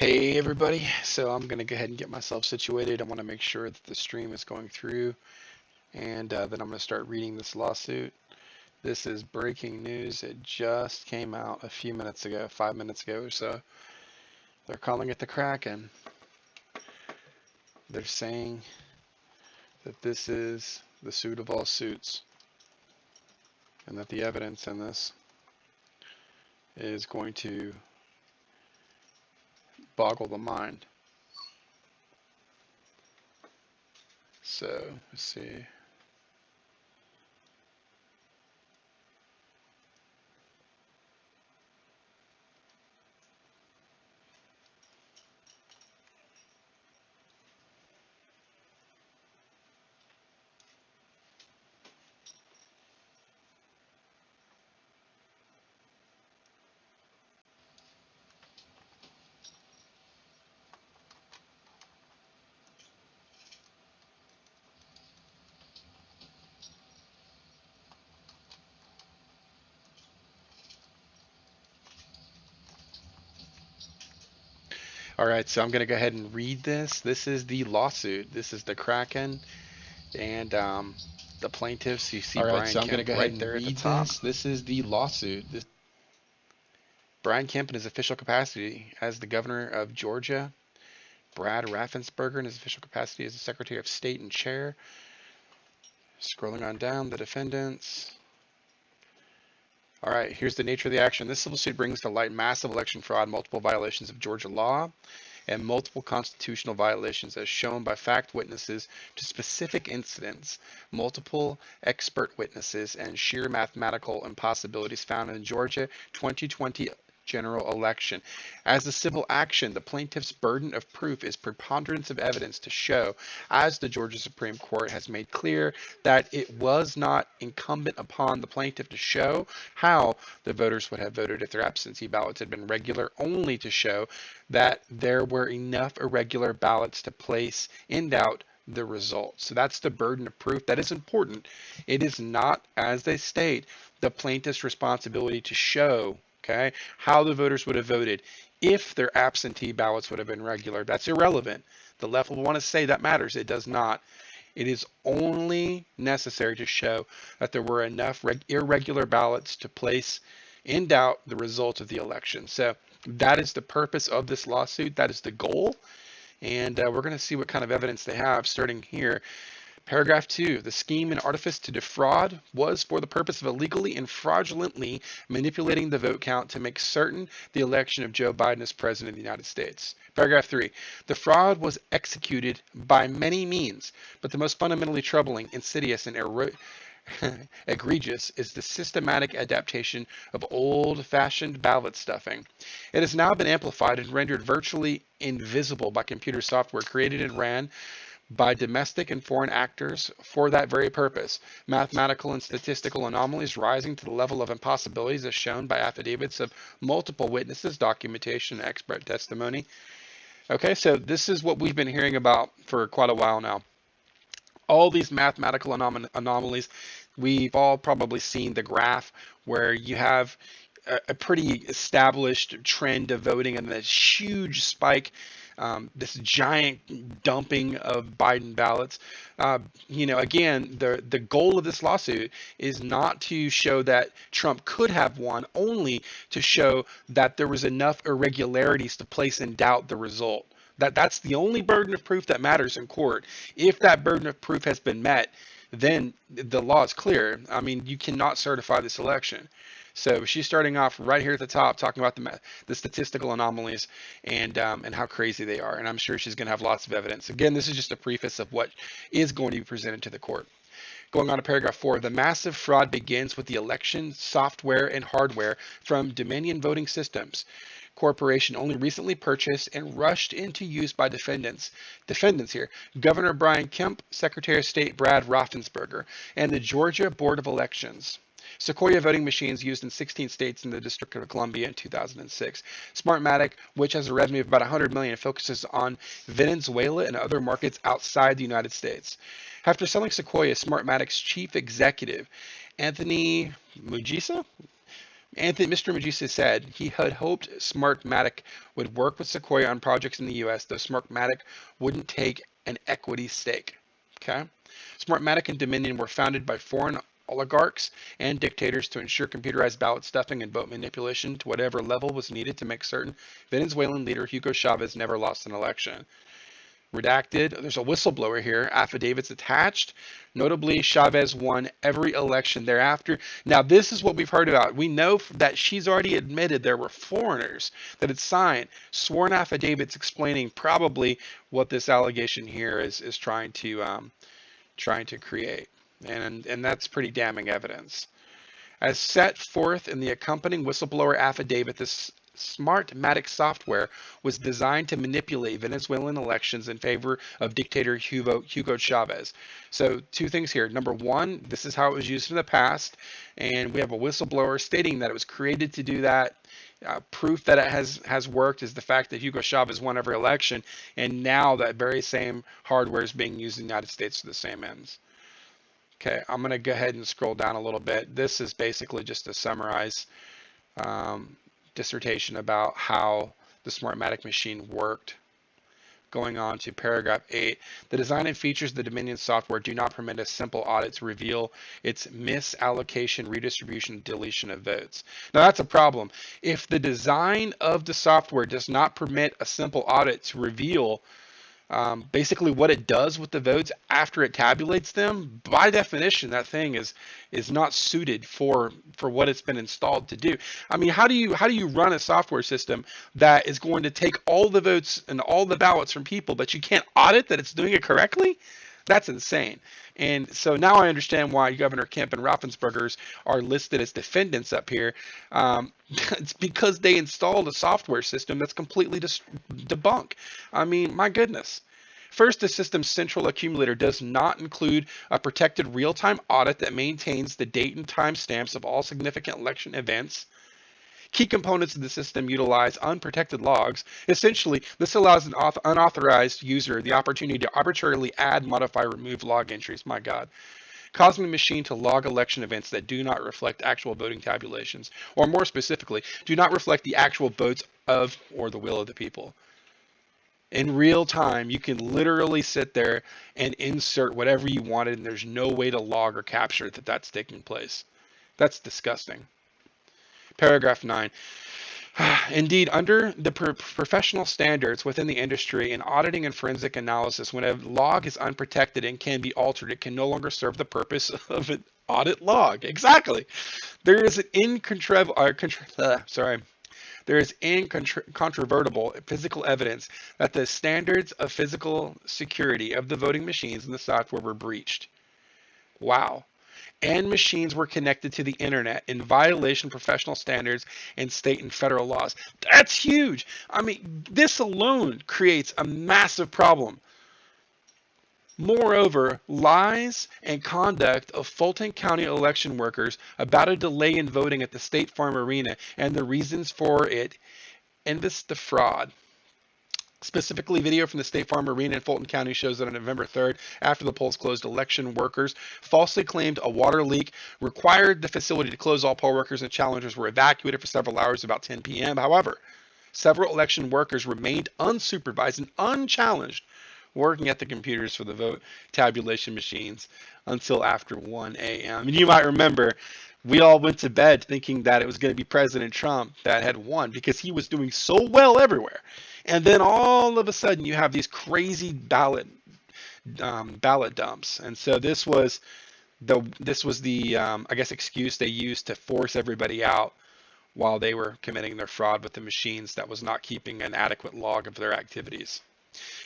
Hey everybody, so I'm going to go ahead and get myself situated. I want to make sure that the stream is going through, and then I'm going to start reading this lawsuit. This is breaking news. It just came out a few minutes ago, 5 minutes ago or so. They're calling it the Kraken. They're saying that this is the suit of all suits, and that the evidence in this is going to boggle the mind. So, let's see. All right, so I'm going to go ahead and read this. This is the lawsuit. This is the Kraken and the plaintiffs. You see All right, Brian so I'm going to Kemp go ahead right and there at the read top. this is the lawsuit. Brian Kemp in his official capacity as the governor of Georgia. Brad Raffensperger in his official capacity as the Secretary of State and Chair. Scrolling on down, the defendants. All right, here's the nature of the action. This civil suit brings to light massive election fraud, multiple violations of Georgia law, and multiple constitutional violations as shown by fact witnesses to specific incidents, multiple expert witnesses, and sheer mathematical impossibilities found in the Georgia 2020 general election. As a civil action, the plaintiff's burden of proof is preponderance of evidence to show, as the Georgia Supreme Court has made clear, that it was not incumbent upon the plaintiff to show how the voters would have voted if their absentee ballots had been regular, only to show that there were enough irregular ballots to place in doubt the results. So that's the burden of proof. That is important. It is not, as they state, the plaintiff's responsibility to show, okay, how the voters would have voted if their absentee ballots would have been regular. That's irrelevant. The left will want to say that matters. It does not. It is only necessary to show that there were enough irregular ballots to place in doubt the results of the election. So that is the purpose of this lawsuit. That is the goal. And we're going to see what kind of evidence they have starting here. Paragraph 2, the scheme and artifice to defraud was for the purpose of illegally and fraudulently manipulating the vote count to make certain the election of Joe Biden as president of the United States. Paragraph 3, the fraud was executed by many means, but the most fundamentally troubling, insidious, and egregious is the systematic adaptation of old-fashioned ballot stuffing. It has now been amplified and rendered virtually invisible by computer software created and ran by domestic and foreign actors for that very purpose. Mathematical and statistical anomalies rising to the level of impossibilities as shown by affidavits of multiple witnesses, documentation, and expert testimony. Okay, so this is what we've been hearing about for quite a while now. All these mathematical anomalies, we've all probably seen the graph where you have a pretty established trend of voting and this huge spike, this giant dumping of Biden ballots. Again, the goal of this lawsuit is not to show that Trump could have won, only to show that there was enough irregularities to place in doubt the result. That's the only burden of proof that matters in court. If that burden of proof has been met, then the law is clear. I mean, you cannot certify this election. So she's starting off right here at the top, talking about the statistical anomalies and how crazy they are. And I'm sure she's going to have lots of evidence. Again, this is just a preface of what is going to be presented to the court. Going on to paragraph 4, the massive fraud begins with the election software and hardware from Dominion Voting Systems Corporation, only recently purchased and rushed into use by defendants here, Governor Brian Kemp, Secretary of State Brad Raffensperger, and the Georgia Board of Elections. Sequoia voting machines used in 16 states in the District of Columbia in 2006. Smartmatic, which has a revenue of about $100 million, focuses on Venezuela and other markets outside the United States. After selling Sequoia, Smartmatic's chief executive, Anthony Mujisa, Mr. Majisa said he had hoped Smartmatic would work with Sequoia on projects in the U.S., though Smartmatic wouldn't take an equity stake. Okay? Smartmatic and Dominion were founded by foreign oligarchs and dictators to ensure computerized ballot stuffing and vote manipulation to whatever level was needed to make certain Venezuelan leader Hugo Chavez never lost an election. Redacted. There's a whistleblower here. Affidavits attached. Notably, Chavez won every election thereafter. Now, this is what we've heard about. We know that she's already admitted there were foreigners that had signed sworn affidavits explaining probably what this allegation here is trying to create, and that's pretty damning evidence. As set forth in the accompanying whistleblower affidavit, this Smartmatic software was designed to manipulate Venezuelan elections in favor of dictator Hugo Chavez. So, two things here. Number one, this is how it was used in the past, and we have a whistleblower stating that it was created to do that. Proof that it has worked is the fact that Hugo Chavez won every election, and now that very same hardware is being used in the United States for the same ends. Okay, I'm going to go ahead and scroll down a little bit. This is basically just to summarize dissertation about how the Smartmatic machine worked. Going on to paragraph 8, the design and features of the Dominion software do not permit a simple audit to reveal its misallocation, redistribution, deletion of votes. Now that's a problem. If the design of the software does not permit a simple audit to reveal basically what it does with the votes after it tabulates them, by definition, that thing is not suited for what it's been installed to do. I mean, how do you run a software system that is going to take all the votes and all the ballots from people, but you can't audit that it's doing it correctly? That's insane. And so now I understand why Governor Kemp and Raffensperger's are listed as defendants up here. It's because they installed a software system that's completely debunked. I mean, my goodness. First, the system's central accumulator does not include a protected real-time audit that maintains the date and time stamps of all significant election events. Key components of the system utilize unprotected logs. Essentially, this allows an unauthorized user the opportunity to arbitrarily add, modify, remove log entries. My God. Causing the machine to log election events that do not reflect actual voting tabulations, or more specifically, do not reflect the actual votes of or the will of the people. In real time, you can literally sit there and insert whatever you wanted, and there's no way to log or capture that that's taking place. That's disgusting. Paragraph 9. Indeed, under the professional standards within the industry in auditing and forensic analysis, when a log is unprotected and can be altered, it can no longer serve the purpose of an audit log. Exactly. There is an incontrovertible physical evidence that the standards of physical security of the voting machines in the software were breached. Wow. And machines were connected to the internet in violation of professional standards and state and federal laws. That's huge. I mean, this alone creates a massive problem. Moreover, lies and conduct of Fulton County election workers about a delay in voting at the State Farm Arena and the reasons for it envis the fraud. Specifically, video from the State Farm Arena in Fulton County shows that on November 3rd, after the polls closed, election workers falsely claimed a water leak required the facility to close. All poll workers and challengers were evacuated for several hours about 10 p.m. However, several election workers remained unsupervised and unchallenged, working at the computers for the vote tabulation machines until after 1 a.m. And you might remember, we all went to bed thinking that it was going to be President Trump that had won because he was doing so well everywhere. And then all of a sudden you have these crazy ballot dumps. And so this was the I guess excuse they used to force everybody out while they were committing their fraud with the machines that was not keeping an adequate log of their activities.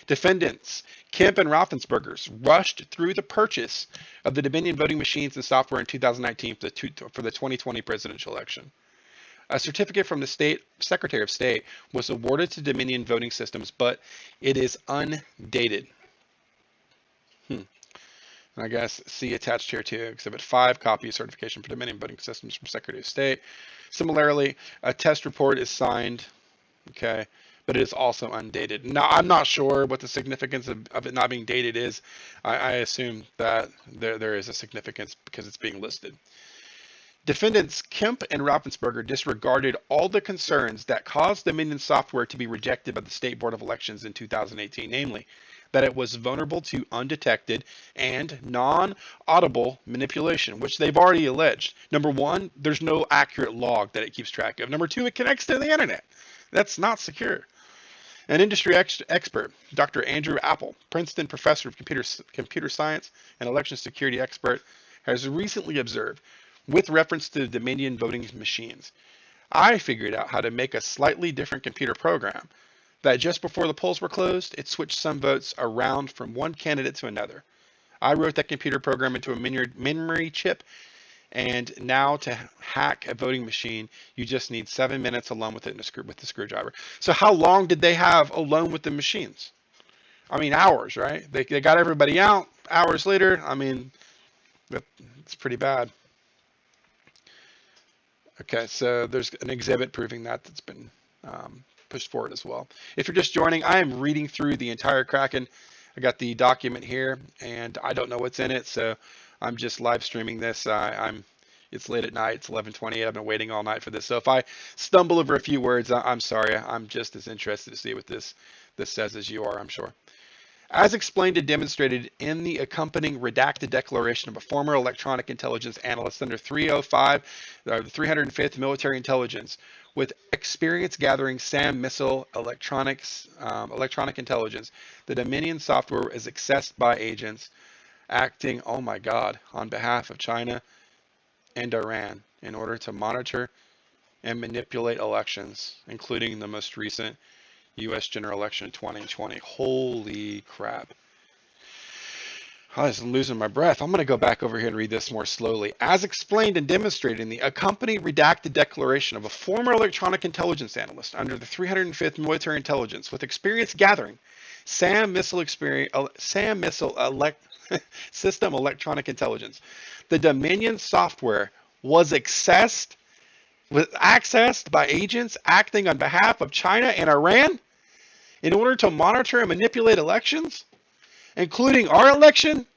Defendants Kemp and Raffensperger's rushed through the purchase of the Dominion voting machines and software in 2019 for the 2020 presidential election. A certificate from the State Secretary of State was awarded to Dominion voting systems, but it is undated. I guess see attached here too, Exhibit 5, copy of certification for Dominion voting systems from Secretary of State. Similarly, a test report is signed, okay, but it is also undated. Now, I'm not sure what the significance of it not being dated is. I assume that there is a significance because it's being listed. Defendants Kemp and Raffensperger disregarded all the concerns that caused Dominion software to be rejected by the State Board of Elections in 2018, namely that it was vulnerable to undetected and non-audible manipulation, which they've already alleged. Number one, there's no accurate log that it keeps track of. Number two, it connects to the internet. That's not secure. An industry expert, Dr. Andrew Apple, Princeton professor of computer science and election security expert, has recently observed, with reference to the Dominion voting machines, I figured out how to make a slightly different computer program that just before the polls were closed, it switched some votes around from one candidate to another. I wrote that computer program into a memory chip, and now to hack a voting machine, you just need 7 minutes alone with it with the screwdriver. So how long did they have alone with the machines? I mean, hours, right? They got everybody out. Hours later, I mean, it's pretty bad. Okay, so there's an exhibit proving that that's been pushed forward as well. If you're just joining, I am reading through the entire Kraken. I got the document here, and I don't know what's in it, so I'm just live streaming this. It's late at night. It's 11:28. I've been waiting all night for this. So if I stumble over a few words, I'm sorry. I'm just as interested to see what this says as you are, I'm sure. As explained and demonstrated in the accompanying redacted declaration of a former electronic intelligence analyst under 305, the 305th Military Intelligence, with experience gathering SAM missile electronic intelligence, the Dominion software is accessed by agents acting, oh my God, on behalf of China and Iran in order to monitor and manipulate elections, including the most recent U.S. general election in 2020. Holy crap. I was losing my breath. I'm going to go back over here and read this more slowly. As explained and demonstrated in the accompanying redacted declaration of a former electronic intelligence analyst under the 305th Military Intelligence with experience gathering SAM missile system electronic intelligence, the Dominion software was accessed by agents acting on behalf of China and Iran in order to monitor and manipulate elections, including our election.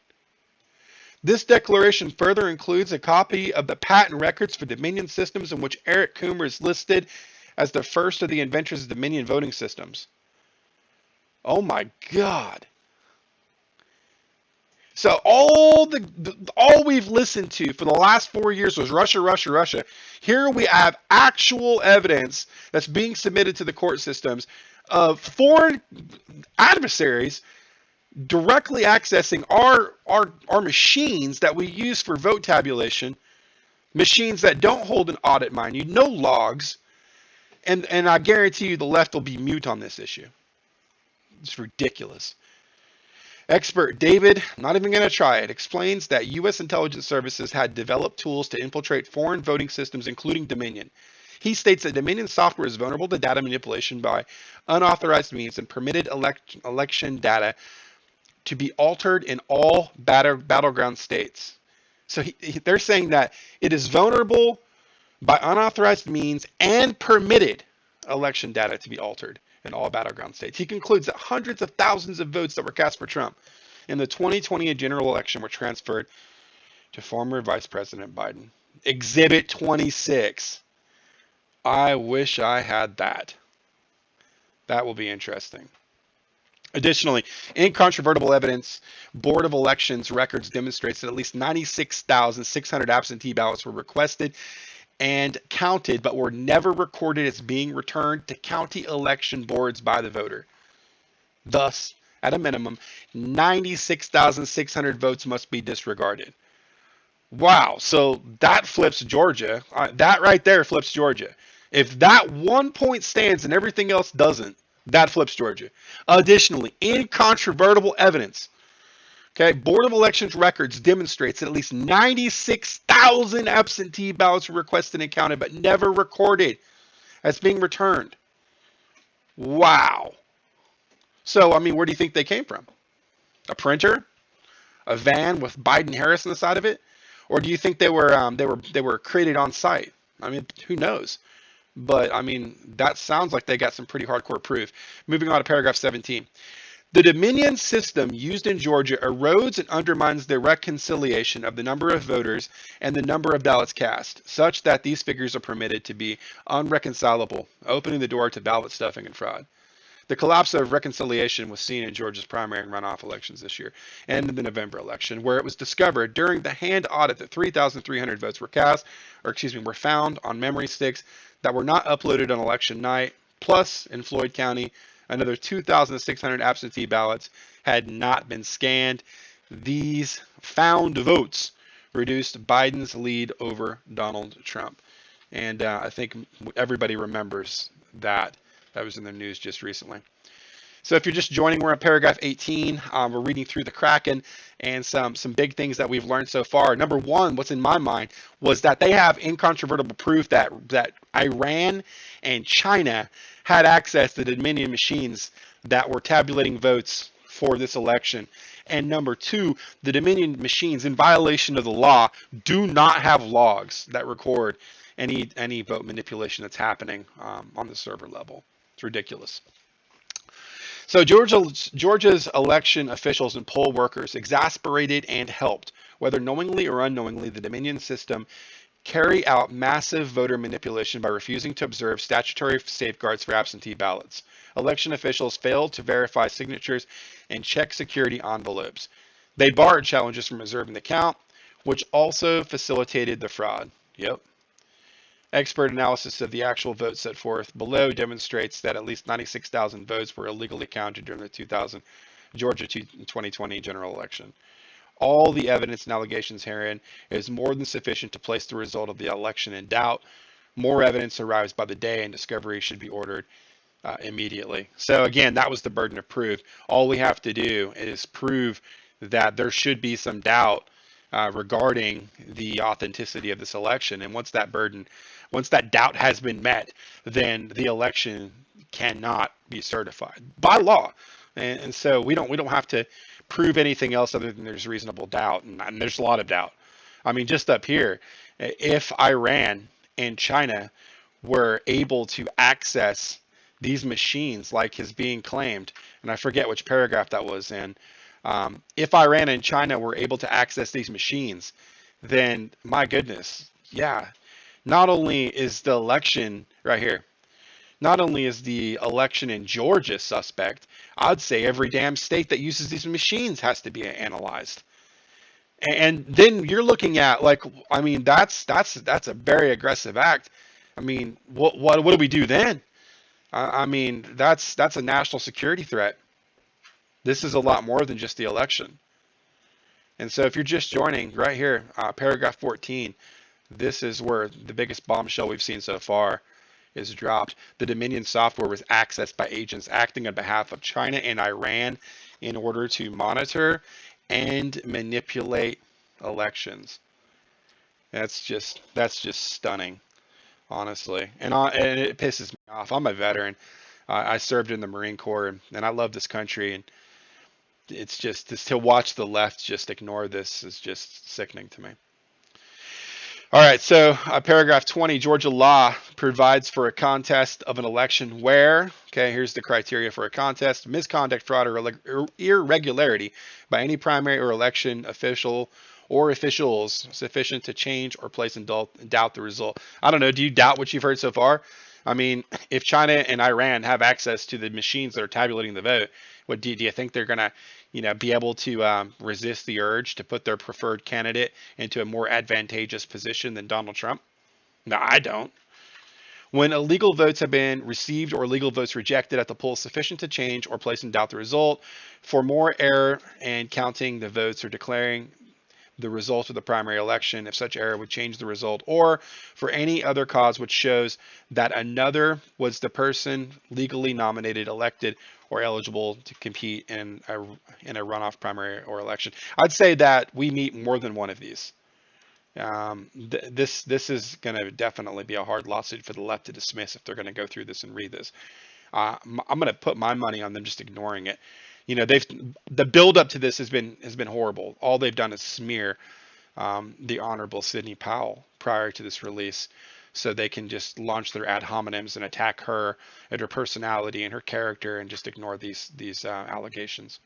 This declaration further includes a copy of the patent records for Dominion systems in which Eric Coomer is listed as the first of the inventors of Dominion voting systems. Oh my God. So all we've listened to for the last 4 years was Russia, Russia, Russia. Here we have actual evidence that's being submitted to the court systems of foreign adversaries directly accessing our machines that we use for vote tabulation, machines that don't hold an audit, mind you, no logs, and I guarantee you the left will be mute on this issue. It's ridiculous. Expert David, I'm not even going to try it, explains that U.S. intelligence services had developed tools to infiltrate foreign voting systems, including Dominion. He states that Dominion software is vulnerable to data manipulation by unauthorized means and permitted election data to be altered in all battleground states. So they're saying that it is vulnerable by unauthorized means and permitted election data to be altered in all battleground states. He concludes that hundreds of thousands of votes that were cast for Trump in the 2020 general election were transferred to former Vice President Biden. Exhibit 26. I wish I had that. That will be interesting. Additionally, incontrovertible evidence, Board of Elections records demonstrates that at least 96,600 absentee ballots were requested and counted, but were never recorded as being returned to county election boards by the voter. Thus, at a minimum, 96,600 votes must be disregarded. Wow, so that flips Georgia. That right there flips Georgia. If that 1 point stands and everything else doesn't, that flips Georgia. Additionally, incontrovertible evidence. Okay, Board of Elections records demonstrates that at least 96,000 absentee ballots were requested and counted, but never recorded as being returned. Wow. So, I mean, where do you think they came from? A printer? A van with Biden Harris on the side of it? Or do you think they were created on site? I mean, who knows? But I mean, that sounds like they got some pretty hardcore proof. Moving on to paragraph 17. The Dominion system used in Georgia erodes and undermines the reconciliation of the number of voters and the number of ballots cast, such that these figures are permitted to be unreconcilable, opening the door to ballot stuffing and fraud. The collapse of reconciliation was seen in Georgia's primary and runoff elections this year and in the November election, where it was discovered during the hand audit that 3,300 votes were cast, were found on memory sticks that were not uploaded on election night. Plus, in Floyd County, another 2,600 absentee ballots had not been scanned. These found votes reduced Biden's lead over Donald Trump. And I think everybody remembers that. That was in the news just recently. So if you're just joining, we're on paragraph 18. We're reading through the Kraken and some big things that we've learned so far. Number one, what's in my mind was that they have incontrovertible proof that Iran and China had access to the Dominion machines that were tabulating votes for this election. And number two, the Dominion machines, in violation of the law, do not have logs that record any vote manipulation that's happening on the server level. It's ridiculous. So Georgia's election officials and poll workers exasperated and helped, whether knowingly or unknowingly, the Dominion system carry out massive voter manipulation by refusing to observe statutory safeguards for absentee ballots. Election officials failed to verify signatures and check security envelopes. They barred challengers from observing the count, which also facilitated the fraud. Yep. Expert analysis of the actual votes set forth below demonstrates that at least 96,000 votes were illegally counted during the Georgia 2020 general election. All the evidence and allegations herein is more than sufficient to place the result of the election in doubt. More evidence arrives by the day, and discovery should be ordered immediately. So again, that was the burden of proof. All we have to do is prove that there should be some doubt regarding the authenticity of this election. And once that doubt has been met, then the election cannot be certified by law. And so we don't have to prove anything else other than there's reasonable doubt. And there's a lot of doubt. I mean, just up here, if Iran and China were able to access these machines like is being claimed, and I forget which paragraph that was in, if Iran and China were able to access these machines, then my goodness, yeah, not only is the election right here, not only is the election in Georgia suspect, I'd say every damn state that uses these machines has to be analyzed. And then you're looking at, like, I mean, that's a very aggressive act. I mean, what do we do then? I mean, that's a national security threat. This is a lot more than just the election. And so if you're just joining right here, paragraph 14, this is where the biggest bombshell we've seen so far is dropped. The Dominion software was accessed by agents acting on behalf of China and Iran in order to monitor and manipulate elections. That's just stunning, honestly. And it pisses me off. I'm a veteran. I served in the Marine Corps, and I love this country. And it's just to watch the left just ignore this is just sickening to me. All right, so paragraph 20, Georgia law provides for a contest of an election where, okay, here's the criteria for a contest: misconduct, fraud, or irregularity by any primary or election official or officials sufficient to change or place in doubt the result. I don't know, do you doubt what you've heard so far? I mean, if China and Iran have access to the machines that are tabulating the vote, what do you think they're going to, be able to resist the urge to put their preferred candidate into a more advantageous position than Donald Trump? No, I don't. When illegal votes have been received or illegal votes rejected at the polls sufficient to change or place in doubt the result, for more error and counting the votes or declaring the result of the primary election, if such error would change the result, or for any other cause which shows that another was the person legally nominated, elected, or eligible to compete in a runoff primary or election. I'd say that we meet more than one of these. This is going to definitely be a hard lawsuit for the left to dismiss if they're going to go through this and read this. I'm going to put my money on them just ignoring it. The build up to this has been horrible. All they've done is smear the Honorable Sidney Powell prior to this release. so they can just launch their ad hominems and attack her and her personality and her character and just ignore these allegations.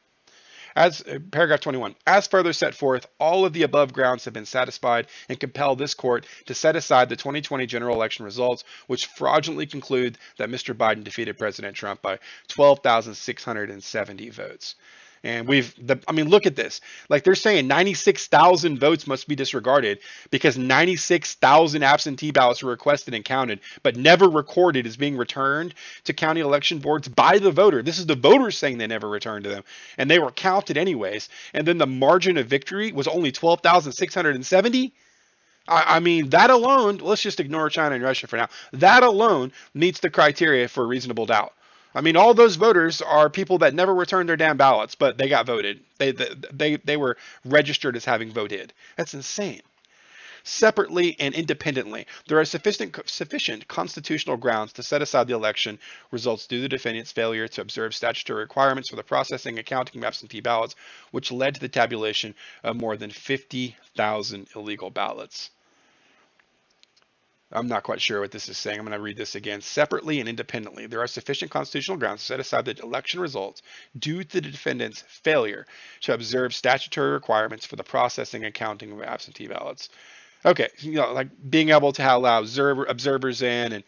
As paragraph 21, as further set forth, all of the above grounds have been satisfied and compel this court to set aside the 2020 general election results, which fraudulently conclude that Mr. Biden defeated President Trump by 12,670 votes. And look at this. Like, they're saying 96,000 votes must be disregarded because 96,000 absentee ballots were requested and counted, but never recorded as being returned to county election boards by the voter. This is the voters saying they never returned to them, and they were counted anyways. And then the margin of victory was only 12,670. I mean, that alone, let's just ignore China and Russia for now. That alone meets the criteria for reasonable doubt. I mean, all those voters are people that never returned their damn ballots, but they got voted. They were registered as having voted. That's insane. Separately and independently, there are sufficient constitutional grounds to set aside the election results due to the defendant's failure to observe statutory requirements for the processing and counting of absentee ballots, which led to the tabulation of more than 50,000 illegal ballots. I'm not quite sure what this is saying. I'm going to read this again. Separately and independently, there are sufficient constitutional grounds to set aside the election results due to the defendant's failure to observe statutory requirements for the processing and counting of absentee ballots. Okay, like being able to allow observers in and,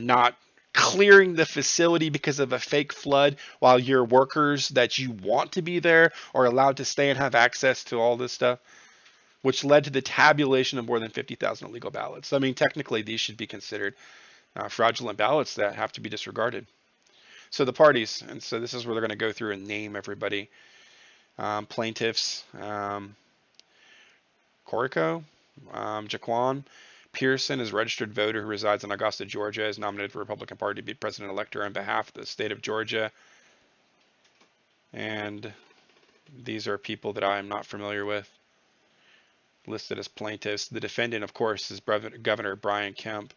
not clearing the facility because of a fake flood while your workers that you want to be there are allowed to stay and have access to all this stuff, which led to the tabulation of more than 50,000 illegal ballots. I mean, technically, these should be considered fraudulent ballots that have to be disregarded. So the parties, and so this is where they're going to go through and name everybody. Plaintiffs, Corico, Jaquan Pearson is a registered voter who resides in Augusta, Georgia, is nominated for the Republican Party to be president-elect on behalf of the state of Georgia. And these are people that I am not familiar with, listed as plaintiffs. The defendant, of course, is Governor Brian Kemp.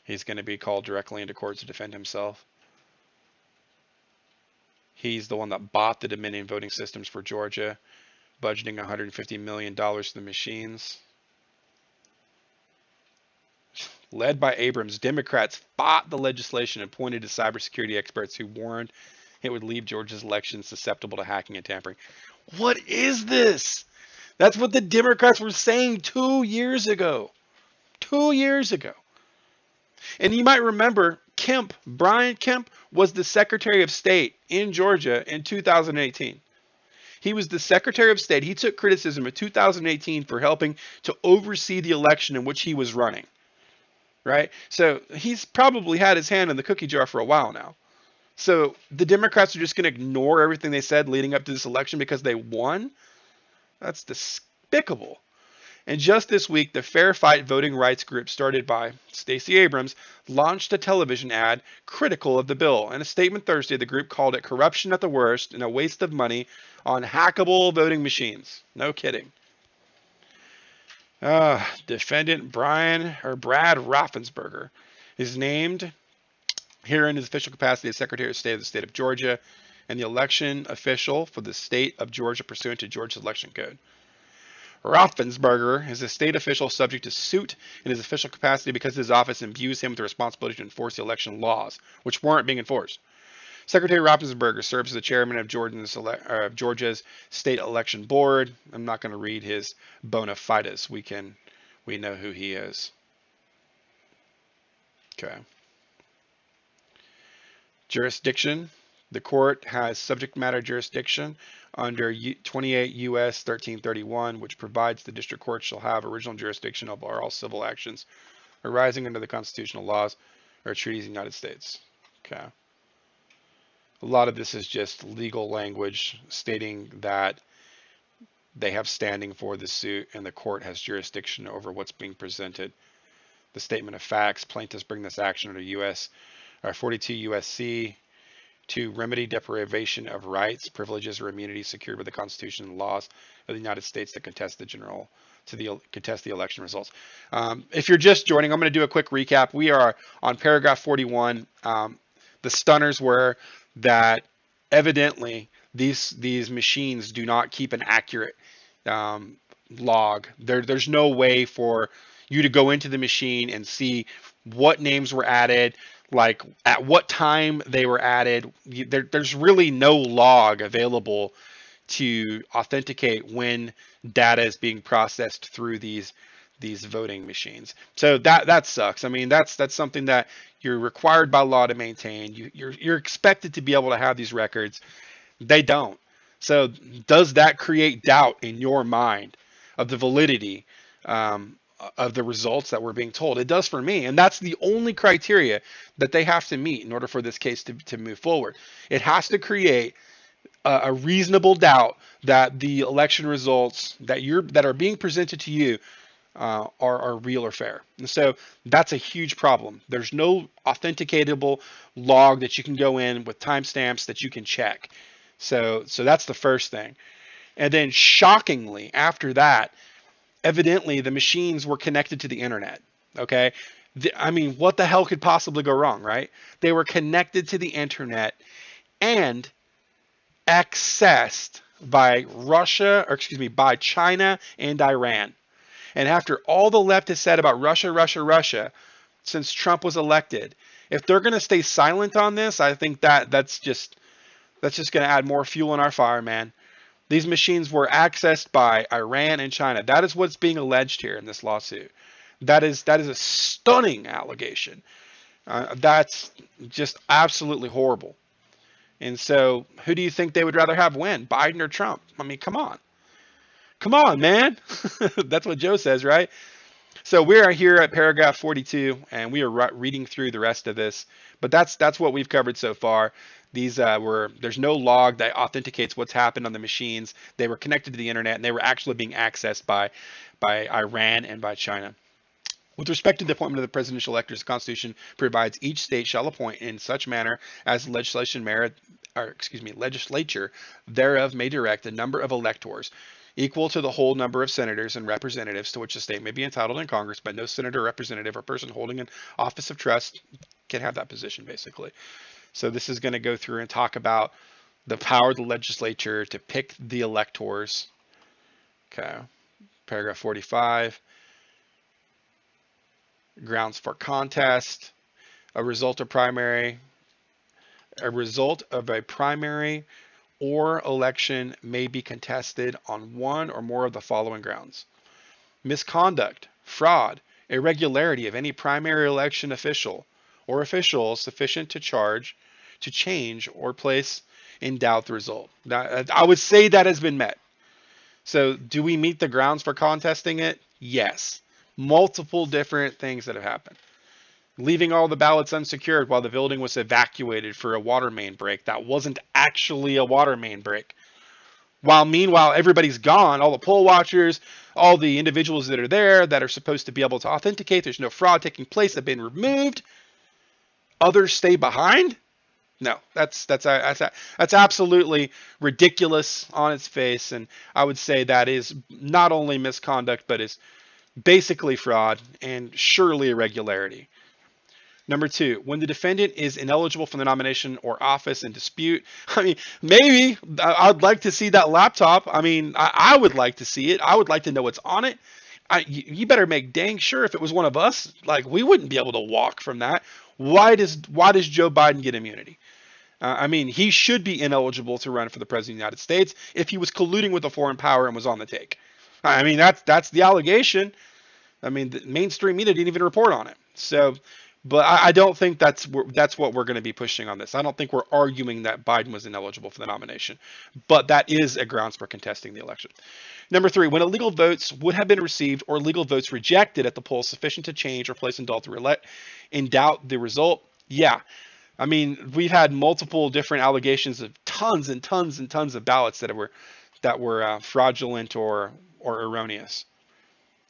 He's going to be called directly into court to defend himself. He's the one that bought the Dominion voting systems for Georgia, budgeting $150 million to the machines. Led by Abrams, Democrats fought the legislation and pointed to cybersecurity experts who warned it would leave Georgia's elections susceptible to hacking and tampering. What is this? That's what the Democrats were saying 2 years ago. 2 years ago. And you might remember Brian Kemp, was the Secretary of State in Georgia in 2018. He was the Secretary of State. He took criticism in 2018 for helping to oversee the election in which he was running. Right? So he's probably had his hand in the cookie jar for a while now. So the Democrats are just going to ignore everything they said leading up to this election because they won? That's despicable. And just this week, the Fair Fight voting rights group started by Stacey Abrams launched a television ad critical of the bill. In a statement Thursday, the group called it corruption at the worst and a waste of money on hackable voting machines. No kidding. Defendant Brad Raffensperger is named here in his official capacity as Secretary of State of the state of Georgia and the election official for the state of Georgia pursuant to Georgia's election code. Raffensperger is a state official subject to suit in his official capacity because his office imbues him with the responsibility to enforce the election laws, which weren't being enforced. Secretary Raffensperger serves as the chairman of Georgia's state election board. I'm not going to read his bona fides. We know who he is. Okay. Jurisdiction. The court has subject matter jurisdiction under 28 U.S. 1331, which provides the district court shall have original jurisdiction over all civil actions arising under the constitutional laws or treaties of the United States. Okay. A lot of this is just legal language stating that they have standing for the suit and the court has jurisdiction over what's being presented. The statement of facts, plaintiffs bring this action under 42 U.S.C. to remedy deprivation of rights, privileges, or immunities secured by the Constitution and laws of the United States to contest the election results. If you're just joining, I'm going to do a quick recap. We are on paragraph 41. The stunners were that evidently these machines do not keep an accurate log. There's no way for you to go into the machine and see what names were added, like at what time they were added. There's really no log available to authenticate when data is being processed through these voting machines. So that sucks. I mean, that's something that you're required by law to maintain. You're expected to be able to have these records. They don't. So does that create doubt in your mind of the validity um, of the results that we're being told? It does for me, and that's the only criteria that they have to meet in order for this case to move forward. It has to create a reasonable doubt that the election results that are being presented to you are real or fair. And so that's a huge problem. There's no authenticatable log that you can go in with timestamps that you can check. So that's the first thing. And then shockingly, after that, evidently the machines were connected to the internet. Okay. I mean, what the hell could possibly go wrong, right? They were connected to the internet and accessed by Russia, or excuse me, by China and Iran. And after all the left has said about Russia, Russia, Russia, since Trump was elected, if they're going to stay silent on this, I think that's just going to add more fuel in our fire, man. These machines were accessed by Iran and China. That is what's being alleged here in this lawsuit. That is a stunning allegation. That's just absolutely horrible. And so, who do you think they would rather have win, Biden or Trump? I mean, come on, man. That's what Joe says, right? So we are here at paragraph 42, and we are reading through the rest of this. But that's what we've covered so far. These there's no log that authenticates what's happened on the machines. They were connected to the internet, and they were actually being accessed by Iran and by China. With respect to the appointment of the presidential electors, the Constitution provides each state shall appoint in such manner as legislature thereof may direct a number of electors equal to the whole number of senators and representatives to which the state may be entitled in Congress, but no senator, representative, or person holding an office of trust can have that position, basically. So this is going to go through and talk about the power of the legislature to pick the electors. Okay, paragraph 45. Grounds for contest. A result of a primary or election may be contested on one or more of the following grounds: misconduct, fraud, irregularity of any primary election official or officials sufficient to change or place in doubt the result. Now, I would say that has been met. So do we meet the grounds for contesting it? Yes. Multiple different things that have happened. Leaving all the ballots unsecured while the building was evacuated for a water main break that wasn't actually a water main break. While meanwhile, everybody's gone, all the poll watchers, all the individuals that are there that are supposed to be able to authenticate, there's no fraud taking place, have been removed. Others stay behind? No, that's absolutely ridiculous on its face, and I would say that is not only misconduct, but is basically fraud and surely irregularity. Number two, when the defendant is ineligible for the nomination or office in dispute. I mean, maybe I'd like to see that laptop. I mean, I would like to see it. I would like to know what's on it. You better make dang sure if it was one of us, like we wouldn't be able to walk from that. Why does Joe Biden get immunity? I mean, he should be ineligible to run for the president of the United States if he was colluding with a foreign power and was on the take. I mean, that's the allegation. I mean, the mainstream media didn't even report on it. So, but I don't think that's what we're going to be pushing on this. I don't think we're arguing that Biden was ineligible for the nomination, but that is a grounds for contesting the election. Number three, when illegal votes would have been received or legal votes rejected at the polls sufficient to change or place in doubt the result. Yeah. I mean, we've had multiple different allegations of tons and tons and tons of ballots that were fraudulent or erroneous.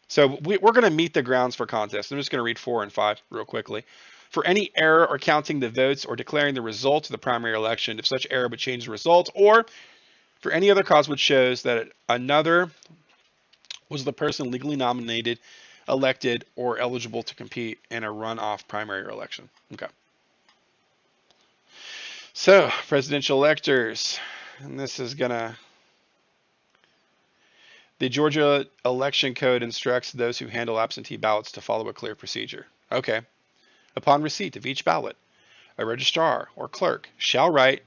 So we're going to meet the grounds for contest. I'm just going to read 4 and 5 real quickly. For any error or counting the votes or declaring the result of the primary election, if such error would change the result, or for any other cause which shows that another was the person legally nominated, elected, or eligible to compete in a runoff primary election. Okay. So, presidential electors, and this is going to The Georgia election code instructs those who handle absentee ballots to follow a clear procedure. Okay. Upon receipt of each ballot, a registrar or clerk shall write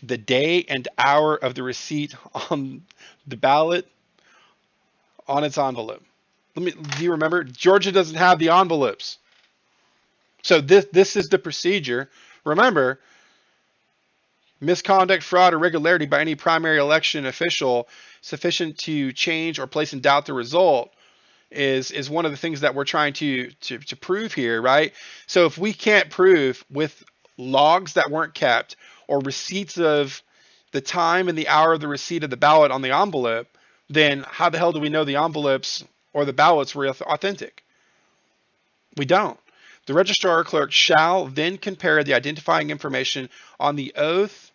the day and hour of the receipt on the ballot on its envelope. Do you remember? Georgia doesn't have the envelopes. So this is the procedure. Remember, misconduct, fraud, or irregularity by any primary election official sufficient to change or place in doubt the result is one of the things that we're trying to prove here, right? So if we can't prove with logs that weren't kept or receipts of the time and the hour of the receipt of the ballot on the envelope, then how the hell do we know the envelopes or the ballots were authentic? We don't. The registrar or clerk shall then compare the identifying information on the oath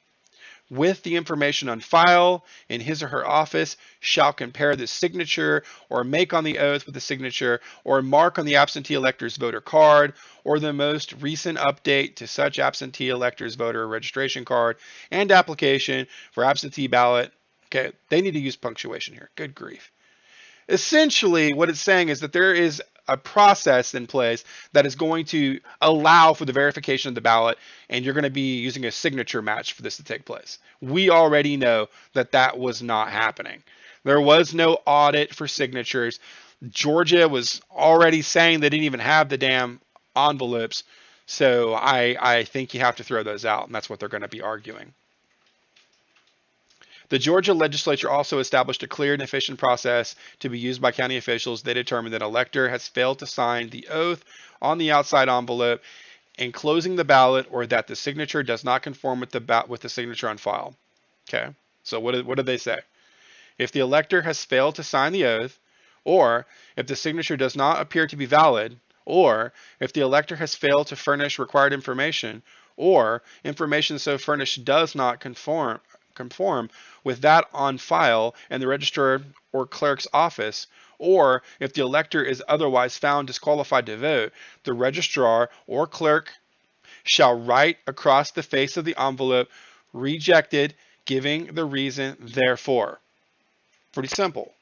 with the information on file in his or her office, shall compare the signature or make on the oath with the signature or mark on the absentee elector's voter card or the most recent update to such absentee elector's voter registration card and application for absentee ballot. Okay, they need to use punctuation here. Good grief. Essentially, what it's saying is that there is a process in place that is going to allow for the verification of the ballot, and you're going to be using a signature match for this to take place. We already know that that was not happening. There was no audit for signatures. Georgia was already saying they didn't even have the damn envelopes, so I think you have to throw those out, and that's what they're going to be arguing. The Georgia legislature also established a clear and efficient process to be used by county officials. They determined that an elector has failed to sign the oath on the outside envelope enclosing the ballot, or that the signature does not conform with the signature on file. Okay, so what did they say? If the elector has failed to sign the oath, or if the signature does not appear to be valid, or if the elector has failed to furnish required information, or information so furnished does not conform with that on file in the registrar or clerk's office, or if the elector is otherwise found disqualified to vote, the registrar or clerk shall write across the face of the envelope, rejected, giving the reason therefor. Pretty simple.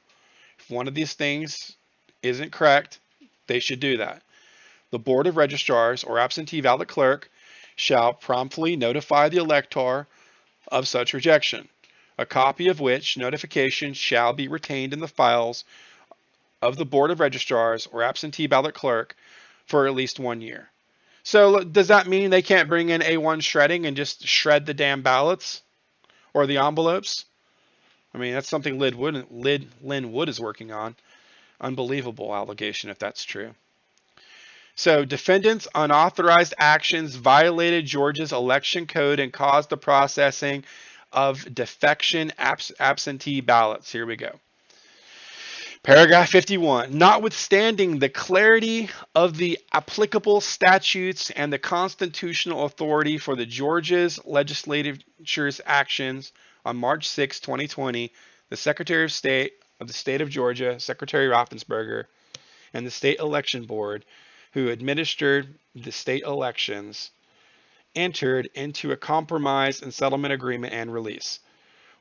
If one of these things isn't correct, they should do that. The Board of Registrars or absentee ballot clerk shall promptly notify the elector of such rejection, a copy of which notification shall be retained in the files of the Board of Registrars or absentee ballot clerk for at least 1 year. So does that mean they can't bring in A1 shredding and just shred the damn ballots or the envelopes? I mean, that's something Lynn Wood is working on. Unbelievable allegation if that's true. So defendants' unauthorized actions violated Georgia's election code and caused the processing of defection absentee ballots. Here we go. Paragraph 51. Notwithstanding the clarity of the applicable statutes and the constitutional authority for the Georgia's legislature's actions, on March 6, 2020, the Secretary of State of the state of Georgia, Secretary Raffensperger, and the State Election Board, who administered the state elections, entered into a compromise and settlement agreement and release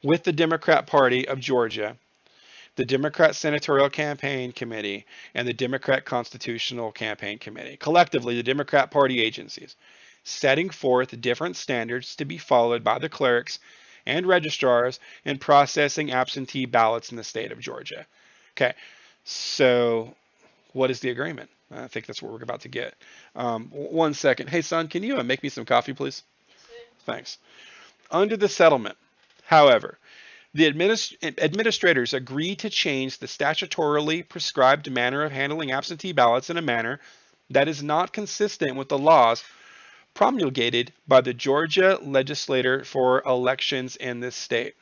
with the Democrat Party of Georgia, the Democrat Senatorial Campaign Committee, and the Democrat Constitutional Campaign Committee, collectively the Democrat Party agencies, setting forth different standards to be followed by the clerks and registrars in processing absentee ballots in the state of Georgia. Okay, so what is the agreement? I think that's what we're about to get. 1 second. Hey, son, can you make me some coffee, please? Thanks. Under the settlement, however, the administrators agree to change the statutorily prescribed manner of handling absentee ballots in a manner that is not consistent with the laws promulgated by the Georgia legislature for elections in this state.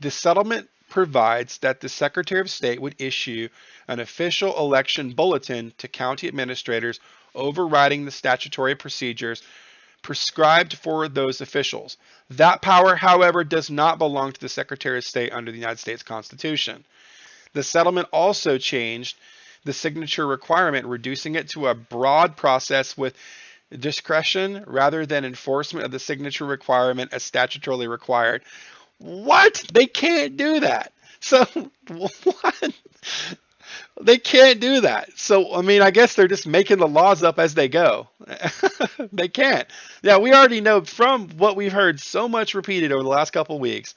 The settlement provides that the Secretary of State would issue an official election bulletin to county administrators overriding the statutory procedures prescribed for those officials. That power, however, does not belong to the Secretary of State under the United States Constitution. The settlement also changed the signature requirement, reducing it to a broad process with discretion rather than enforcement of the signature requirement as statutorily required. What? They can't do that. So what? They can't do that. So, I mean, I guess they're just making the laws up as they go. They can't. Yeah, we already know from what we've heard so much repeated over the last couple of weeks.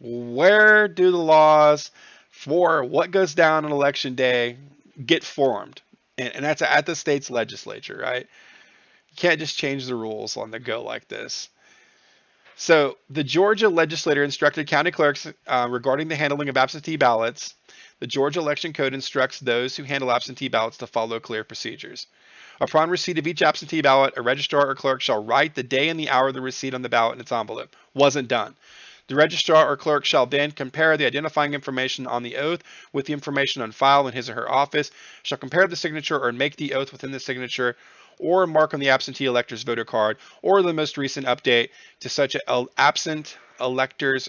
Where do the laws for what goes down on election day get formed? And that's at the state's legislature, right? You can't just change the rules on the go like this. So the Georgia legislature instructed county clerks regarding the handling of absentee ballots. The Georgia Election Code instructs those who handle absentee ballots to follow clear procedures. Upon receipt of each absentee ballot, a registrar or clerk shall write the day and the hour of the receipt on the ballot in its envelope. Wasn't done. The registrar or clerk shall then compare the identifying information on the oath with the information on file in his or her office, shall compare the signature or make the oath within the signature or mark on the absentee elector's voter card or the most recent update to such an absent elector's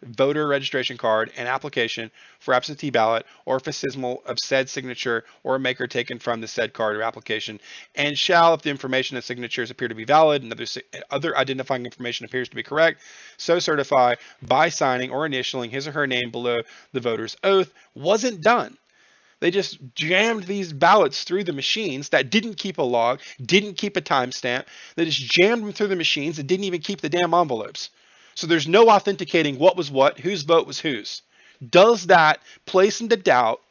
voter registration card and application for absentee ballot or facsimile of said signature or maker taken from the said card or application, and shall, if the information and signatures appear to be valid and other identifying information appears to be correct, so certify by signing or initialing his or her name below the voter's oath. Wasn't done. They just jammed these ballots through the machines that didn't keep a log, didn't keep a timestamp. They just jammed them through the machines and didn't even keep the damn envelopes. So there's no authenticating what was what, whose vote was whose. Does that place into doubt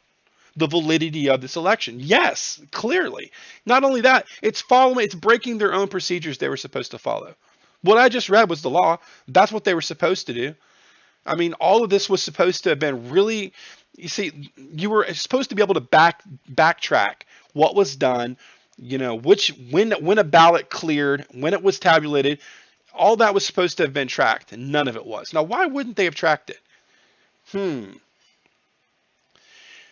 the validity of this election? Yes, clearly. Not only that, it's breaking their own procedures they were supposed to follow. What I just read was the law. That's what they were supposed to do. I mean, all of this was supposed to have been really, you see, you were supposed to be able to backtrack what was done, when a ballot cleared, when it was tabulated. All that was supposed to have been tracked, and none of it was. Now, why wouldn't they have tracked it?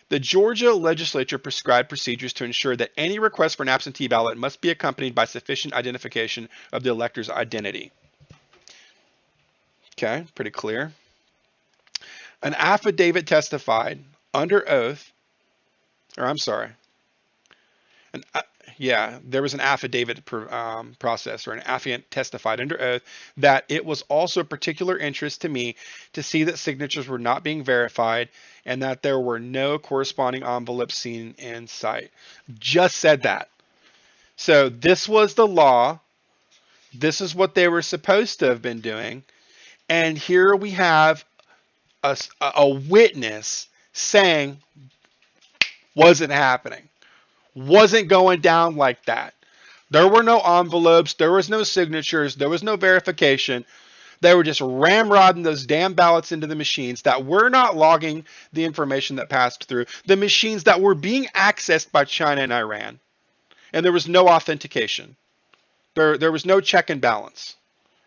The Georgia legislature prescribed procedures to ensure that any request for an absentee ballot must be accompanied by sufficient identification of the elector's identity. Okay, pretty clear. An affidavit testified under oath, or I'm sorry, there was an affidavit process, or an affiant testified under oath that it was also a particular interest to me to see that signatures were not being verified and that there were no corresponding envelopes seen in sight. Just said that. So this was the law. This is what they were supposed to have been doing. And here we have a witness saying wasn't happening. Wasn't going down like that. There were no envelopes. There was no signatures. There was no verification. They were just ramrodding those damn ballots into the machines that were not logging the information that passed through. The machines that were being accessed by China and Iran. And there was no authentication. There was no check and balance.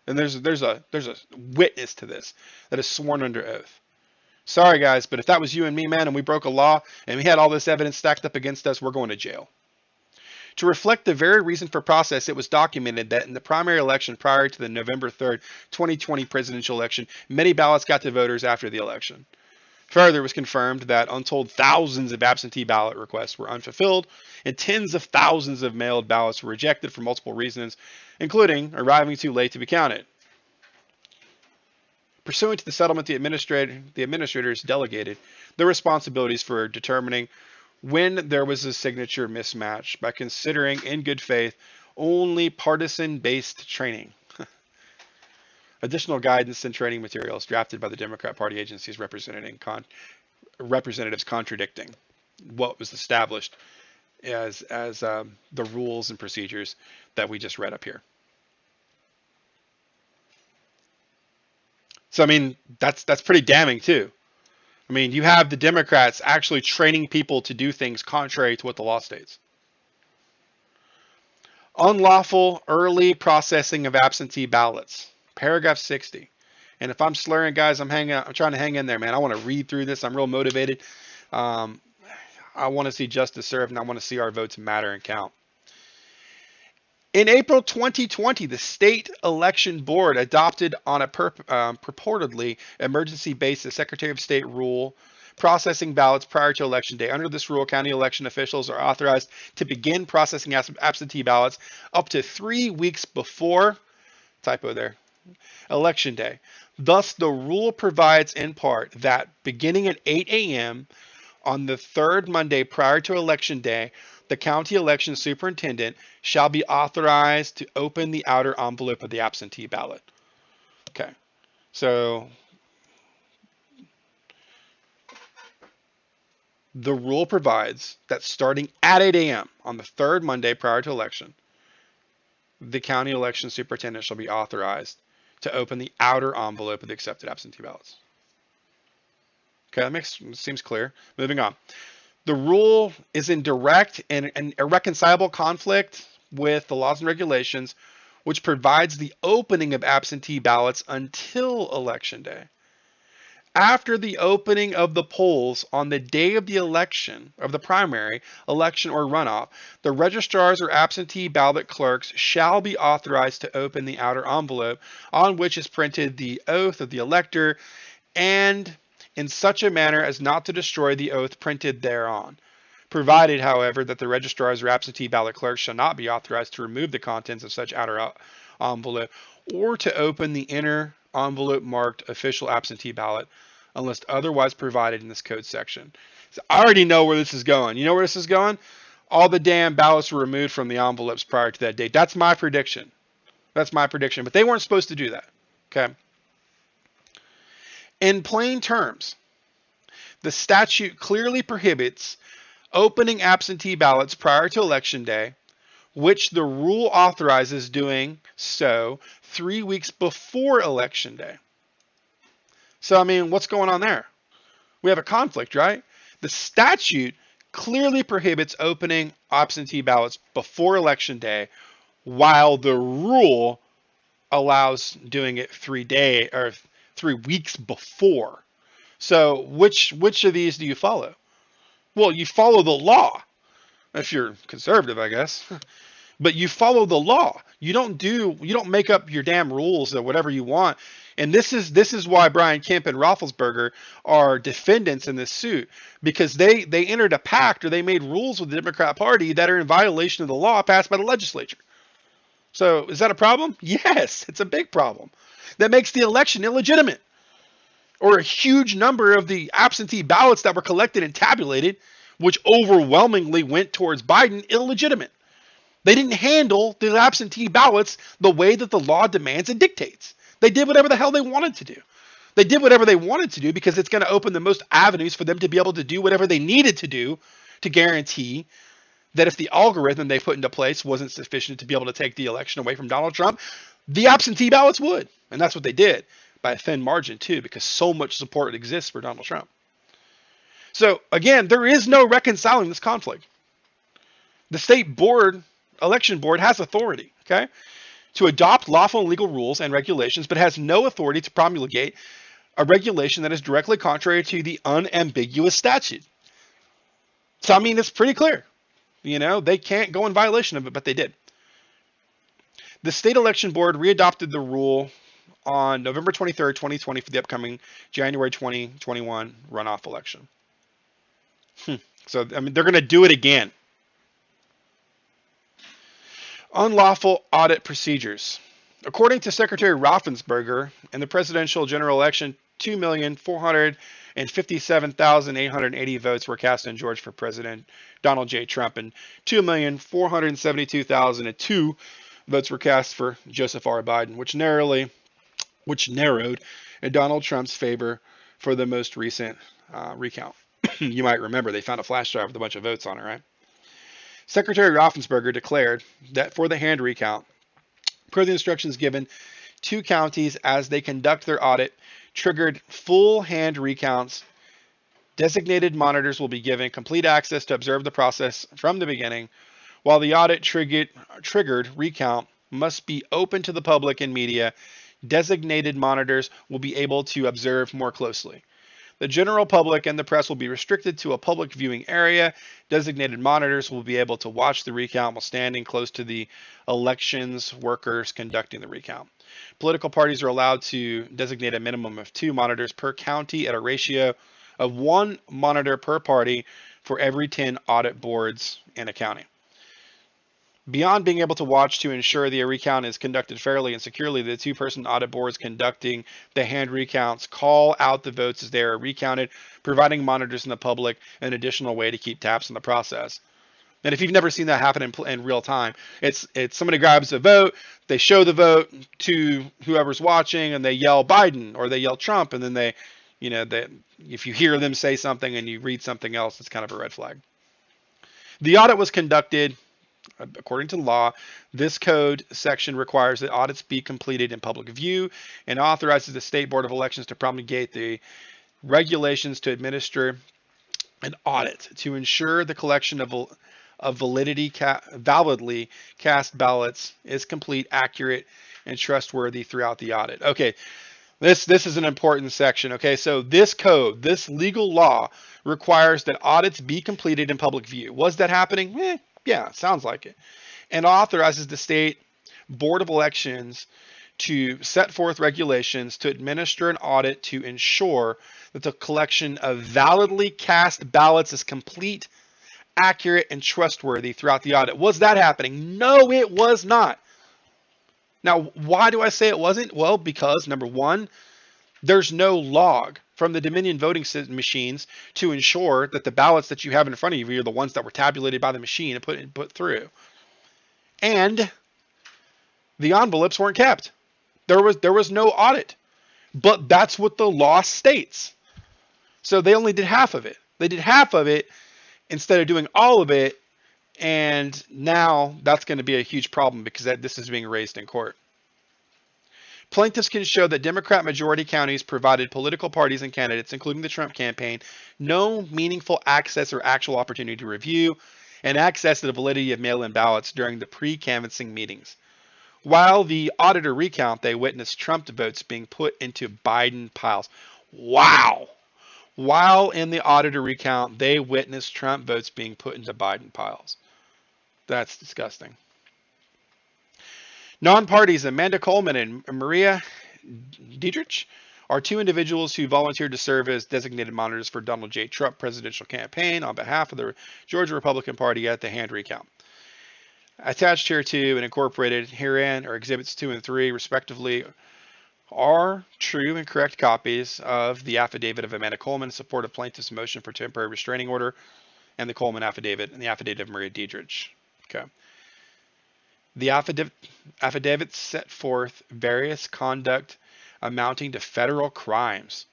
And there's a witness to this that is sworn under oath. Sorry, guys, but if that was you and me, man, and we broke a law and we had all this evidence stacked up against us, we're going to jail. To reflect the very reason for process, it was documented that in the primary election prior to the November 3rd, 2020 presidential election, many ballots got to voters after the election. Further, it was confirmed that untold thousands of absentee ballot requests were unfulfilled and tens of thousands of mailed ballots were rejected for multiple reasons, including arriving too late to be counted. Pursuant to the settlement, the administrators delegated their responsibilities for determining when there was a signature mismatch by considering, in good faith, only partisan-based training. Additional guidance and training materials drafted by the Democrat Party agencies representatives contradicting what was established as the rules and procedures that we just read up here. So, I mean, that's pretty damning, too. I mean, you have the Democrats actually training people to do things contrary to what the law states. Unlawful early processing of absentee ballots. Paragraph 60. And if I'm slurring, guys, I'm trying to hang in there, man. I want to read through this. I'm real motivated. I want to see justice served, and I want to see our votes matter and count. In April 2020, the State Election Board adopted on a purportedly emergency basis Secretary of State rule processing ballots prior to Election Day. Under this rule, county election officials are authorized to begin processing absentee ballots up to 3 weeks before, typo there, Election Day. Thus, the rule provides in part that beginning at 8 a.m. on the third Monday prior to Election Day, the county election superintendent shall be authorized to open the outer envelope of the absentee ballot. Okay, so the rule provides that starting at 8 a.m. on the third Monday prior to election, the county election superintendent shall be authorized to open the outer envelope of the accepted absentee ballots. Okay, that seems clear. Moving on. The rule is in direct and irreconcilable conflict with the laws and regulations, which provides the opening of absentee ballots until Election Day. After the opening of the polls on the day of the election, of the primary election or runoff, the registrars or absentee ballot clerks shall be authorized to open the outer envelope on which is printed the oath of the elector, and in such a manner as not to destroy the oath printed thereon. Provided, however, that the registrars or absentee ballot clerks shall not be authorized to remove the contents of such outer envelope or to open the inner envelope marked official absentee ballot unless otherwise provided in this code section. So I already know where this is going. You know where this is going? All the damn ballots were removed from the envelopes prior to that date. That's my prediction. That's my prediction. But they weren't supposed to do that. Okay. In plain terms, the statute clearly prohibits opening absentee ballots prior to Election Day, which the rule authorizes doing so 3 weeks before Election Day. So, I mean, what's going on there? We have a conflict, right? The statute clearly prohibits opening absentee ballots before Election Day, while the rule allows doing it 3 weeks before. So, which of these do you follow? Well, you follow the law, if you're conservative, I guess. But you follow the law. You don't make up your damn rules or whatever you want. And this is why Brian Kemp and Roethlisberger are defendants in this suit, because they entered a pact, or they made rules with the Democrat Party that are in violation of the law passed by the legislature. So is that a problem? Yes, it's a big problem. That makes the election illegitimate. Or a huge number of the absentee ballots that were collected and tabulated, which overwhelmingly went towards Biden, illegitimate. They didn't handle the absentee ballots the way that the law demands and dictates. They did whatever the hell they wanted to do. They did whatever they wanted to do because it's going to open the most avenues for them to be able to do whatever they needed to do to guarantee that if the algorithm they put into place wasn't sufficient to be able to take the election away from Donald Trump, the absentee ballots would. And that's what they did, by a thin margin too, because so much support exists for Donald Trump. So again, there is no reconciling this conflict. The state board, election board, has authority, okay, to adopt lawful and legal rules and regulations, but has no authority to promulgate a regulation that is directly contrary to the unambiguous statute. So, I mean, it's pretty clear. You know, they can't go in violation of it, but they did. The state election board readopted the rule on November 23rd, 2020 for the upcoming January 2021 runoff election. So, I mean, they're going to do it again. Unlawful audit procedures. According to Secretary Raffensperger, in the presidential general election, 2,457,880 votes were cast in Georgia for President Donald J. Trump, and 2,472,002 votes were cast for Joseph R. Biden, which narrowed in Donald Trump's favor for the most recent recount. You might remember they found a flash drive with a bunch of votes on it, right? Secretary Raffensperger declared that for the hand recount, per the instructions given to counties as they conduct their audit, triggered full hand recounts. Designated monitors will be given complete access to observe the process from the beginning, while the audit triggered recount must be open to the public and media. Designated monitors will be able to observe more closely. The general public and the press will be restricted to a public viewing area. Designated monitors will be able to watch the recount while standing close to the elections workers conducting the recount. Political parties are allowed to designate a minimum of 2 monitors per county at a ratio of 1 monitor per party for every 10 audit boards in a county. Beyond being able to watch to ensure the recount is conducted fairly and securely, the two-person audit boards conducting the hand recounts call out the votes as they are recounted, providing monitors and the public an additional way to keep tabs on the process. And if you've never seen that happen in real time, it's somebody grabs a vote, they show the vote to whoever's watching, and they yell Biden or they yell Trump, and then if you hear them say something and you read something else, it's kind of a red flag. The audit was conducted according to law. This code section requires that audits be completed in public view and authorizes the State Board of Elections to promulgate the regulations to administer an audit to ensure the collection of validly cast ballots is complete, accurate, and trustworthy throughout the audit. Okay, this is an important section. Okay, so this code, this legal law requires that audits be completed in public view. Was that happening? Yeah, sounds like it. And authorizes the State Board of Elections to set forth regulations to administer an audit to ensure that the collection of validly cast ballots is complete, accurate, and trustworthy throughout the audit. Was that happening? No, it was not. Now, why do I say it wasn't? Well, because number one, there's no log from the Dominion voting machines to ensure that the ballots that you have in front of you are the ones that were tabulated by the machine and put through. And the envelopes weren't kept. There was no audit. But that's what the law states. So they only did half of it. They did half of it instead of doing all of it, and now that's going to be a huge problem because this is being raised in court. Plaintiffs can show that Democrat majority counties provided political parties and candidates, including the Trump campaign, no meaningful access or actual opportunity to review and access to the validity of mail-in ballots during the pre-canvassing meetings. While the auditor recount, they witnessed Trump votes being put into Biden piles. Wow! While in the auditor recount, they witnessed Trump votes being put into Biden piles. That's disgusting. Non-parties Amanda Coleman and Maria Dietrich are two individuals who volunteered to serve as designated monitors for Donald J. Trump presidential campaign on behalf of the Georgia Republican Party at the hand recount. Attached here to and incorporated herein are Exhibits 2 and 3, respectively, are true and correct copies of the affidavit of Amanda Coleman in support of plaintiff's motion for temporary restraining order and the Coleman affidavit and the affidavit of Maria Dietrich. Okay. The affidavit set forth various conduct amounting to federal crimes,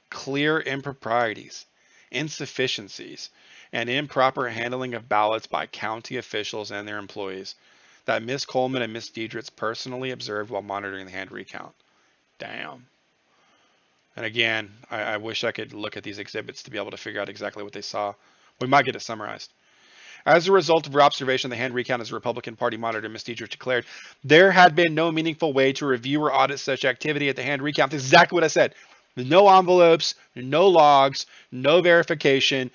clear improprieties, insufficiencies, and improper handling of ballots by county officials and their employees that Ms. Coleman and Ms. Dietrich personally observed while monitoring the hand recount. Damn. And again, I wish I could look at these exhibits to be able to figure out exactly what they saw. We might get it summarized. As a result of her observation, the hand recount as a Republican Party monitor, Ms. Dietrich declared, there had been no meaningful way to review or audit such activity at the hand recount. That's exactly what I said. No envelopes, no logs, no verification.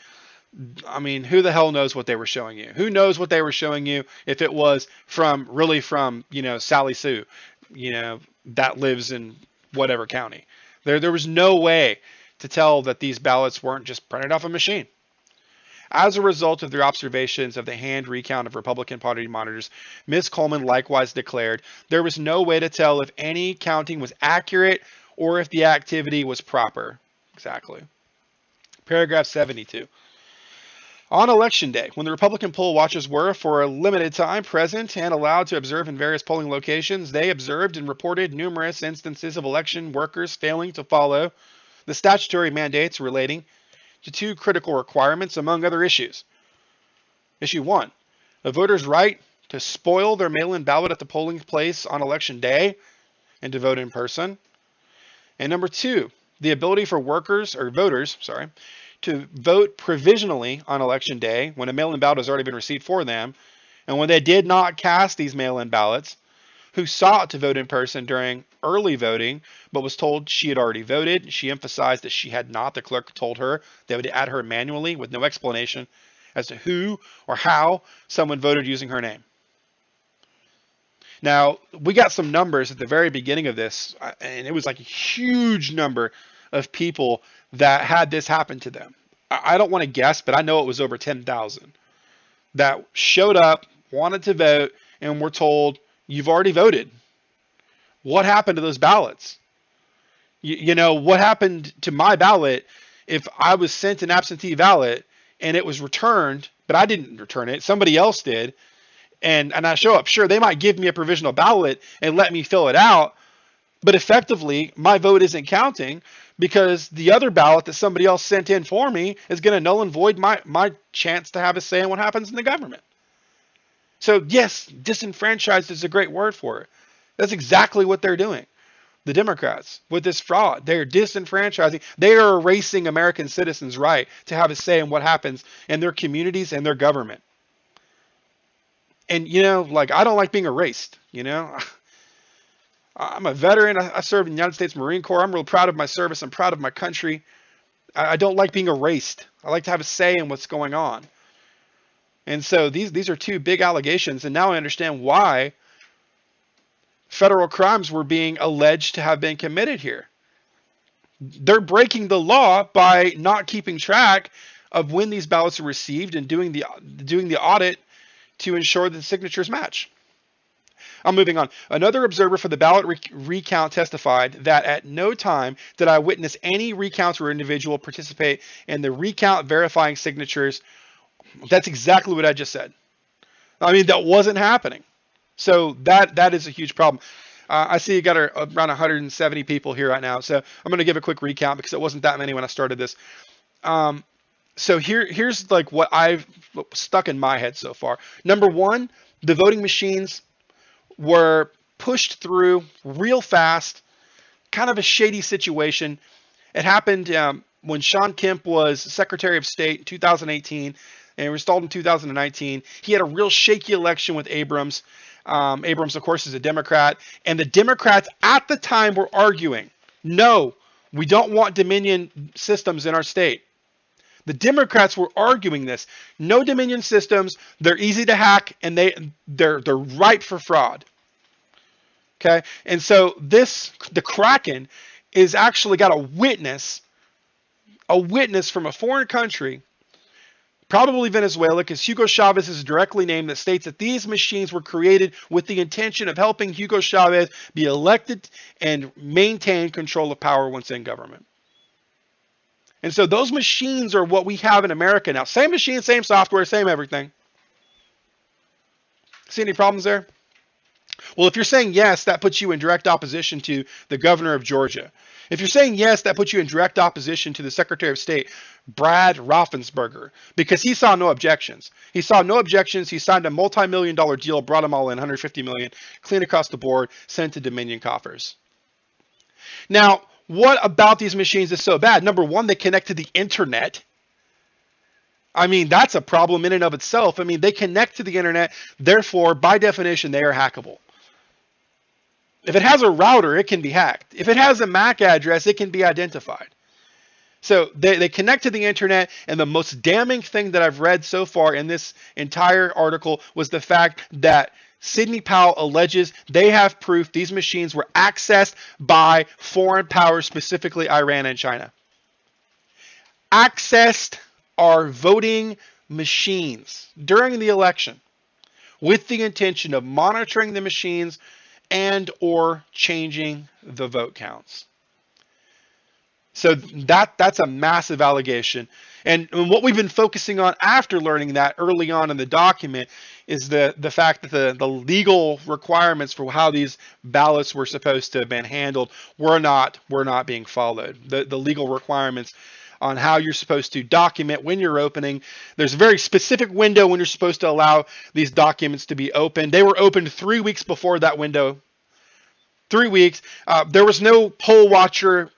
I mean, who the hell knows what they were showing you? Who knows what they were showing you if it was from Sally Sue, that lives in whatever county. There was no way to tell that these ballots weren't just printed off a machine. As a result of their observations of the hand recount of Republican Party monitors, Ms. Coleman likewise declared there was no way to tell if any counting was accurate or if the activity was proper. Exactly. Paragraph 72. On Election Day, when the Republican poll watchers were, for a limited time, present and allowed to observe in various polling locations, they observed and reported numerous instances of election workers failing to follow the statutory mandates relating to two critical requirements, among other issues. Issue 1, a voter's right to spoil their mail-in ballot at the polling place on Election Day and to vote in person. And number 2, the ability for voters, to vote provisionally on Election Day when a mail-in ballot has already been received for them, and when they did not cast these mail-in ballots, who sought to vote in person during early voting, but was told she had already voted. She emphasized that she had not. The clerk told her they would add her manually with no explanation as to who or how someone voted using her name. Now, we got some numbers at the very beginning of this, and it was like a huge number of people that had this happen to them. I don't want to guess, but I know it was over 10,000 that showed up, wanted to vote and were told, you've already voted. What happened to those ballots? What happened to my ballot if I was sent an absentee ballot and it was returned, but I didn't return it, somebody else did, and I show up. Sure, they might give me a provisional ballot and let me fill it out, but effectively, my vote isn't counting because the other ballot that somebody else sent in for me is going to null and void my chance to have a say in what happens in the government. So yes, disenfranchised is a great word for it. That's exactly what they're doing. The Democrats, with this fraud, they're disenfranchising. They are erasing American citizens' right to have a say in what happens in their communities and their government. And, I don't like being erased, I'm a veteran. I served in the United States Marine Corps. I'm real proud of my service. I'm proud of my country. I don't like being erased. I like to have a say in what's going on. And so these are two big allegations. And now I understand why federal crimes were being alleged to have been committed here. They're breaking the law by not keeping track of when these ballots are received and doing the audit to ensure that the signatures match. I'm moving on. Another observer for the ballot recount testified that at no time did I witness any recounts or individual participate in the recount verifying signatures. That's exactly what I just said. I mean, that wasn't happening. So that is a huge problem. I see you got around 170 people here right now. So I'm going to give a quick recount because it wasn't that many when I started this. So here's like what I've stuck in my head so far. Number one, the voting machines were pushed through real fast, kind of a shady situation. It happened when Sean Kemp was Secretary of State in 2018 and installed in 2019. He had a real shaky election with Abrams. Abrams, of course, is a Democrat. And the Democrats at the time were arguing, no, we don't want Dominion systems in our state. The Democrats were arguing this. No Dominion systems. They're easy to hack, and they're ripe for fraud. Okay, and so the Kraken is actually got a witness from a foreign country, probably Venezuela, because Hugo Chavez is directly named, that states that these machines were created with the intention of helping Hugo Chavez be elected and maintain control of power once in government. And so those machines are what we have in America now. Same machine, same software, same everything. See any problems there? Well, if you're saying yes, that puts you in direct opposition to the governor of Georgia. If you're saying yes, that puts you in direct opposition to the Secretary of State, Brad Raffensperger, because he saw no objections. He saw no objections. He signed a multi-million-dollar deal, brought them all in, $150 million, clean across the board, sent to Dominion coffers. Now, what about these machines is so bad? Number one, they connect to the internet. I mean, that's a problem in and of itself. I mean, they connect to the internet. Therefore, by definition, they are hackable. If it has a router, it can be hacked. If it has a MAC address, it can be identified. So they connect to the internet, and the most damning thing that I've read so far in this entire article was the fact that Sidney Powell alleges they have proof these machines were accessed by foreign powers, specifically Iran and China. Accessed our voting machines during the election with the intention of monitoring the machines and or changing the vote counts. So that's a massive allegation. And what we've been focusing on after learning that early on in the document is the fact that the legal requirements for how these ballots were supposed to have been handled were not being followed. The legal requirements on how you're supposed to document when you're opening. There's a very specific window when you're supposed to allow these documents to be opened. They were opened 3 weeks before that window. 3 weeks. There was no poll watcher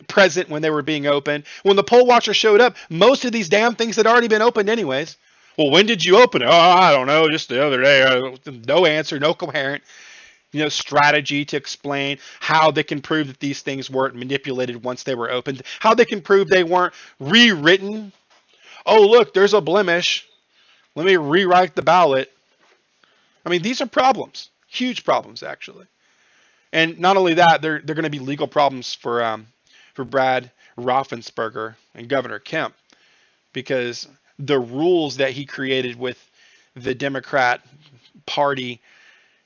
present when they were being opened. When the poll watcher showed up, most of these damn things had already been opened anyways. Well, when did you open it? Oh, I don't know, just the other day. No answer, no coherent strategy to explain how they can prove that these things weren't manipulated once they were opened, how they can prove they weren't rewritten. Oh, look, there's a blemish. Let me rewrite the ballot. I mean, these are problems, huge problems, actually. And not only that, they're going to be legal problems for Brad Raffensperger and Governor Kemp, because the rules that he created with the Democrat Party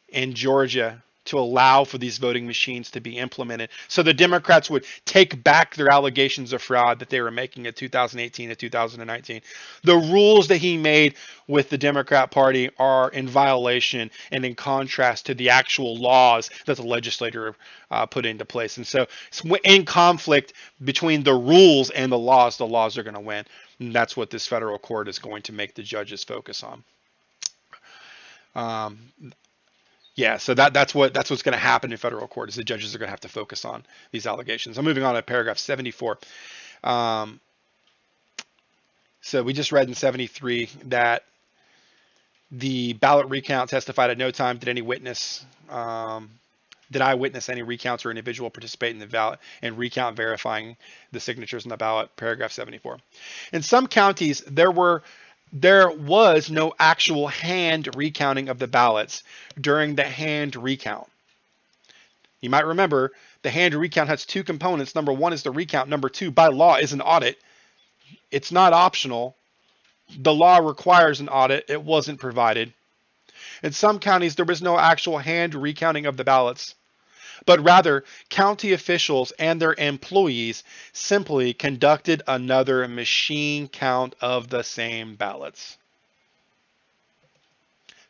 in Georgia to allow for these voting machines to be implemented. So the Democrats would take back their allegations of fraud that they were making in 2018 and 2019. The rules that he made with the Democrat Party are in violation and in contrast to the actual laws that the legislature put into place. And so in conflict between the rules and the laws are going to win. And that's what this federal court is going to make the judges focus on. Yeah, so that's what's going to happen in federal court is the judges are going to have to focus on these allegations. I'm moving on to paragraph 74. So we just read in 73 that the ballot recount testified at no time did I witness any recounts or individual participate in the ballot and recount verifying the signatures on the ballot. Paragraph 74. In some counties, there was no actual hand recounting of the ballots during the hand recount. You might remember the hand recount has two components. Number one is the recount. Number two, by law, is an audit. It's not optional. The law requires an audit. It wasn't provided. In some counties, there was no actual hand recounting of the ballots, but rather county officials and their employees simply conducted another machine count of the same ballots.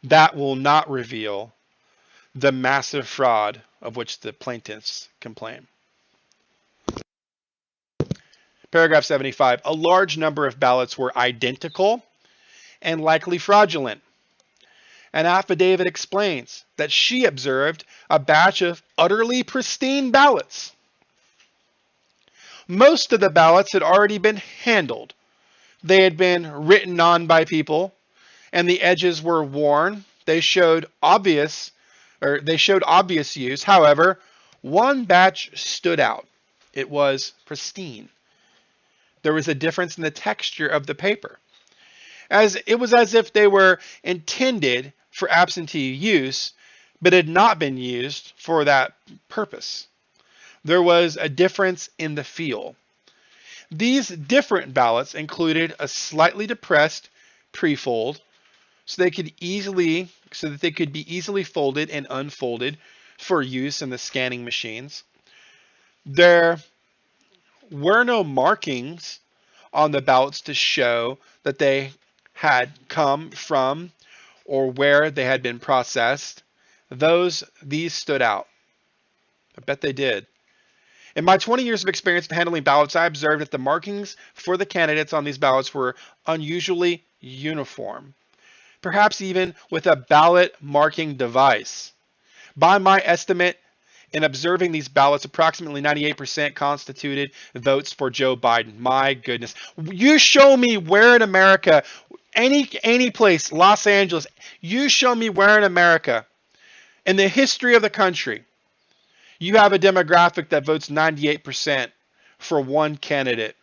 That will not reveal the massive fraud of which the plaintiffs complain. Paragraph 75. A large number of ballots were identical and likely fraudulent. An affidavit explains that she observed a batch of utterly pristine ballots. Most of the ballots had already been handled. They had been written on by people, and the edges were worn. They showed obvious use. However, one batch stood out. It was pristine. There was a difference in the texture of the paper. It was as if they were intended for absentee use, but had not been used for that purpose. There was a difference in the feel. These different ballots included a slightly depressed prefold, so that they could be easily folded and unfolded for use in the scanning machines. There were no markings on the ballots to show that they had come from or where they had been processed. These stood out. I bet they did. In my 20 years of experience in handling ballots, I observed that the markings for the candidates on these ballots were unusually uniform, perhaps even with a ballot marking device. By my estimate, in observing these ballots, approximately 98% constituted votes for Joe Biden. My goodness. You show me where in America, any place, Los Angeles, you show me where in America, in the history of the country, you have a demographic that votes 98% for one candidate.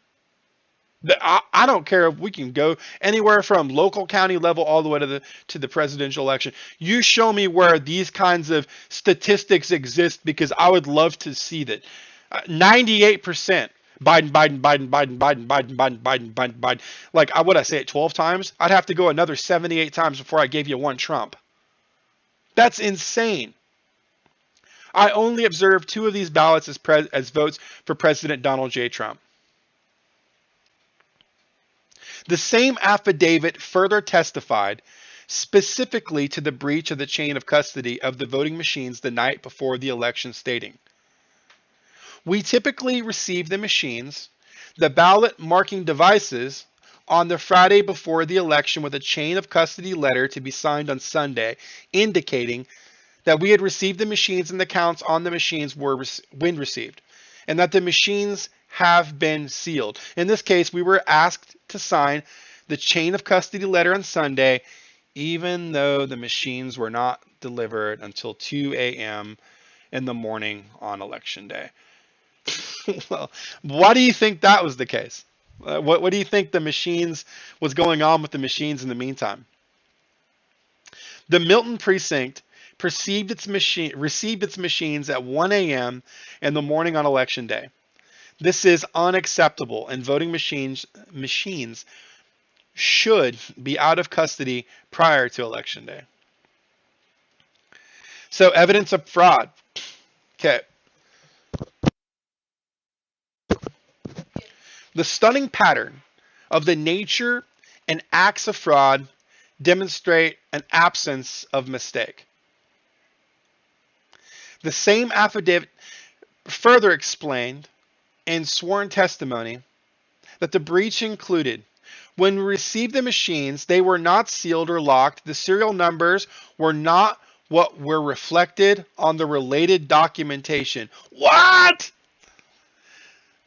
I don't care if we can go anywhere from local county level all the way to the presidential election. You show me where these kinds of statistics exist, because I would love to see that. 98%. Biden. Like, would I say it 12 times? I'd have to go another 78 times before I gave you one Trump. That's insane. I only observed 2 of these ballots as votes for President Donald J. Trump. The same affidavit further testified specifically to the breach of the chain of custody of the voting machines the night before the election, stating, "We typically receive the machines, the ballot marking devices, on the Friday before the election with a chain of custody letter to be signed on Sunday, indicating that we had received the machines and the counts on the machines were when received, and that the machines have been sealed. In this case, we were asked to sign the chain of custody letter on Sunday, even though the machines were not delivered until 2 a.m. in the morning on election day." Well, why do you think that was the case? What do you think was going on with the machines in the meantime? The Milton precinct received its machines at 1 a.m. in the morning on election day. This is unacceptable, and voting machines should be out of custody prior to Election Day. So evidence of fraud. Okay. The stunning pattern of the nature and acts of fraud demonstrate an absence of mistake. The same affidavit further explained in sworn testimony that the breach included: when we received the machines, they were not sealed or locked. The serial numbers were not what were reflected on the related documentation. What?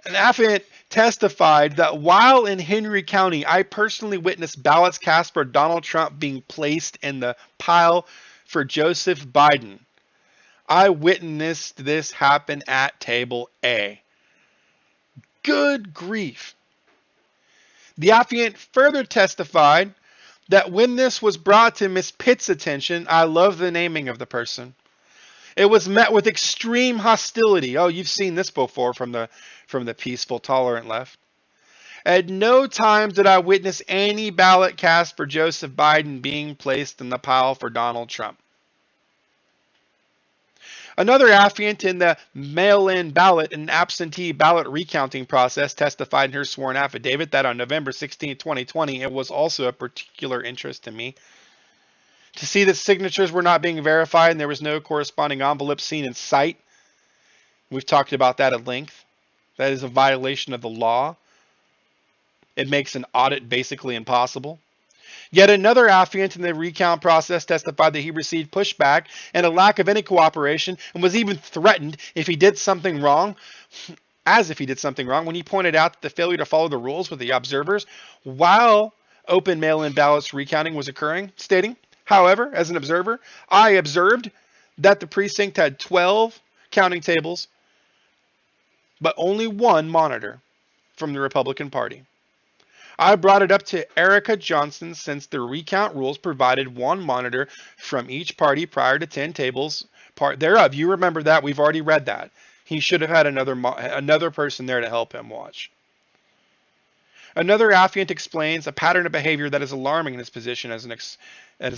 An affidavit testified that while in Henry County, I personally witnessed ballots cast for Donald Trump being placed in the pile for Joseph Biden. I witnessed this happen at table A. Good grief. The affiant further testified that when this was brought to Miss Pitt's attention, I love the naming of the person, it was met with extreme hostility. Oh, you've seen this before from the peaceful, tolerant left. At no time did I witness any ballot cast for Joseph Biden being placed in the pile for Donald Trump. Another affiant in the mail-in ballot and absentee ballot recounting process testified in her sworn affidavit that on November 16, 2020, it was also of particular interest to me to see that signatures were not being verified and there was no corresponding envelope seen in sight. We've talked about that at length. That is a violation of the law. It makes an audit basically impossible. Yet another affiant in the recount process testified that he received pushback and a lack of any cooperation and was even threatened if he did something wrong, as if he did something wrong, when he pointed out that the failure to follow the rules with the observers while open mail-in ballots recounting was occurring, stating, however, as an observer, I observed that the precinct had 12 counting tables, but only one monitor from the Republican Party. I brought it up to Erica Johnson since the recount rules provided one monitor from each party prior to 10 tables part thereof. You remember that. We've already read that. He should have had another person there to help him watch. Another affiant explains a pattern of behavior that is alarming in his position as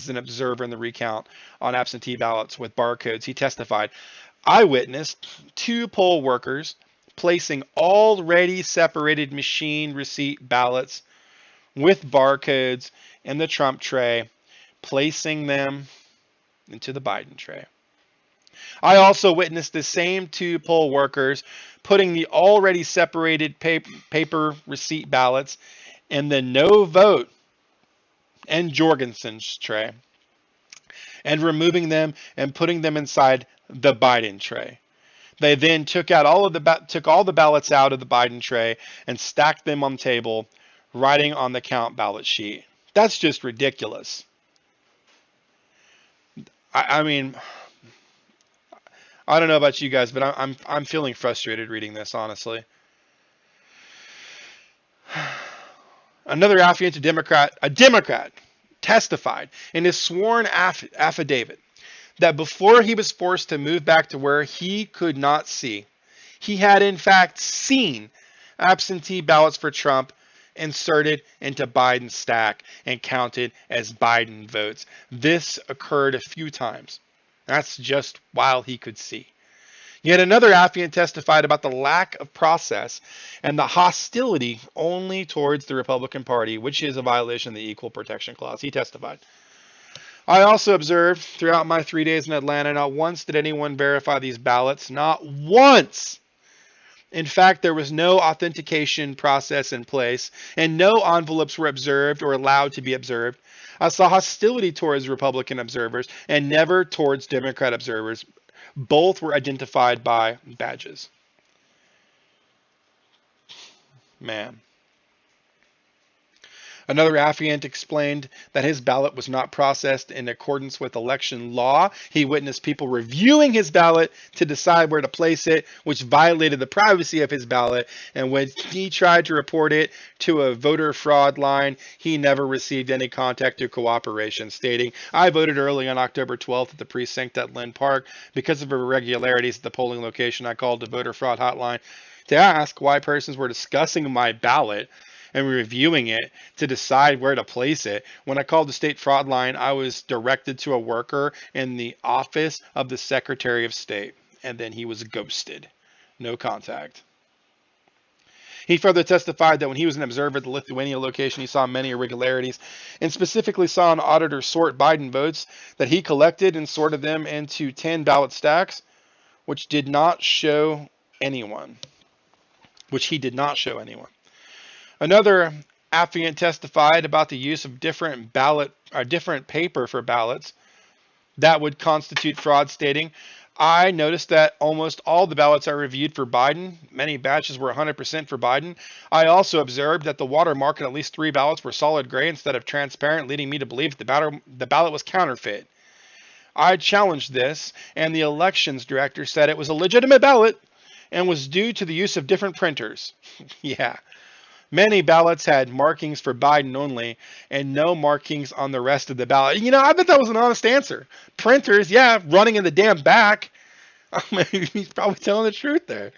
an observer in the recount on absentee ballots with barcodes. He testified, I witnessed 2 poll workers placing already separated machine receipt ballots with barcodes in the Trump tray, placing them into the Biden tray. I also witnessed the same 2 poll workers putting the already separated paper receipt ballots in the no vote and Jorgensen's tray and removing them and putting them inside the Biden tray. They then took all the ballots out of the Biden tray and stacked them on the table, writing on the count ballot sheet. That's just ridiculous. I mean, I don't know about you guys, but I'm feeling frustrated reading this, honestly. Another affiant, a Democrat, testified in his sworn affidavit that before he was forced to move back to where he could not see, he had in fact seen absentee ballots for Trump inserted into Biden's stack and counted as Biden votes. This occurred a few times. That's just while he could see. Yet another affiant testified about the lack of process and the hostility only towards the Republican Party, which is a violation of the Equal Protection Clause. He testified, I also observed throughout my 3 days in Atlanta, not once did anyone verify these ballots. Not once. In fact, there was no authentication process in place, and no envelopes were observed or allowed to be observed. I saw hostility towards Republican observers and never towards Democrat observers. Both were identified by badges. Man. Another affiant explained that his ballot was not processed in accordance with election law. He witnessed people reviewing his ballot to decide where to place it, which violated the privacy of his ballot. And when he tried to report it to a voter fraud line, he never received any contact or cooperation, stating, I voted early on October 12th at the precinct at Lynn Park. Because of irregularities at the polling location, I called the voter fraud hotline to ask why persons were discussing my ballot and reviewing it to decide where to place it. When I called the state fraud line, I was directed to a worker in the office of the Secretary of State, and then he was ghosted. No contact. He further testified that when he was an observer at the Lithuania location, he saw many irregularities and specifically saw an auditor sort Biden votes that he collected and sorted them into 10 ballot stacks, which did not show anyone. Which he did not show anyone. Another affiant testified about the use of different paper for ballots that would constitute fraud, stating, I noticed that almost all the ballots I reviewed for Biden, many batches were 100% for Biden. I also observed that the watermark in at least 3 ballots were solid gray instead of transparent, leading me to believe the ballot was counterfeit. I challenged this, and the elections director said it was a legitimate ballot and was due to the use of different printers. Yeah. Many ballots had markings for Biden only and no markings on the rest of the ballot. I bet that was an honest answer. Printers, yeah, running in the damn back. He's probably telling the truth there.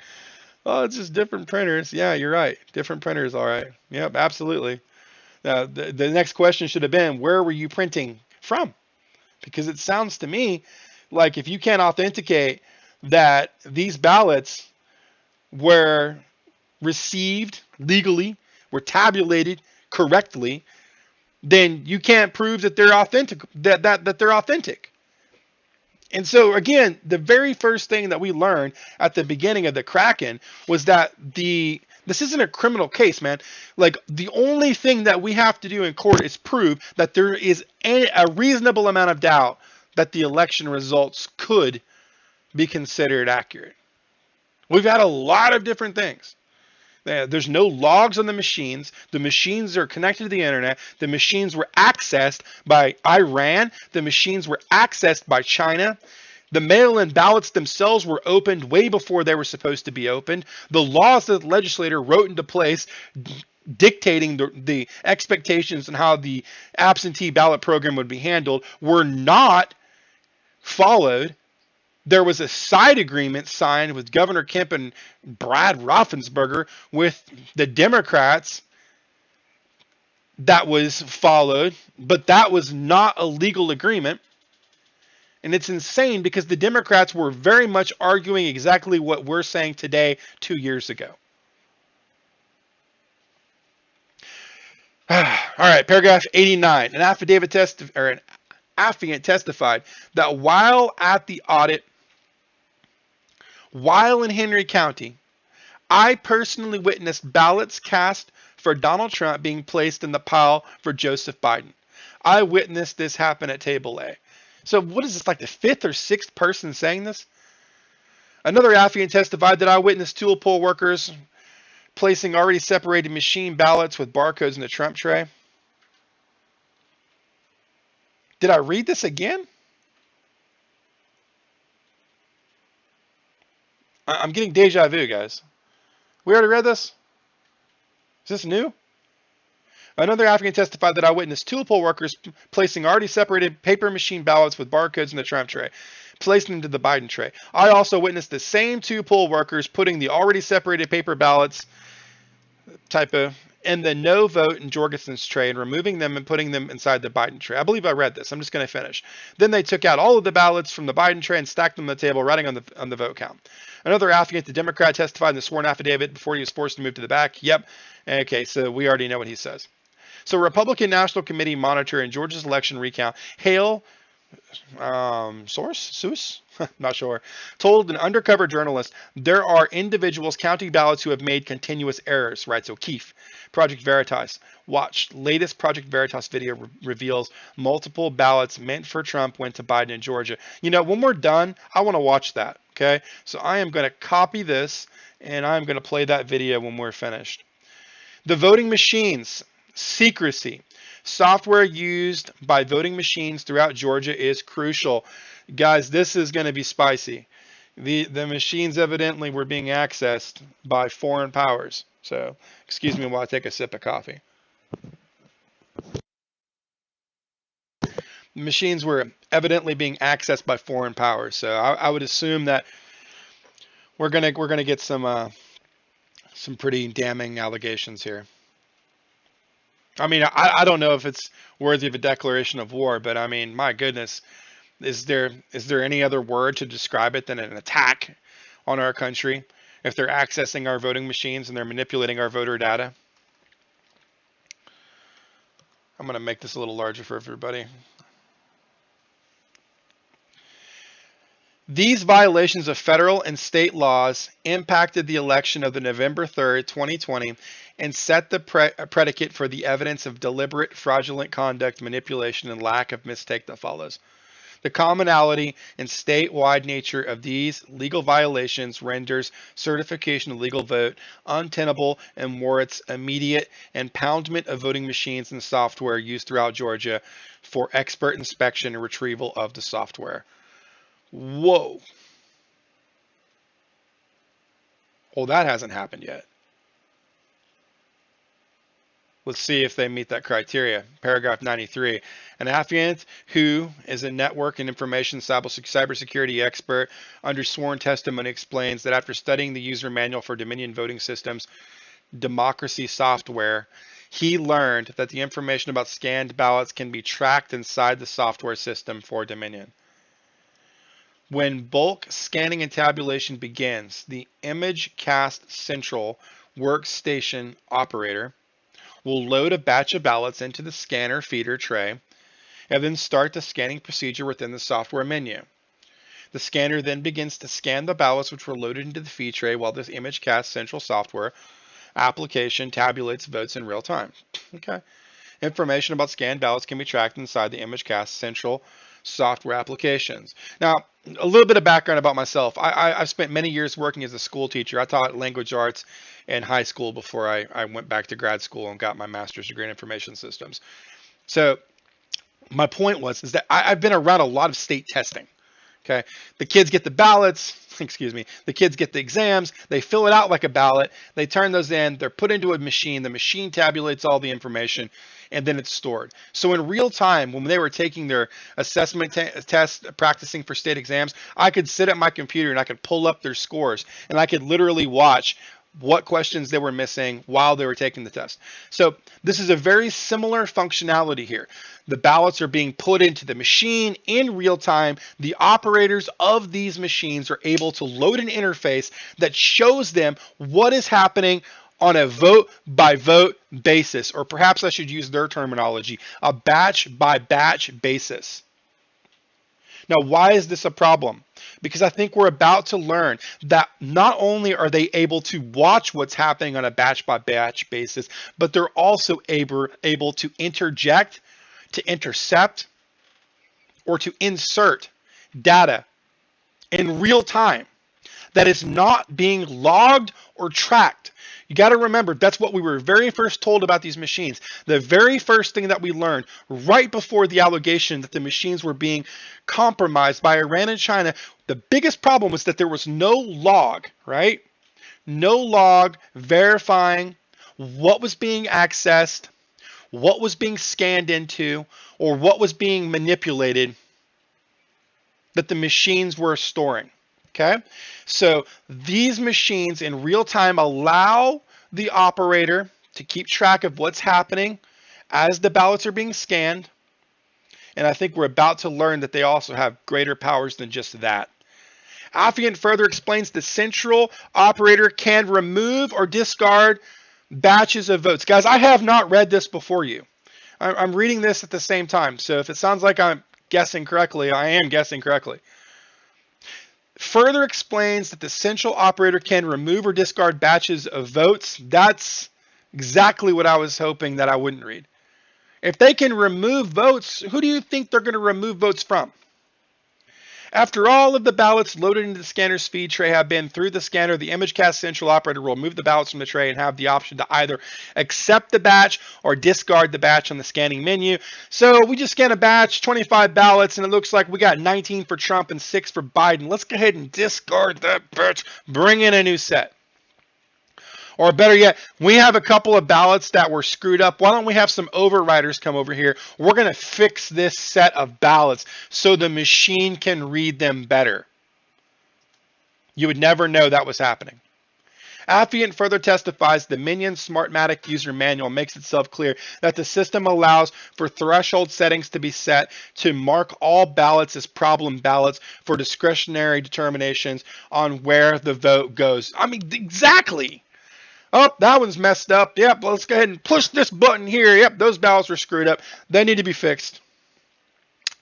Oh, it's just different printers. Yeah, you're right. Different printers, all right. Yep, absolutely. Now, the next question should have been, where were you printing from? Because it sounds to me like if you can't authenticate that these ballots were received legally, were tabulated correctly, then you can't prove that they're authentic, that they're authentic. And so again, the very first thing that we learned at the beginning of the Kraken was that this isn't a criminal case, man. Like, the only thing that we have to do in court is prove that there is a reasonable amount of doubt that the election results could be considered accurate. We've had a lot of different things. There's no logs on the machines. The machines are connected to the internet. The machines were accessed by Iran. The machines were accessed by China. The mail-in ballots themselves were opened way before they were supposed to be opened. The laws that the legislator wrote into place dictating the expectations and how the absentee ballot program would be handled were not followed. There was a side agreement signed with Governor Kemp and Brad Raffensperger with the Democrats that was followed, but that was not a legal agreement. And it's insane because the Democrats were very much arguing exactly what we're saying today 2 years ago. All right, paragraph 89. An affiant testified that while at the audit, while in Henry County, I personally witnessed ballots cast for Donald Trump being placed in the pile for Joseph Biden. I witnessed this happen at table A. So what is this, like the 5th or 6th person saying this? Another affiant testified that I witnessed tool poll workers placing already separated machine ballots with barcodes in the Trump tray. Did I read this again? I'm getting deja vu, guys. We already read this? Is this new? Another affiant testified that I witnessed tool poll workers placing already separated paper machine ballots with barcodes in the Trump tray, placing them into the Biden tray. I also witnessed the same tool poll workers putting the already separated paper ballots, typo, in the no vote in Jorgensen's tray and removing them and putting them inside the Biden tray. I believe I read this. I'm just going to finish. Then they took out all of the ballots from the Biden tray and stacked them on the table, writing on the vote count. Another affiant, the Democrat, testified in the sworn affidavit before he was forced to move to the back. Yep. Okay, so we already know what he says. So Republican National Committee monitor in Georgia's election recount, Hale Source, not sure, told an undercover journalist there are individuals counting ballots who have made continuous errors, writes O'Keefe. Project Veritas. Watch. Latest Project Veritas video reveals multiple ballots meant for Trump went to Biden in Georgia. When we're done, I want to watch that. Okay. So I am going to copy this and I'm going to play that video when we're finished. The voting machines. Secrecy. Software used by voting machines throughout Georgia is crucial. Guys, this is going to be spicy. The machines evidently were being accessed by foreign powers. So, excuse me while I take a sip of coffee. The machines were evidently being accessed by foreign powers. So, I would assume that we're gonna get some pretty damning allegations here. I mean, I don't know if it's worthy of a declaration of war, but I mean, my goodness, is there any other word to describe it than an attack on our country if they're accessing our voting machines and they're manipulating our voter data? I'm going to make this a little larger for everybody. These violations of federal and state laws impacted the election of the November 3rd, 2020, and set the predicate for the evidence of deliberate fraudulent conduct, manipulation, and lack of mistake that follows. The commonality and statewide nature of these legal violations renders certification of legal vote untenable and warrants immediate impoundment of voting machines and software used throughout Georgia for expert inspection and retrieval of the software. Whoa. Well, that hasn't happened yet. Let's see if they meet that criteria. Paragraph 93. An affiant who is a network and information cybersecurity expert under sworn testimony explains that after studying the user manual for Dominion voting systems, democracy software, he learned that the information about scanned ballots can be tracked inside the software system for Dominion. When bulk scanning and tabulation begins, the ImageCast Central workstation operator will load a batch of ballots into the scanner feeder tray and then start the scanning procedure within the software menu. The scanner then begins to scan the ballots which were loaded into the feed tray while this ImageCast Central software application tabulates votes in real time. Okay. Information about scanned ballots can be tracked inside the ImageCast Central software applications. Now, a little bit of background about myself. I've spent many years working as a school teacher. I taught language arts in high school before I went back to grad school and got my master's degree in information systems. So my point is that I've been around a lot of state testing. Okay, the kids get the ballots, excuse me, the kids get the exams, they fill it out like a ballot, they turn those in, they're put into a machine, the machine tabulates all the information, and then it's stored. So in real time, when they were taking their assessment tests, practicing for state exams, I could sit at my computer and I could pull up their scores, and I could literally watch what questions they were missing while they were taking the test. So this is a very similar functionality here. The ballots are being put into the machine in real time. The operators of these machines are able to load an interface that shows them what is happening on a vote by vote basis, or perhaps I should use their terminology, a batch by batch basis. Now, why is this a problem? Because I think we're about to learn that not only are they able to watch what's happening on a batch by batch basis, but they're also able to interject, to intercept, or to insert data in real time that is not being logged or tracked. You got to remember, that's what we were very first told about these machines. The very first thing that we learned right before the allegation that the machines were being compromised by Iran and China, the biggest problem was that there was no log, right? No log verifying what was being accessed, what was being scanned into, or what was being manipulated that the machines were storing. Okay, so these machines in real time allow the operator to keep track of what's happening as the ballots are being scanned. And I think we're about to learn that they also have greater powers than just that. Affiant further explains the central operator can remove or discard batches of votes. Guys, I have not read this before you. I'm reading this at the same time. So if it sounds like I'm guessing correctly, I am guessing correctly. Further explains that the central operator can remove or discard batches of votes. That's exactly what I was hoping that I wouldn't read. If they can remove votes, who do you think they're going to remove votes from? After all of the ballots loaded into the scanner's feed tray have been through the scanner, the ImageCast Central operator will remove the ballots from the tray and have the option to either accept the batch or discard the batch on the scanning menu. So we just scan a batch, 25 ballots, and it looks like we got 19 for Trump and 6 for Biden. Let's go ahead and discard that batch, bring in a new set. Or better yet, we have a couple of ballots that were screwed up. Why don't we have some overriders come over here? We're going to fix this set of ballots so the machine can read them better. You would never know that was happening. Affiant further testifies the Minion Smartmatic user manual makes itself clear that the system allows for threshold settings to be set to mark all ballots as problem ballots for discretionary determinations on where the vote goes. I mean, exactly. Oh, that one's messed up. Yep, let's go ahead and push this button here. Yep, those ballots were screwed up. They need to be fixed.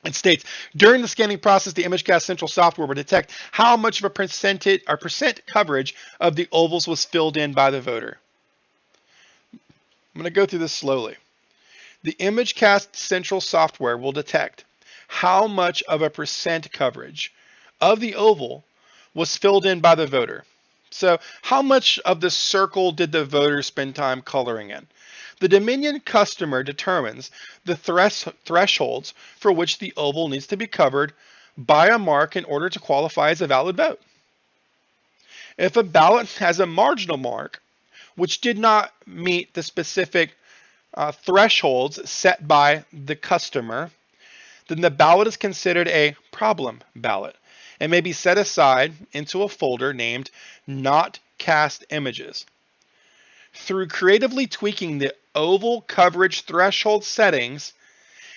It states, during the scanning process, the ImageCast Central software will detect how much of a percent coverage of the ovals was filled in by the voter. I'm going to go through this slowly. The ImageCast Central software will detect how much of a percent coverage of the oval was filled in by the voter. So how much of the circle did the voter spend time coloring in? The Dominion customer determines the thresholds for which the oval needs to be covered by a mark in order to qualify as a valid vote. If a ballot has a marginal mark, which did not meet the specific thresholds set by the customer, then the ballot is considered a problem ballot and may be set aside into a folder named Not Cast Images. Through creatively tweaking the oval coverage threshold settings,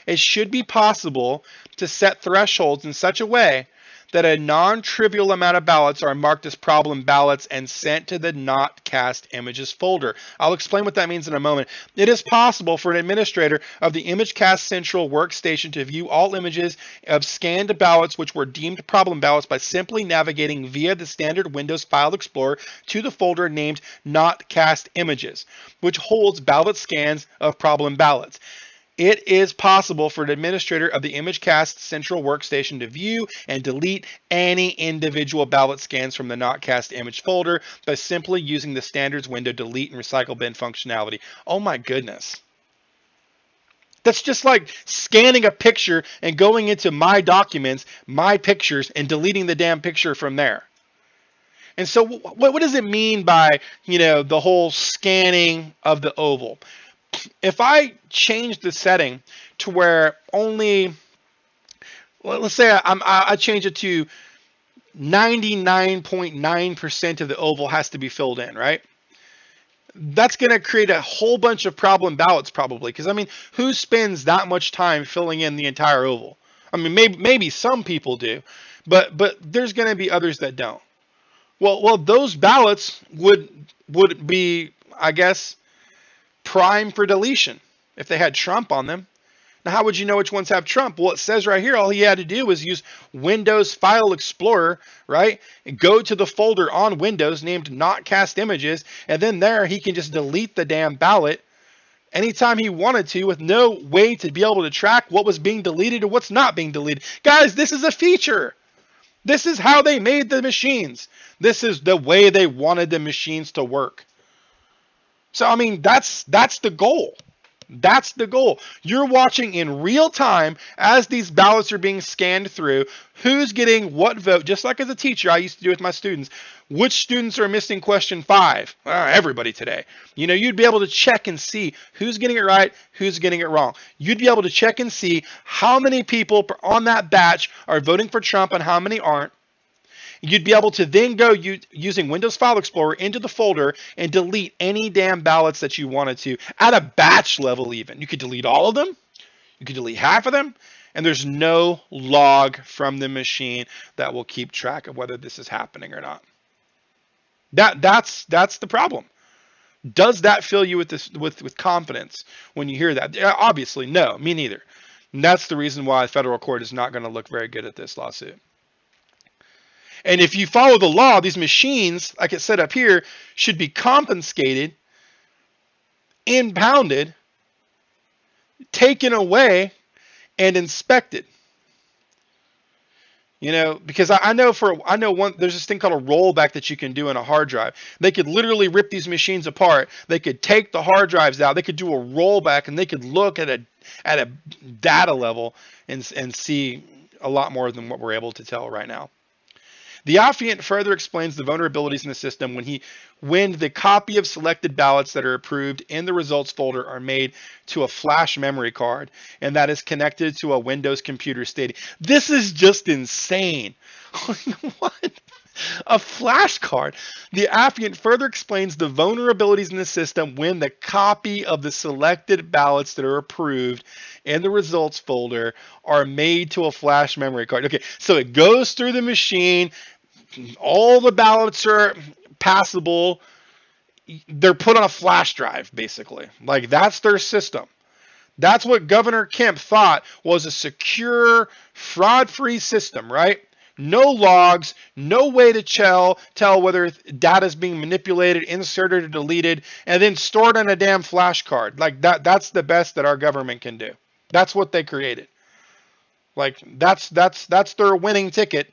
it should be possible to set thresholds in such a way that a non-trivial amount of ballots are marked as problem ballots and sent to the Not Cast Images folder. I'll explain what that means in a moment. It is possible for an administrator of the ImageCast Central workstation to view all images of scanned ballots which were deemed problem ballots by simply navigating via the standard Windows File Explorer to the folder named Not Cast Images, which holds ballot scans of problem ballots. It is possible for an administrator of the ImageCast Central workstation to view and delete any individual ballot scans from the Not Cast Image folder by simply using the standards window delete and recycle bin functionality. Oh my goodness. That's just like scanning a picture and going into My Documents, My Pictures, and deleting the damn picture from there. And so what does it mean by, the whole scanning of the oval? If I change the setting to where only, let's say I change it to 99.9% of the oval has to be filled in, right? That's going to create a whole bunch of problem ballots probably, because who spends that much time filling in the entire oval? Maybe some people do, but there's going to be others that don't. Well, those ballots would be, I guess, prime for deletion if they had Trump on them. Now, how would you know which ones have Trump? Well, it says right here, all he had to do was use Windows File Explorer, right? And go to the folder on Windows named Not Cast Images, and then there he can just delete the damn ballot anytime he wanted to with no way to be able to track what was being deleted or what's not being deleted. Guys, this is a feature. This is how they made the machines. This is the way they wanted the machines to work. So, that's the goal. That's the goal. You're watching in real time as these ballots are being scanned through, who's getting what vote, just like as a teacher I used to do with my students. Which students are missing question 5? Everybody today. You'd be able to check and see who's getting it right, who's getting it wrong. You'd be able to check and see how many people on that batch are voting for Trump and how many aren't. You'd be able to then go using Windows File Explorer into the folder and delete any damn ballots that you wanted to at a batch level even. You could delete all of them. You could delete half of them. And there's no log from the machine that will keep track of whether this is happening or not. That's the problem. Does that fill you with confidence when you hear that? Obviously, no, me neither. And that's the reason why the federal court is not going to look very good at this lawsuit. And if you follow the law, these machines, like it said up here, should be confiscated, impounded, taken away, and inspected. Because I know there's this thing called a rollback that you can do in a hard drive. They could literally rip these machines apart. They could take the hard drives out. They could do a rollback, and they could look at a data level and see a lot more than what we're able to tell right now. The affiant further explains the vulnerabilities in the system when the copy of selected ballots that are approved in the results folder are made to a flash memory card, and that is connected to a Windows computer stating, this is just insane. What? A flashcard. The affiant further explains the vulnerabilities in the system when the copy of the selected ballots that are approved in the results folder are made to a flash memory card. Okay, so it goes through the machine. All the ballots are passable. They're put on a flash drive, basically. Like, that's their system. That's what Governor Kemp thought was a secure, fraud-free system, right? No logs, no way to tell whether data is being manipulated, inserted, or deleted, and then stored on a damn flash card. Like, that's the best that our government can do. That's what they created. Like, that's their winning ticket.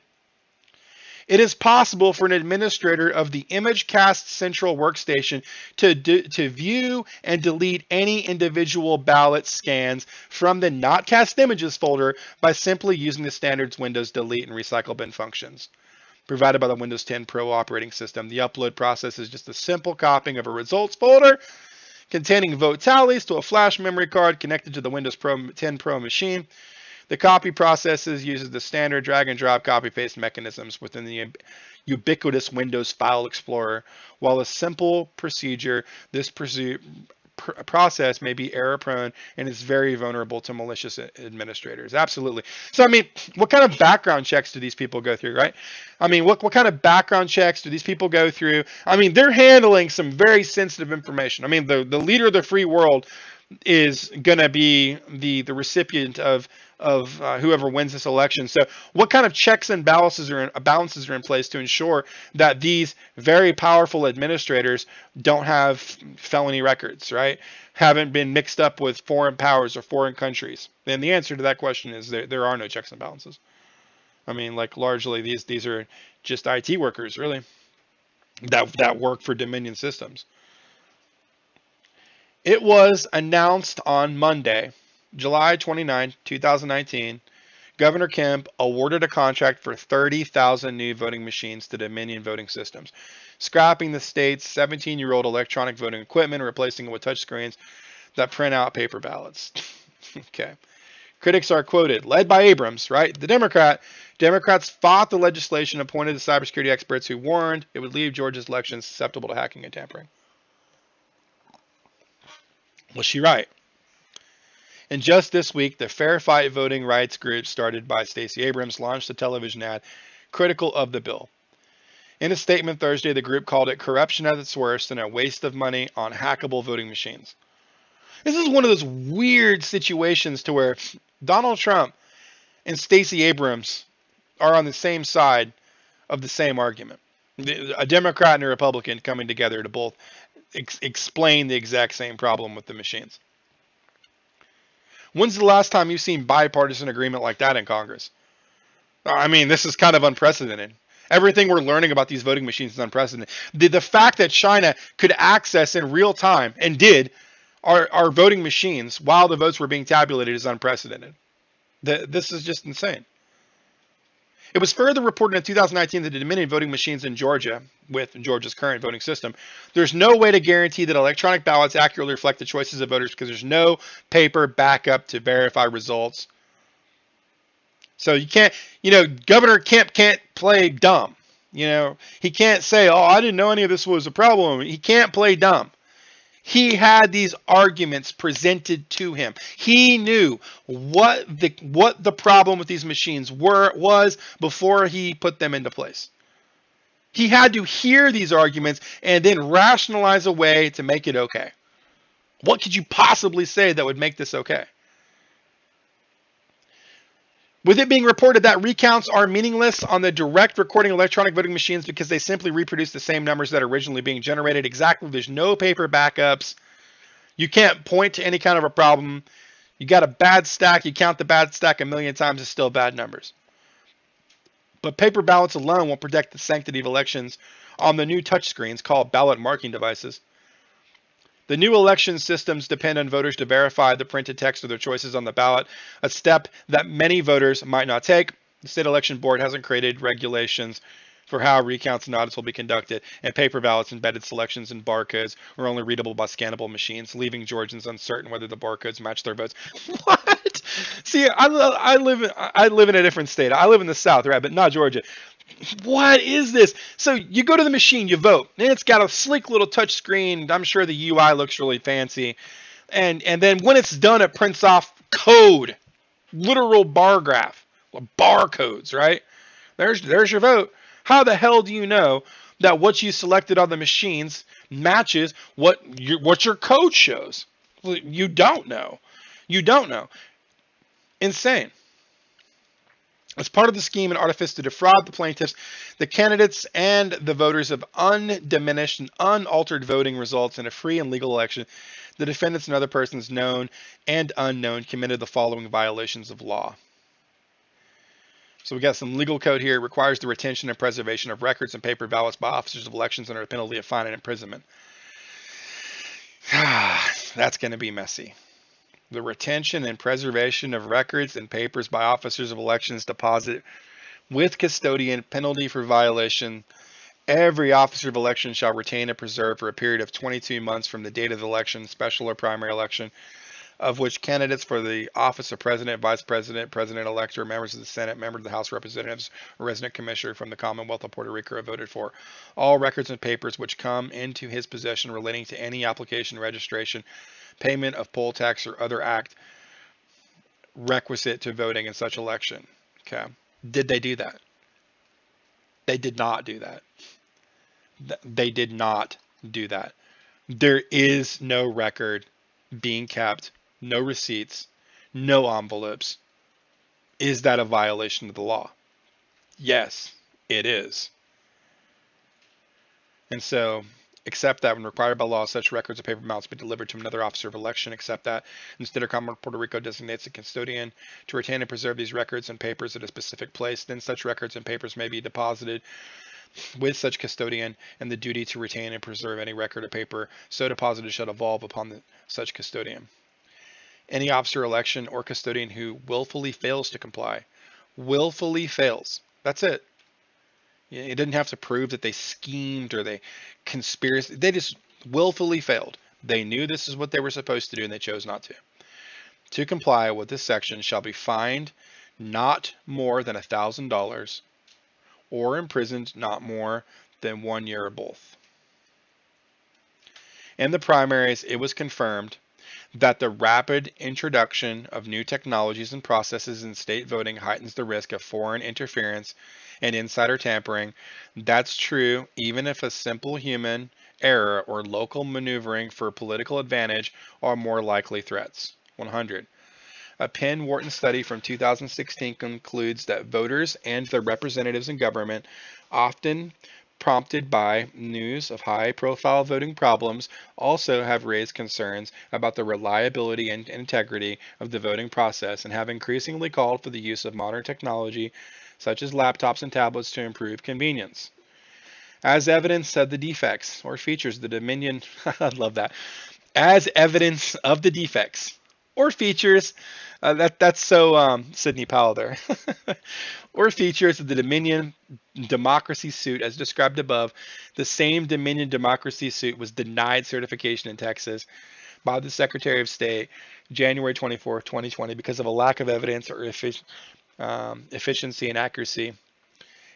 It is possible for an administrator of the ImageCast Central Workstation to view and delete any individual ballot scans from the Not Cast Images folder by simply using the standard Windows delete and recycle bin functions provided by the Windows 10 Pro operating system. The upload process is just a simple copying of a results folder containing vote tallies to a flash memory card connected to the Windows 10 Pro machine. The copy process uses the standard drag and drop copy paste mechanisms within the ubiquitous Windows File Explorer. While a simple procedure, this process may be error prone and is very vulnerable to malicious administrators. Absolutely. So, I mean, what kind of background checks do these people go through, right? I mean, what kind of background checks do these people go through? I mean, they're handling some very sensitive information. I mean, the leader of the free world is going to be the recipient of whoever wins this election. So what kind of checks and balances are in place to ensure that these very powerful administrators don't have felony records, right? Haven't been mixed up with foreign powers or foreign countries? And the answer to that question is there are no checks and balances. I mean, like, largely these are just IT workers, really, that work for Dominion Systems. It was announced on Monday, July 29, 2019, Governor Kemp awarded a contract for 30,000 new voting machines to Dominion Voting Systems, scrapping the state's 17-year-old electronic voting equipment and replacing it with touchscreens that print out paper ballots. Okay. Critics are quoted, led by Abrams, right? The Democrats fought the legislation, appointed the cybersecurity experts who warned it would leave Georgia's elections susceptible to hacking and tampering. Was she right? And just this week, the Fair Fight voting rights group started by Stacey Abrams launched a television ad critical of the bill. In a statement Thursday, the group called it corruption at its worst and a waste of money on hackable voting machines. This is one of those weird situations to where Donald Trump and Stacey Abrams are on the same side of the same argument. A Democrat and a Republican coming together to both explain the exact same problem with the machines. When's the last time you've seen bipartisan agreement like that in Congress? I mean, this is kind of unprecedented. Everything we're learning about these voting machines is unprecedented. The fact that China could access in real time, and did, our voting machines while the votes were being tabulated is unprecedented. This is just insane. It was further reported in 2019 that the Dominion voting machines in Georgia, with Georgia's current voting system, there's no way to guarantee that electronic ballots accurately reflect the choices of voters because there's no paper backup to verify results. So you can't, Governor Kemp can't play dumb. He can't say, oh, I didn't know any of this was a problem. He can't play dumb. He had these arguments presented to him. He knew what the problem with these machines was before he put them into place. He had to hear these arguments and then rationalize a way to make it okay. What could you possibly say that would make this okay? With it being reported that recounts are meaningless on the direct recording electronic voting machines because they simply reproduce the same numbers that are originally being generated. Exactly. There's no paper backups. You can't point to any kind of a problem. You got a bad stack. You count the bad stack a million times. It's still bad numbers. But paper ballots alone won't protect the sanctity of elections on the new touchscreens called ballot marking devices. The new election systems depend on voters to verify the printed text of their choices on the ballot, a step that many voters might not take. The state election board hasn't created regulations for how recounts and audits will be conducted, and paper ballots embedded selections and barcodes are only readable by scannable machines, leaving Georgians uncertain whether the barcodes match their votes. What? See, I live in a different state. I live in the South, right, but not Georgia. What is this? So you go to the machine, you vote, and it's got a sleek little touch screen. I'm sure the UI looks really fancy. And then when it's done, it prints off code, literal bar graph, barcodes, right? There's your vote. How the hell do you know that what you selected on the machines matches what your code shows? Well, you don't know. You don't know. Insane. As part of the scheme and artifice to defraud the plaintiffs, the candidates, and the voters of undiminished and unaltered voting results in a free and legal election, the defendants and other persons known and unknown committed the following violations of law. So we got some legal code here. It requires the retention and preservation of records and paper ballots by officers of elections under the penalty of fine and imprisonment. That's going to be messy. The retention and preservation of records and papers by officers of elections deposit with custodian, penalty for violation. Every officer of election shall retain and preserve for a period of 22 months from the date of the election, special or primary election, of which candidates for the office of President, Vice President, President-elect, or members of the Senate, member of the House of Representatives, or resident commissioner from the Commonwealth of Puerto Rico are voted for. All records and papers which come into his possession relating to any application, registration, payment of poll tax, or other act requisite to voting in such election. Okay. Did they do that? They did not do that. They did not do that. There is no record being kept, no receipts, no envelopes. Is that a violation of the law? Yes, it is. And so, except that when required by law, such records of paper amounts be delivered to another officer of election, except that instead of Commonwealth of Puerto Rico designates a custodian to retain and preserve these records and papers at a specific place, then such records and papers may be deposited with such custodian, and the duty to retain and preserve any record or paper so deposited shall devolve upon such custodian. Any officer, election, or custodian who willfully fails to comply, willfully fails, that's it. It didn't have to prove that they schemed or they conspiracy. They just willfully failed. They knew this is what they were supposed to do and they chose not to. To comply with this section shall be fined not more than $1,000 or imprisoned not more than 1 year or both. In the primaries, it was confirmed that the rapid introduction of new technologies and processes in state voting heightens the risk of foreign interference and insider tampering. That's true even if a simple human error or local maneuvering for political advantage are more likely threats. 100. A Penn Wharton study from 2016 concludes that voters and their representatives in government, often prompted by news of high-profile voting problems, also have raised concerns about the reliability and integrity of the voting process and have increasingly called for the use of modern technology such as laptops and tablets to improve convenience. As evidence of the defects or features of the Dominion, I love that. As evidence of the defects or features, that's so Sidney Powell there, or features of the Dominion democracy suit as described above, the same Dominion democracy suit was denied certification in Texas by the Secretary of State January 24, 2020 because of a lack of evidence or efficiency and accuracy,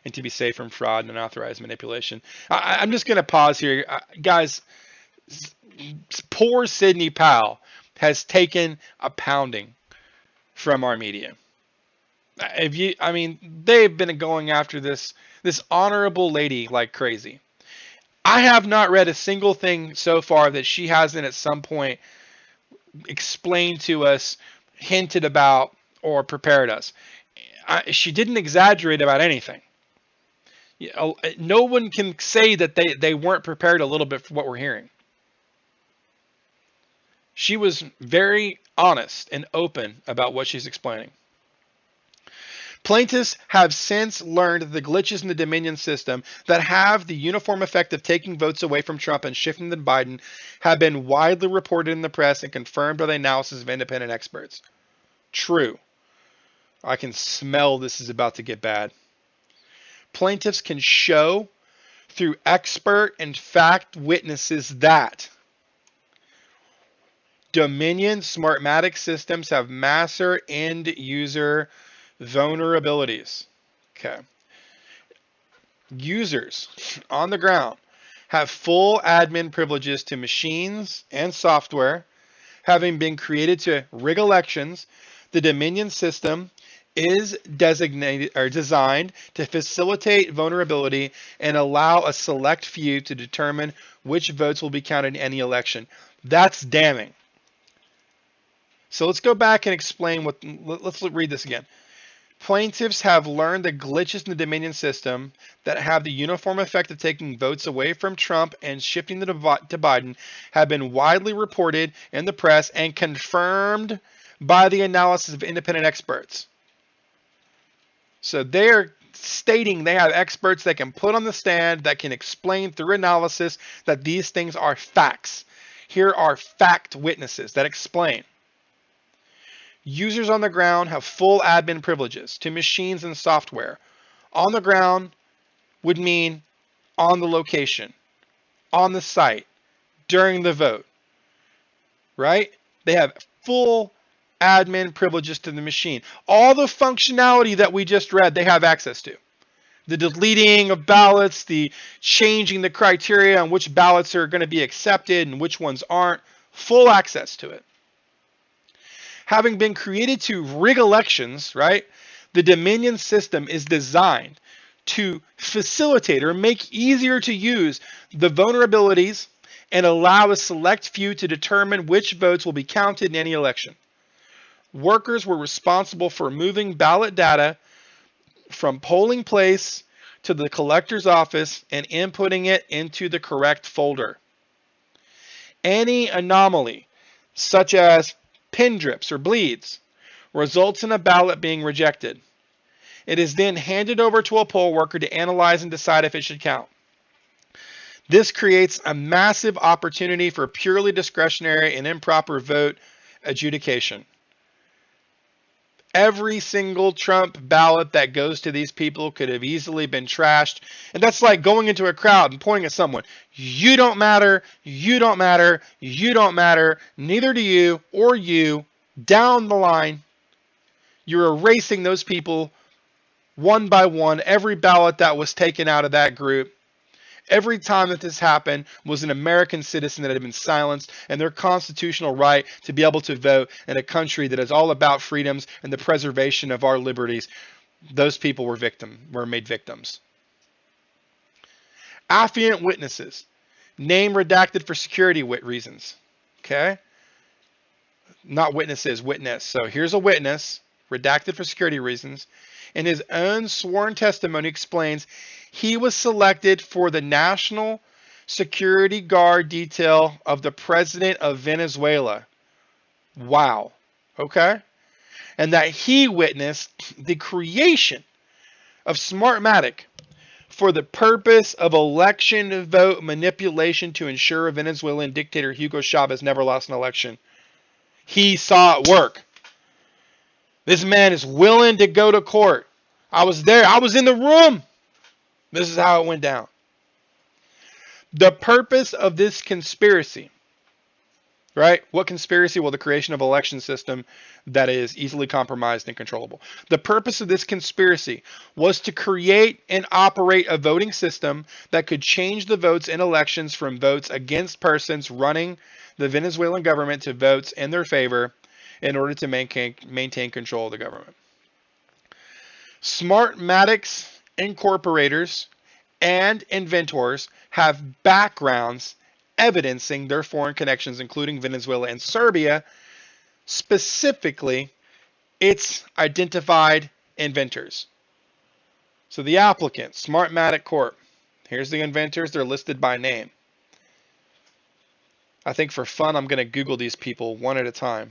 and to be safe from fraud and unauthorized manipulation. I'm just going to pause here. Guys, poor Sidney Powell has taken a pounding from our media. They've been going after this honorable lady like crazy. I have not read a single thing so far that she hasn't at some point explained to us, hinted about, or prepared us. She didn't exaggerate about anything. No one can say that they weren't prepared a little bit for what we're hearing. She was very honest and open about what she's explaining. Plaintiffs have since learned that the glitches in the Dominion system that have the uniform effect of taking votes away from Trump and shifting them to Biden have been widely reported in the press and confirmed by the analysis of independent experts. True. I can smell this is about to get bad. Plaintiffs can show through expert and fact witnesses that Dominion Smartmatic systems have massive end user vulnerabilities. Okay. Users on the ground have full admin privileges to machines and software. Having been created to rig elections, the Dominion system is designated or designed to facilitate vulnerability and allow a select few to determine which votes will be counted in any election. That's damning. So let's go back and explain what. Let's read this again. Plaintiffs have learned the glitches in the Dominion system that have the uniform effect of taking votes away from Trump and shifting them to Biden have been widely reported in the press and confirmed by the analysis of independent experts. So they are stating they have experts that can put on the stand that can explain through analysis that these things are facts. Here are fact witnesses that explain. Users on the ground have full admin privileges to machines and software. On the ground would mean on the location, on the site, during the vote, right? They have full admin privileges to the machine. All the functionality that we just read, they have access to. The deleting of ballots, the changing the criteria on which ballots are going to be accepted and which ones aren't, full access to it. Having been created to rig elections, right, the Dominion system is designed to facilitate or make easier to use the vulnerabilities and allow a select few to determine which votes will be counted in any election. Workers were responsible for moving ballot data from polling place to the collector's office and inputting it into the correct folder. Any anomaly, such as pin drips or bleeds, results in a ballot being rejected. It is then handed over to a poll worker to analyze and decide if it should count. This creates a massive opportunity for purely discretionary and improper vote adjudication. Every single Trump ballot that goes to these people could have easily been trashed. And that's like going into a crowd and pointing at someone. You don't matter, you don't matter, you don't matter, neither do you or you. Down the line, you're erasing those people one by one. Every ballot that was taken out of that group, every time that this happened, was an American citizen that had been silenced and their constitutional right to be able to vote in a country that is all about freedoms and the preservation of our liberties. Those people were made victims. Affiant witnesses, name redacted for security reasons. Okay? Not witnesses, witness. So here's a witness, redacted for security reasons. In his own sworn testimony explains he was selected for the National Security Guard detail of the president of Venezuela. Wow. Okay? And that he witnessed the creation of Smartmatic for the purpose of election vote manipulation to ensure Venezuelan dictator Hugo Chavez never lost an election. He saw it work. This man is willing to go to court. I was there. I was in the room. This is how it went down. The purpose of this conspiracy, right? What conspiracy? Well, the creation of an election system that is easily compromised and controllable. The purpose of this conspiracy was to create and operate a voting system that could change the votes in elections from votes against persons running the Venezuelan government to votes in their favor in order to maintain control of the government. Smartmatic's incorporators and inventors have backgrounds evidencing their foreign connections, including Venezuela and Serbia. Specifically, its identified inventors. So the applicant, Smartmatic Corp. Here's the inventors. They're listed by name. I think for fun, I'm going to Google these people one at a time.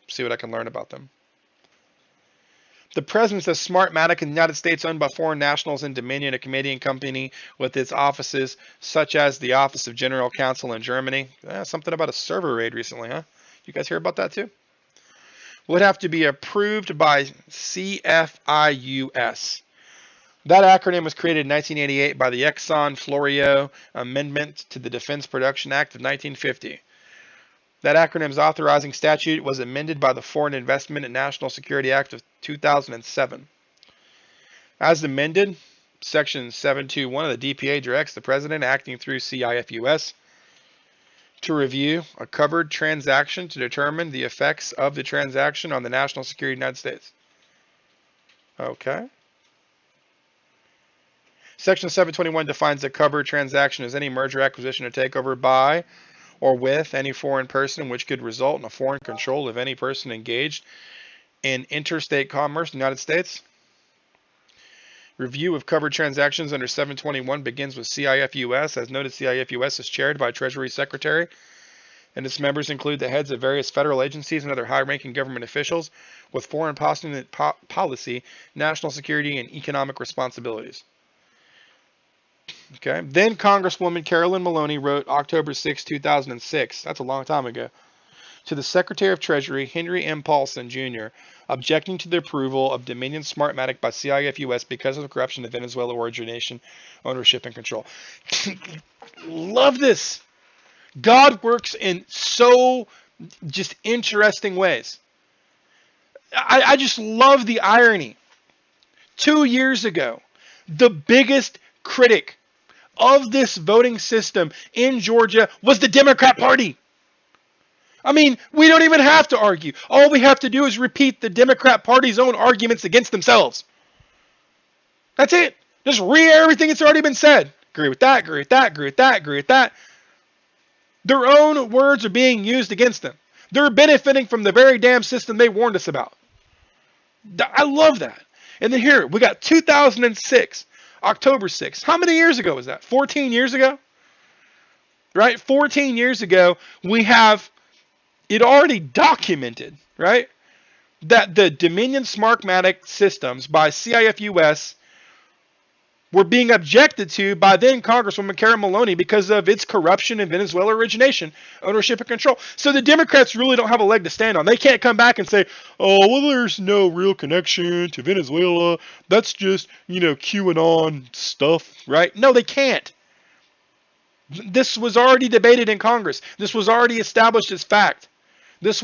See what I can learn about them. The presence of Smartmatic in the United States, owned by foreign nationals in Dominion, a Canadian company with its offices such as the Office of General Counsel in Germany. Something about a server raid recently, huh? You guys hear about that too? Would have to be approved by CFIUS. That acronym was created in 1988 by the Exxon-Florio Amendment to the Defense Production Act of 1950. That acronym's authorizing statute was amended by the Foreign Investment and National Security Act of 2007. As amended, Section 721 of the DPA directs the President, acting through CIFUS, to review a covered transaction to determine the effects of the transaction on the national security of the United States. Okay. Section 721 defines a covered transaction as any merger, acquisition, or takeover by or with any foreign person which could result in a foreign control of any person engaged in interstate commerce in the United States. Review of covered transactions under 721 begins with CIFUS. As noted, CIFUS is chaired by Treasury Secretary, and its members include the heads of various federal agencies and other high-ranking government officials with foreign policy, national security, and economic responsibilities. Okay. Then Congresswoman Carolyn Maloney wrote October 6, 2006, that's a long time ago, to the Secretary of Treasury, Henry M. Paulson, Jr., objecting to the approval of Dominion Smartmatic by CIFUS because of the corruption of Venezuela origination, ownership, and control. Love this. God works in so just interesting ways. I just love the irony. 2 years ago, the biggest critic of this voting system in Georgia was the Democrat Party. I mean, we don't even have to argue. All we have to do is repeat the Democrat Party's own arguments against themselves. That's it. Just re-air everything that's already been said. Agree with that, agree with that, agree with that, agree with that. Their own words are being used against them. They're benefiting from the very damn system they warned us about. I love that. And then here, we got 2006, October 6th. How many years ago was that? 14 years ago? Right? 14 years ago, we have it already documented, right, that the Dominion Smartmatic systems by CIFUS were being objected to by then Congresswoman Carolyn Maloney because of its corruption in Venezuela origination, ownership, and control. So the Democrats really don't have a leg to stand on. They can't come back and say, oh, well, there's no real connection to Venezuela. That's just, QAnon stuff, right? No, they can't. This was already debated in Congress. This was already established as fact. This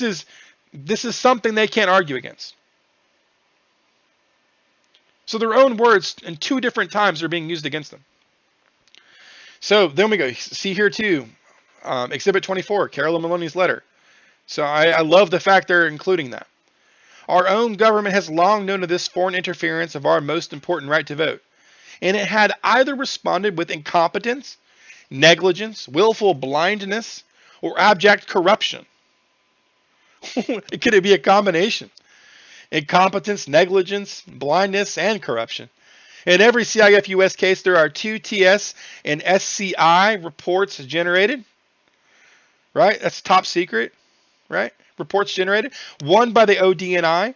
is something they can't argue against. So their own words in 2 different times are being used against them. So then we go. See here too, Exhibit 24, Carolyn Maloney's letter. So I love the fact they're including that. Our own government has long known of this foreign interference of our most important right to vote. And it had either responded with incompetence, negligence, willful blindness, or abject corruption. Could it be a combination? Incompetence, negligence, blindness, and corruption. In every CIFUS case, there are 2 TS and SCI reports generated. Right? That's top secret. Right? Reports generated. One by the ODNI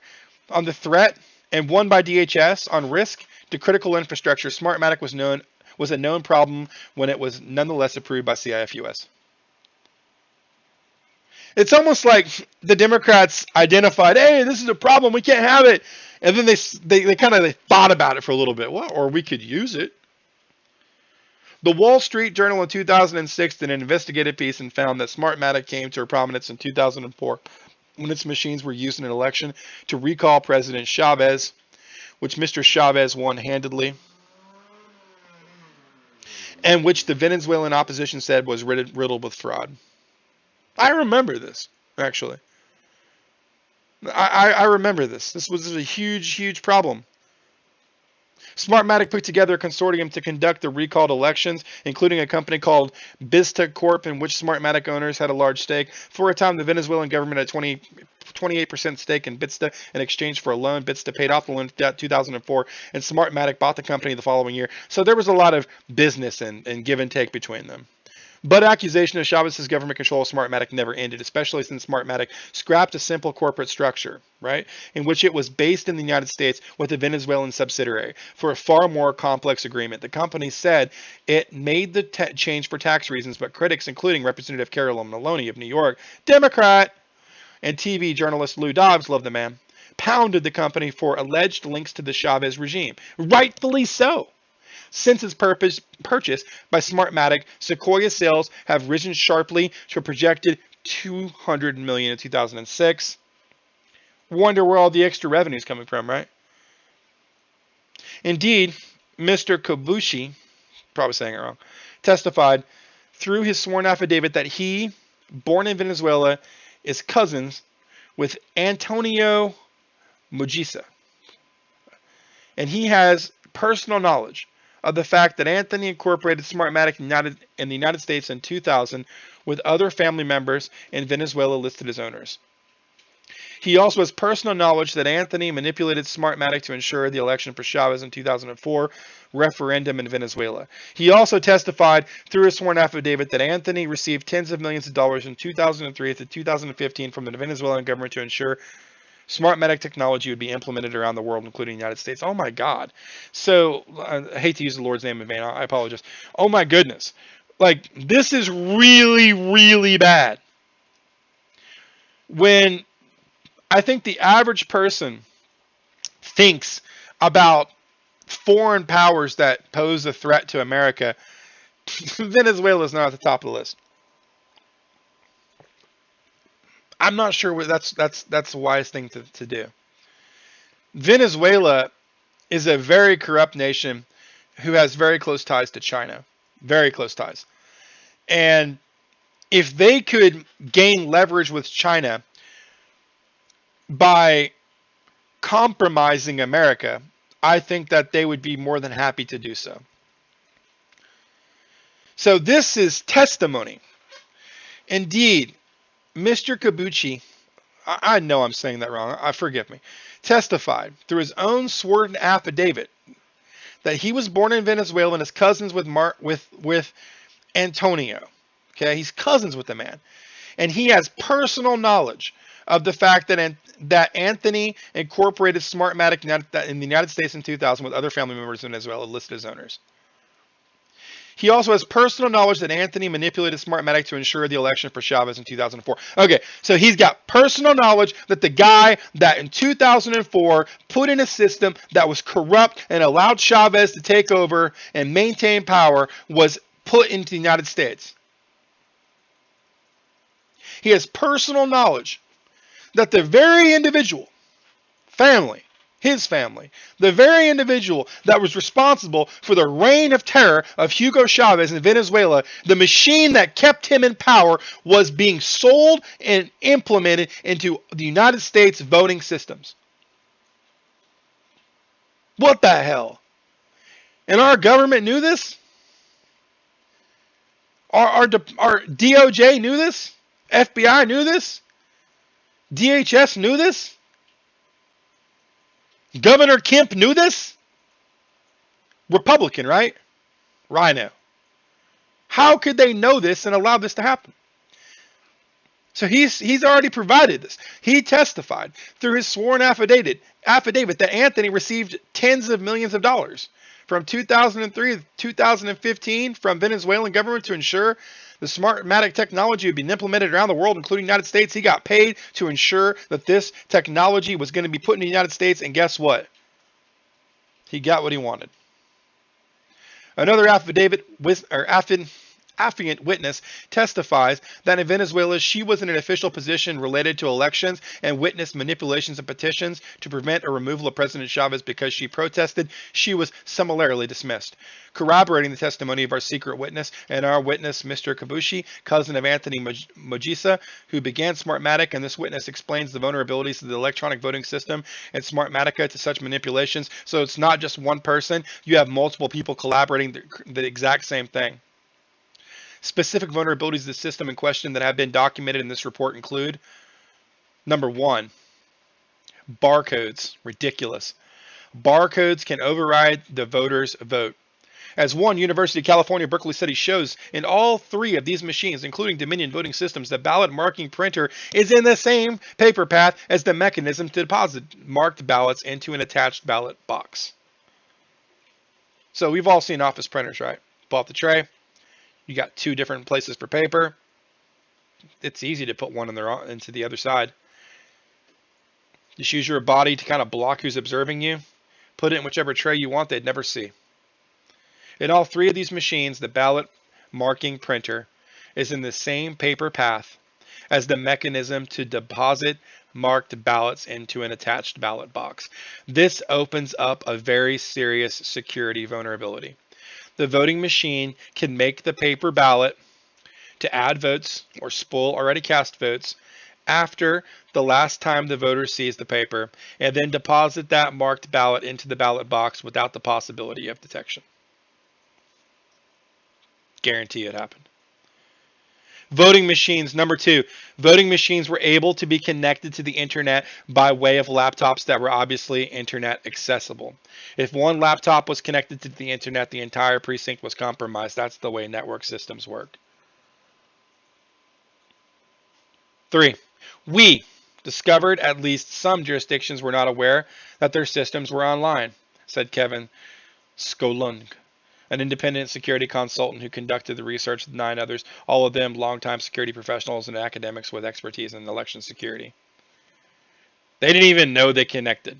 on the threat, and one by DHS on risk to critical infrastructure. Smartmatic was a known problem when it was nonetheless approved by CIFUS. It's almost like the Democrats identified, hey, this is a problem, we can't have it. And then they kind of thought about it for a little bit. Well, or we could use it. The Wall Street Journal in 2006 did an investigative piece and found that Smartmatic came to prominence in 2004 when its machines were used in an election to recall President Chavez, which Mr. Chavez won handedly, and which the Venezuelan opposition said was riddled with fraud. I remember this, actually. I remember this. This was a huge, huge problem. Smartmatic put together a consortium to conduct the recalled elections, including a company called Bizta Corp, in which Smartmatic owners had a large stake. For a time, the Venezuelan government had 28% stake in Bizta in exchange for a loan. Bizta paid off the loan in 2004, and Smartmatic bought the company the following year. So there was a lot of business and give and take between them. But accusation of Chavez's government control of Smartmatic never ended, especially since Smartmatic scrapped a simple corporate structure, right, in which it was based in the United States with a Venezuelan subsidiary for a far more complex agreement. The company said it made the change for tax reasons, but critics, including Representative Carolyn Maloney of New York, Democrat, and TV journalist Lou Dobbs, love the man, pounded the company for alleged links to the Chavez regime. Rightfully so. Since its purchase by Smartmatic, Sequoia sales have risen sharply to a projected $200 million in 2006. Wonder where all the extra revenue is coming from, right? Indeed, Mr. Kobushi, probably saying it wrong, testified through his sworn affidavit that he, born in Venezuela, is cousins with Antonio Mujisa. And he has personal knowledge of the fact that Anthony incorporated Smartmatic in the United States in 2000 with other family members in Venezuela listed as owners. He also has personal knowledge that Anthony manipulated Smartmatic to ensure the election for Chavez in 2004 referendum in Venezuela. He also testified through his sworn affidavit that Anthony received tens of millions of dollars in 2003 to 2015 from the Venezuelan government to ensure Smartmatic technology would be implemented around the world, including the United States. Oh my God. So, I hate to use the Lord's name in vain. I apologize. Oh my goodness. Like, this is really, really bad. When I think the average person thinks about foreign powers that pose a threat to America, Venezuela is not at the top of the list. I'm not sure what that's the wise thing to do. Venezuela is a very corrupt nation who has very close ties to China. Very close ties. And if they could gain leverage with China by compromising America, I think that they would be more than happy to do so. So this is testimony. Indeed, Mr. Kabuchi, I know I'm saying that wrong, forgive me, testified through his own sworn affidavit that he was born in Venezuela and is cousins with Antonio. Okay, he's cousins with the man. And he has personal knowledge of the fact that Anthony incorporated Smartmatic in the United States in 2000 with other family members in Venezuela listed as owners. He also has personal knowledge that Anthony manipulated Smartmatic to ensure the election for Chavez in 2004. Okay, so he's got personal knowledge that the guy that in 2004 put in a system that was corrupt and allowed Chavez to take over and maintain power was put into the United States. He has personal knowledge that the very individual, his family, the very individual that was responsible for the reign of terror of Hugo Chavez in Venezuela, the machine that kept him in power, was being sold and implemented into the United States voting systems. What the hell? And our government knew this? Our DOJ knew this? FBI knew this? DHS knew this? Governor Kemp knew this? Republican, right? Rhino. How could they know this and allow this to happen? So he's already provided this. He testified through his sworn affidavit that Anthony received tens of millions of dollars from 2003 to 2015 from Venezuelan government to ensure the Smartmatic technology would be implemented around the world, including the United States. He got paid to ensure that this technology was going to be put in the United States, and guess what? He got what he wanted. Another affiant witness testifies that in Venezuela she was in an official position related to elections and witnessed manipulations and petitions to prevent a removal of President Chavez because she protested. She was summarily dismissed. Corroborating the testimony of our secret witness and our witness, Mr. Kabushi, cousin of Anthony Mujisa, who began Smartmatic, and this witness explains the vulnerabilities of the electronic voting system and Smartmatica to such manipulations. So it's not just one person. You have multiple people collaborating the exact same thing. Specific vulnerabilities of the system in question that have been documented in this report include: number one, barcodes. Ridiculous. Barcodes can override the voter's vote. As one University of California Berkeley study shows, in all three of these machines, including Dominion voting systems, the ballot marking printer is in the same paper path as the mechanism to deposit marked ballots into an attached ballot box. So we've all seen office printers, right? Pull out the tray. You got two different places for paper. It's easy to put one into the other side. Just use your body to kind of block who's observing you. Put it in whichever tray you want, they'd never see. In all three of these machines, the ballot marking printer is in the same paper path as the mechanism to deposit marked ballots into an attached ballot box. This opens up a very serious security vulnerability. The voting machine can make the paper ballot to add votes or spoil already cast votes after the last time the voter sees the paper, and then deposit that marked ballot into the ballot box without the possibility of detection. Guarantee it happened. Voting machines, number 2. Voting machines were able to be connected to the internet by way of laptops that were obviously internet accessible. If one laptop was connected to the internet, the entire precinct was compromised. That's the way network systems work. 3. We discovered at least some jurisdictions were not aware that their systems were online, said Kevin Skolung, an independent security consultant who conducted the research with 9 others, all of them longtime security professionals and academics with expertise in election security. They didn't even know they connected.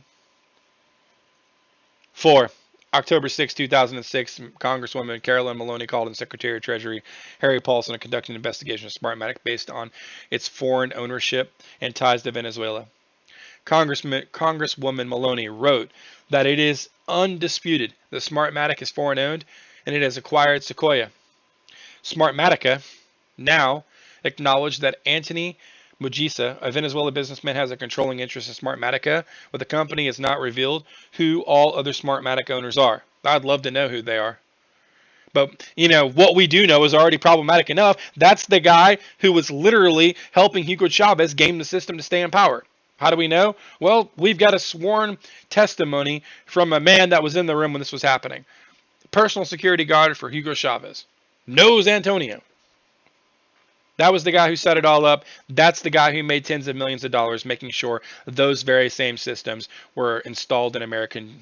4. October 6, 2006, Congresswoman Carolyn Maloney called in Secretary of Treasury Harry Paulson to conduct an investigation of Smartmatic based on its foreign ownership and ties to Venezuela. Congresswoman Maloney wrote that it is undisputed that Smartmatic is foreign owned and it has acquired Sequoia. Smartmatica now acknowledged that Anthony Mujisa, a Venezuela businessman, has a controlling interest in Smartmatica, but the company has not revealed who all other Smartmatic owners are. I'd love to know who they are. But, what we do know is already problematic enough. That's the guy who was literally helping Hugo Chavez game the system to stay in power. How do we know? Well, we've got a sworn testimony from a man that was in the room when this was happening. Personal security guard for Hugo Chavez. Knows Antonio. That was the guy who set it all up. That's the guy who made tens of millions of dollars making sure those very same systems were installed in American,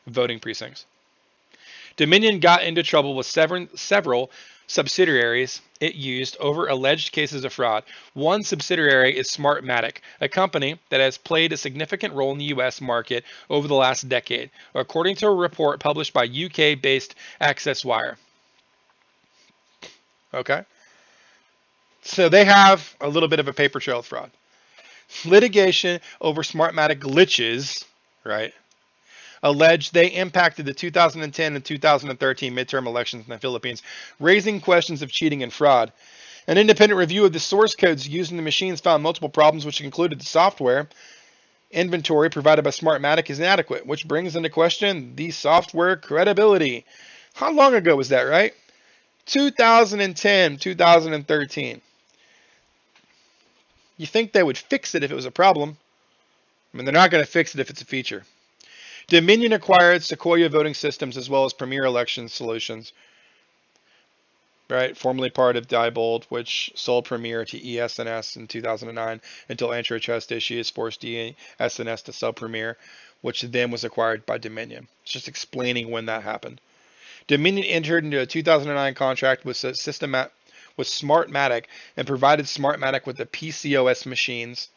voting precincts. Dominion got into trouble with several subsidiaries it used over alleged cases of fraud. One subsidiary is Smartmatic, a company that has played a significant role in the U.S. market over the last decade, according to a report published by UK-based Access Wire. Okay? So they have a little bit of a paper trail of fraud. Litigation over Smartmatic glitches, right, alleged they impacted the 2010 and 2013 midterm elections in the Philippines, raising questions of cheating and fraud. An independent review of the source codes used in the machines found multiple problems, which included the software inventory provided by Smartmatic is inadequate, which brings into question the software credibility. How long ago was that, right? 2010, 2013. You think they would fix it if it was a problem. I mean, they're not going to fix it if it's a feature. Dominion acquired Sequoia Voting Systems as well as Premier Election Solutions, right? Formerly part of Diebold, which sold Premier to ES&S in 2009 until antitrust issues forced ES&S to sell Premier, which then was acquired by Dominion. It's just explaining when that happened. Dominion entered into a 2009 contract with Smartmatic and provided Smartmatic with the PCOS machines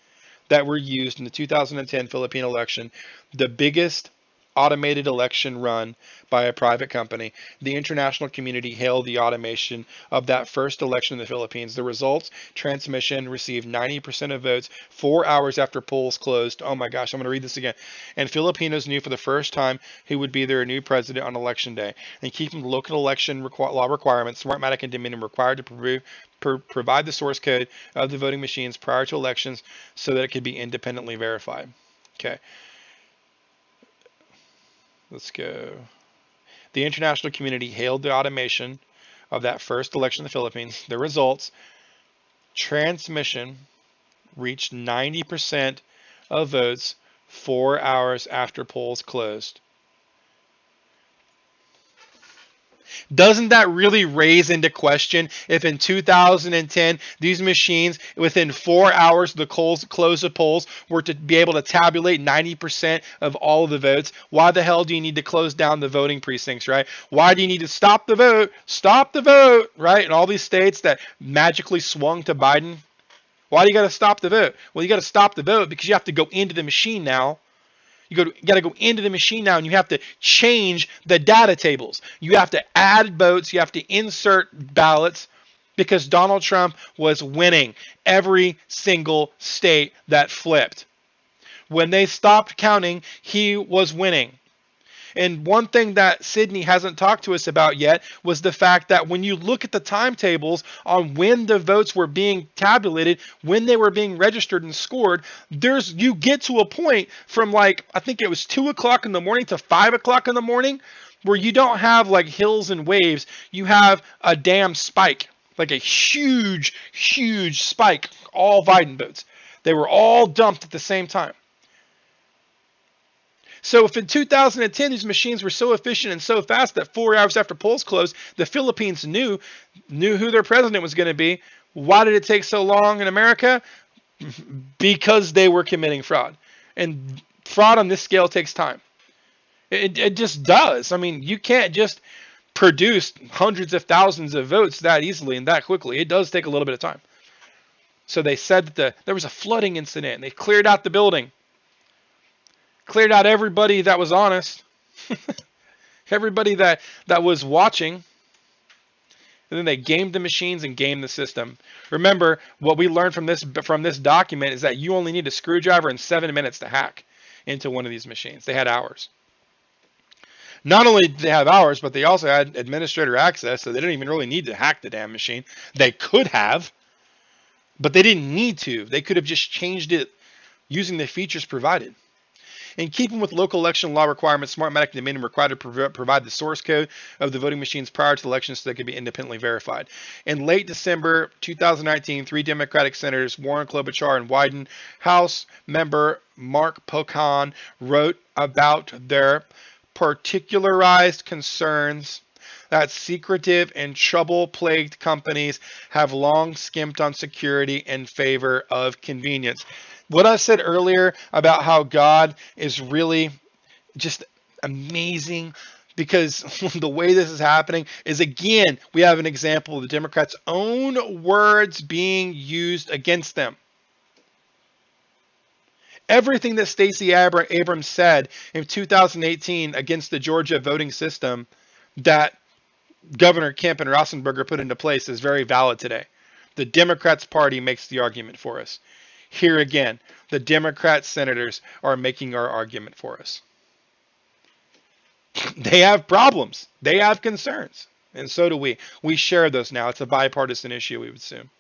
that were used in the 2010 Philippine election, the biggest automated election run by a private company. The international community hailed the automation of that first election in the Philippines. The results, transmission received 90% of votes 4 hours after polls closed. Oh my gosh, I'm going to read this again. And Filipinos knew for the first time who would be their new president on election day. And keeping the local election law requirements, Smartmatic and Dominion were required to provide the source code of the voting machines prior to elections so that it could be independently verified. Okay. Let's go. The international community hailed the automation of that first election in the Philippines. The results, transmission reached 90% of votes 4 hours after polls closed. Doesn't that really raise into question if in 2010 these machines within 4 hours of the close of polls were to be able to tabulate 90% of all of the votes? Why the hell do you need to close down the voting precincts, right? Why do you need to stop the vote? Stop the vote, right? In all these states that magically swung to Biden. Why do you got to stop the vote? Well, you got to stop the vote because you have to go into the machine now. You got to go into the machine now and you have to change the data tables. You have to add votes. You have to insert ballots. because Donald Trump was winning every single state that flipped. When they stopped counting, he was winning. And one thing that Sydney hasn't talked to us about yet was the fact that when you look at the timetables on when the votes were being tabulated, when they were being registered and scored, you get to a point from like, I think it was 2 o'clock in the morning to 5 o'clock in the morning, where you don't have like hills and waves. You have a damn spike, like a huge, huge spike, all Biden votes. They were all dumped at the same time. So if in 2010 these machines were so efficient and so fast that 4 hours after polls closed, the Philippines knew who their president was going to be, why did it take so long in America? Because they were committing fraud. And fraud on this scale takes time. It just does. I mean, you can't just produce hundreds of thousands of votes that easily and that quickly. It does take a little bit of time. So they said that there was a flooding incident, and they cleared out the building. Cleared out everybody that was honest, everybody that was watching, and then they gamed the machines and gamed the system. Remember, what we learned from this document is that you only need a screwdriver and 7 minutes to hack into one of these machines. They had hours. Not only did they have hours, but they also had administrator access, so they didn't even really need to hack the damn machine. They could have, but they didn't need to. They could have just changed it using the features provided. In keeping with local election law requirements, Smartmatic and Dominion were required to provide the source code of the voting machines prior to the election so they could be independently verified. In late December 2019, 3 Democratic senators, Warren, Klobuchar, and Wyden, House member Mark Pocan, wrote about their particularized concerns that secretive and trouble-plagued companies have long skimped on security in favor of convenience. What I said earlier about how God is really just amazing, because the way this is happening is, again, we have an example of the Democrats' own words being used against them. Everything that Stacey Abrams said in 2018 against the Georgia voting system that Governor Kemp and Rosenberger put into place is very valid today. The Democrats' party makes the argument for us. Here again, the Democrat senators are making our argument for us. They have problems. They have concerns. And so do we. We share those now. It's a bipartisan issue, we would assume.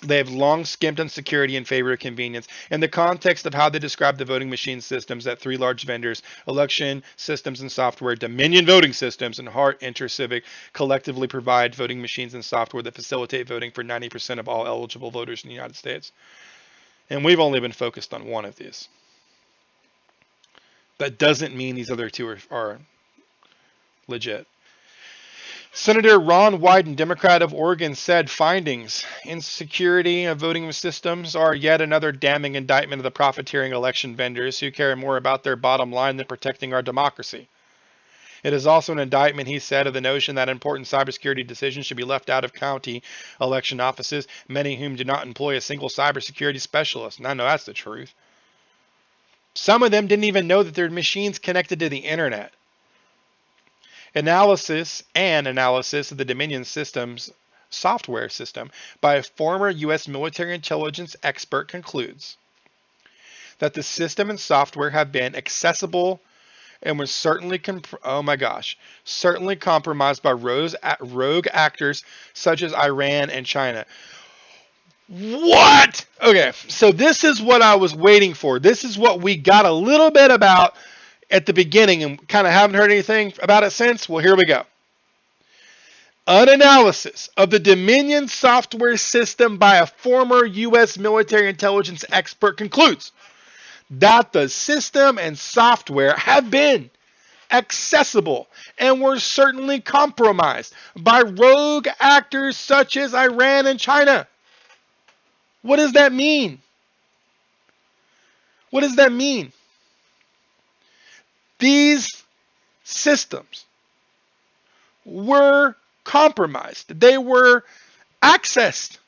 They have long skimped on security in favor of convenience. In the context of how they describe the voting machine systems at 3 large vendors, Election Systems and Software, Dominion Voting Systems, and Hart InterCivic collectively provide voting machines and software that facilitate voting for 90% of all eligible voters in the United States. And we've only been focused on one of these. That doesn't mean these other 2 are legit. Senator Ron Wyden, Democrat of Oregon, said findings in security of voting systems are yet another damning indictment of the profiteering election vendors who care more about their bottom line than protecting our democracy. It is also an indictment, he said, of the notion that important cybersecurity decisions should be left out of county election offices, many of whom do not employ a single cybersecurity specialist. And I know that's the truth. Some of them didn't even know that their machines connected to the internet. Analysis of the Dominion Systems software system by a former U.S. military intelligence expert concludes that the system and software have been accessible and was certainly compromised by rogue actors such as Iran and China. What? Okay, so this is what I was waiting for. This is what we got a little bit about at the beginning and kind of haven't heard anything about it since. Well, here we go. An analysis of the Dominion software system by a former U.S. military intelligence expert concludes that the system and software have been accessible and were certainly compromised by rogue actors such as Iran and China. What does that mean? What does that mean? These systems were compromised. They were accessed,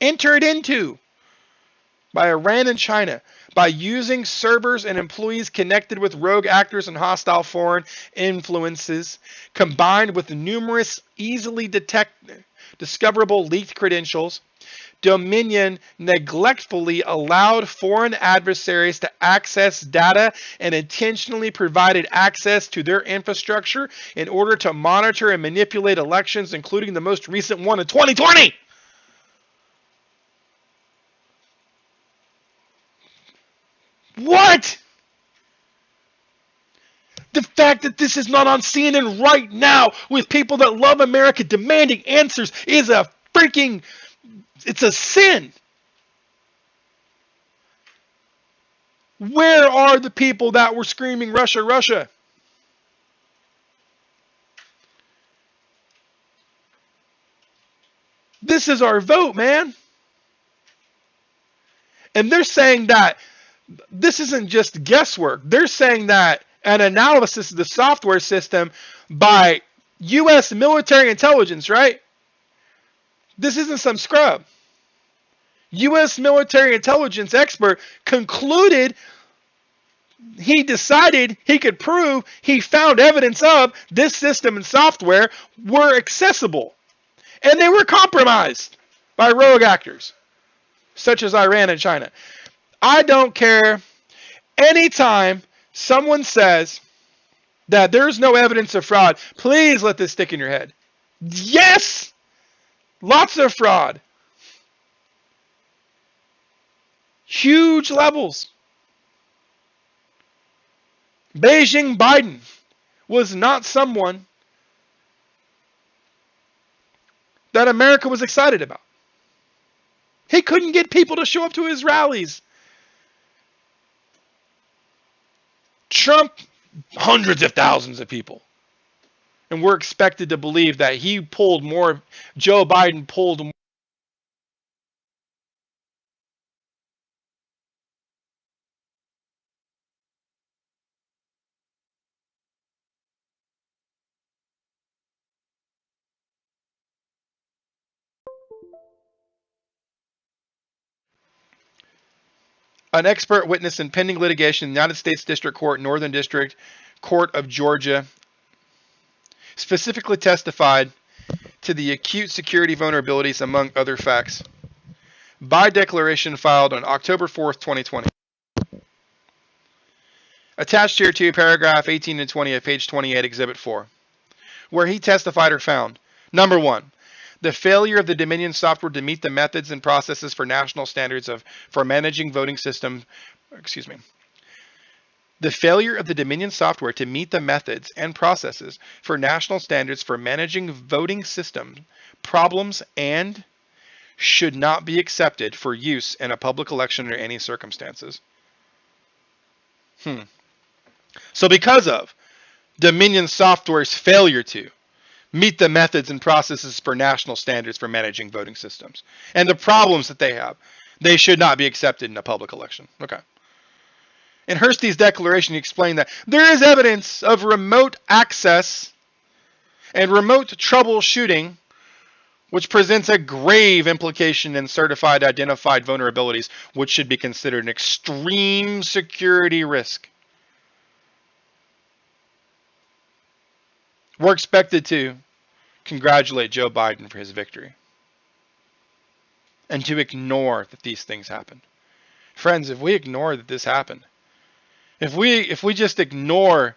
entered into by Iran and China by using servers and employees connected with rogue actors and hostile foreign influences, combined with numerous easily discoverable leaked credentials. Dominion neglectfully allowed foreign adversaries to access data and intentionally provided access to their infrastructure in order to monitor and manipulate elections, including the most recent one in 2020. What? The fact that this is not on CNN right now with people that love America demanding answers is a freaking, it's a sin. Where are the people that were screaming Russia, Russia? This is our vote, man. And they're saying that this isn't just guesswork. They're saying that an analysis of the software system by U.S. military intelligence, right? This isn't some scrub. U.S. military intelligence expert concluded, he decided he could prove, he found evidence of this system and software were accessible. And they were compromised by rogue actors, such as Iran and China. I don't care. Anytime someone says that there's no evidence of fraud, please let this stick in your head. Yes! Lots of fraud. Huge levels. Beijing Biden was not someone that America was excited about. He couldn't get people to show up to his rallies. Trump, hundreds of thousands of people. And we're expected to believe that he pulled more, Joe Biden pulled more. An expert witness in pending litigation in the United States District Court, Northern District Court of Georgia, specifically testified to the acute security vulnerabilities among other facts. By declaration filed on October 4th, 2020. Attached here to paragraph 18 and 20 of page 28, Exhibit 4, where he testified or found, number 1, the failure of the Dominion software to meet the methods and processes for national standards for managing voting system, the failure of the Dominion software to meet the methods and processes for national standards for managing voting system problems and should not be accepted for use in a public election under any circumstances. So because of Dominion software's failure to meet the methods and processes for national standards for managing voting systems and the problems that they have, they should not be accepted in a public election. Okay. In Hursty's declaration, he explained that there is evidence of remote access and remote troubleshooting, which presents a grave implication in certified identified vulnerabilities, which should be considered an extreme security risk. We're expected to congratulate Joe Biden for his victory and to ignore that these things happened. Friends, if we ignore that this happened, if we just ignore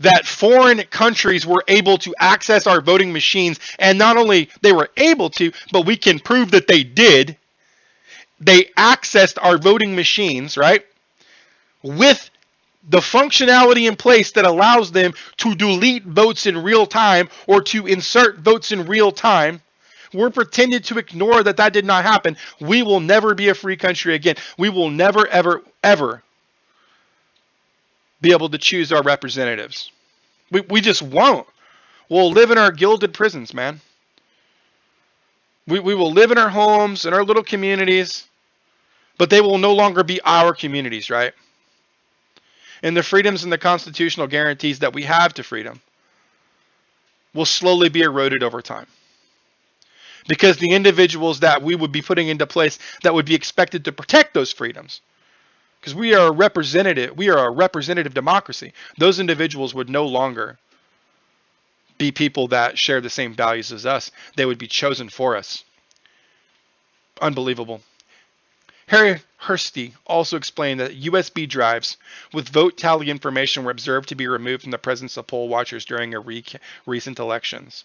that foreign countries were able to access our voting machines, and not only they were able to, but we can prove that they did, they accessed our voting machines, right, with the functionality in place that allows them to delete votes in real time or to insert votes in real time. We're pretending to ignore that that did not happen. We will never be a free country again. We will never, ever, ever be able to choose our representatives. We just won't. We'll live in our gilded prisons, man. We will live in our homes, in our little communities, but they will no longer be our communities, right? And the freedoms and the constitutional guarantees that we have to freedom will slowly be eroded over time. because the individuals that we would be putting into place that would be expected to protect those freedoms, because we are a representative democracy, those individuals would no longer be people that share the same values as us. They would be chosen for us. Unbelievable. Harry Hursty also explained that USB drives with vote tally information were observed to be removed from the presence of poll watchers during recent elections.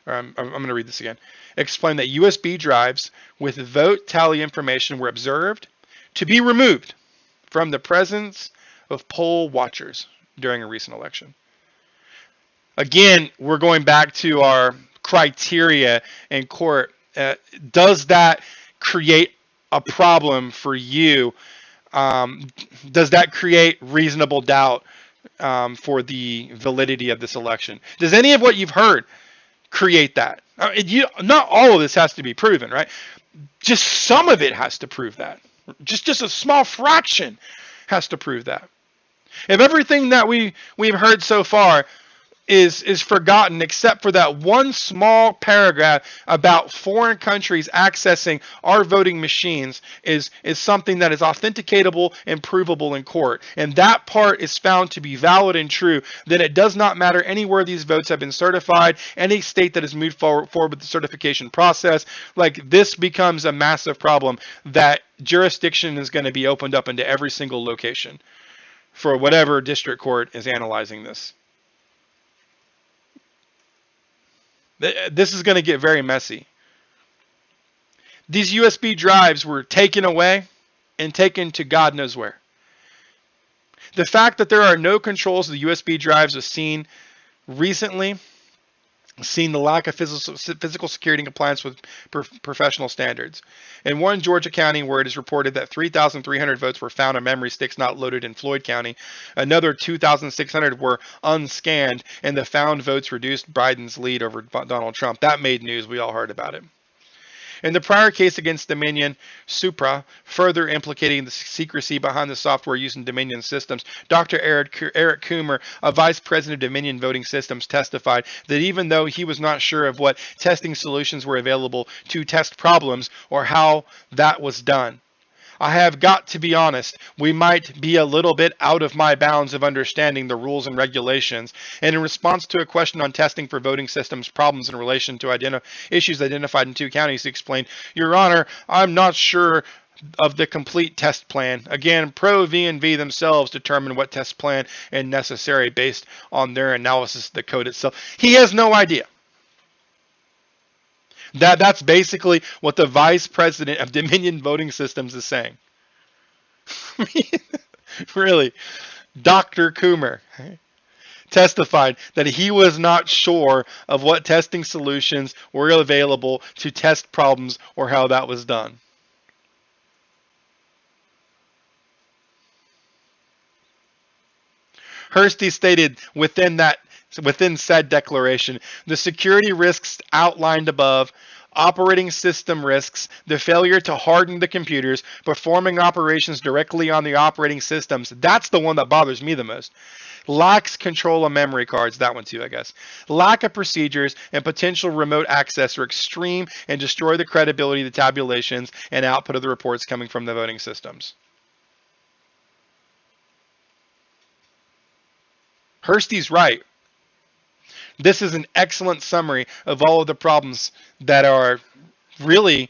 I'm going to read this again. Explained that USB drives with vote tally information were observed to be removed from the presence of poll watchers during a recent election. Again, we're going back to our criteria in court. Does that create a problem for you? Does that create reasonable doubt for the validity of this election? Does any of what you've heard create that? Not all of this has to be proven, right? Just some of it has to prove that. Just a small fraction has to prove that. If everything that we've heard so far is forgotten except for that one small paragraph about foreign countries accessing our voting machines is something that is authenticatable and provable in court, and that part is found to be valid and true, then it does not matter anywhere these votes have been certified, any state that has moved forward with the certification process. Like, this becomes a massive problem that jurisdiction is going to be opened up into every single location for whatever district court is analyzing this. This is going to get very messy. These USB drives were taken away and taken to God knows where. The fact that there are no controls of the USB drives was seen recently, seen the lack of physical security and compliance with professional standards. In one Georgia county where it is reported that 3,300 votes were found on memory sticks not loaded in Floyd County, another 2,600 were unscanned, and the found votes reduced Biden's lead over Donald Trump. That made news. We all heard about it. In the prior case against Dominion Supra, further implicating the secrecy behind the software used in Dominion systems, Dr. Eric Coomer, a vice president of Dominion Voting Systems, testified that even though he was not sure of what testing solutions were available to test problems or how that was done, I have got to be honest, we might be a little bit out of my bounds of understanding the rules and regulations. And in response to a question on testing for voting systems problems in relation to issues identified in 2 counties, he explained, Your Honor, I'm not sure of the complete test plan. Again, Pro V&V themselves determine what test plan is necessary based on their analysis of the code itself. He has no idea. That's basically what the vice president of Dominion Voting Systems is saying. Really, Dr. Coomer testified that he was not sure of what testing solutions were available to test problems or how that was done. Hursty stated within said declaration, the security risks outlined above, operating system risks, the failure to harden the computers, performing operations directly on the operating systems, that's the one that bothers me the most. Lacks control of memory cards, that one too, I guess. Lack of procedures and potential remote access are extreme and destroy the credibility of the tabulations and output of the reports coming from the voting systems. Hursty's right. This is an excellent summary of all of the problems that are really,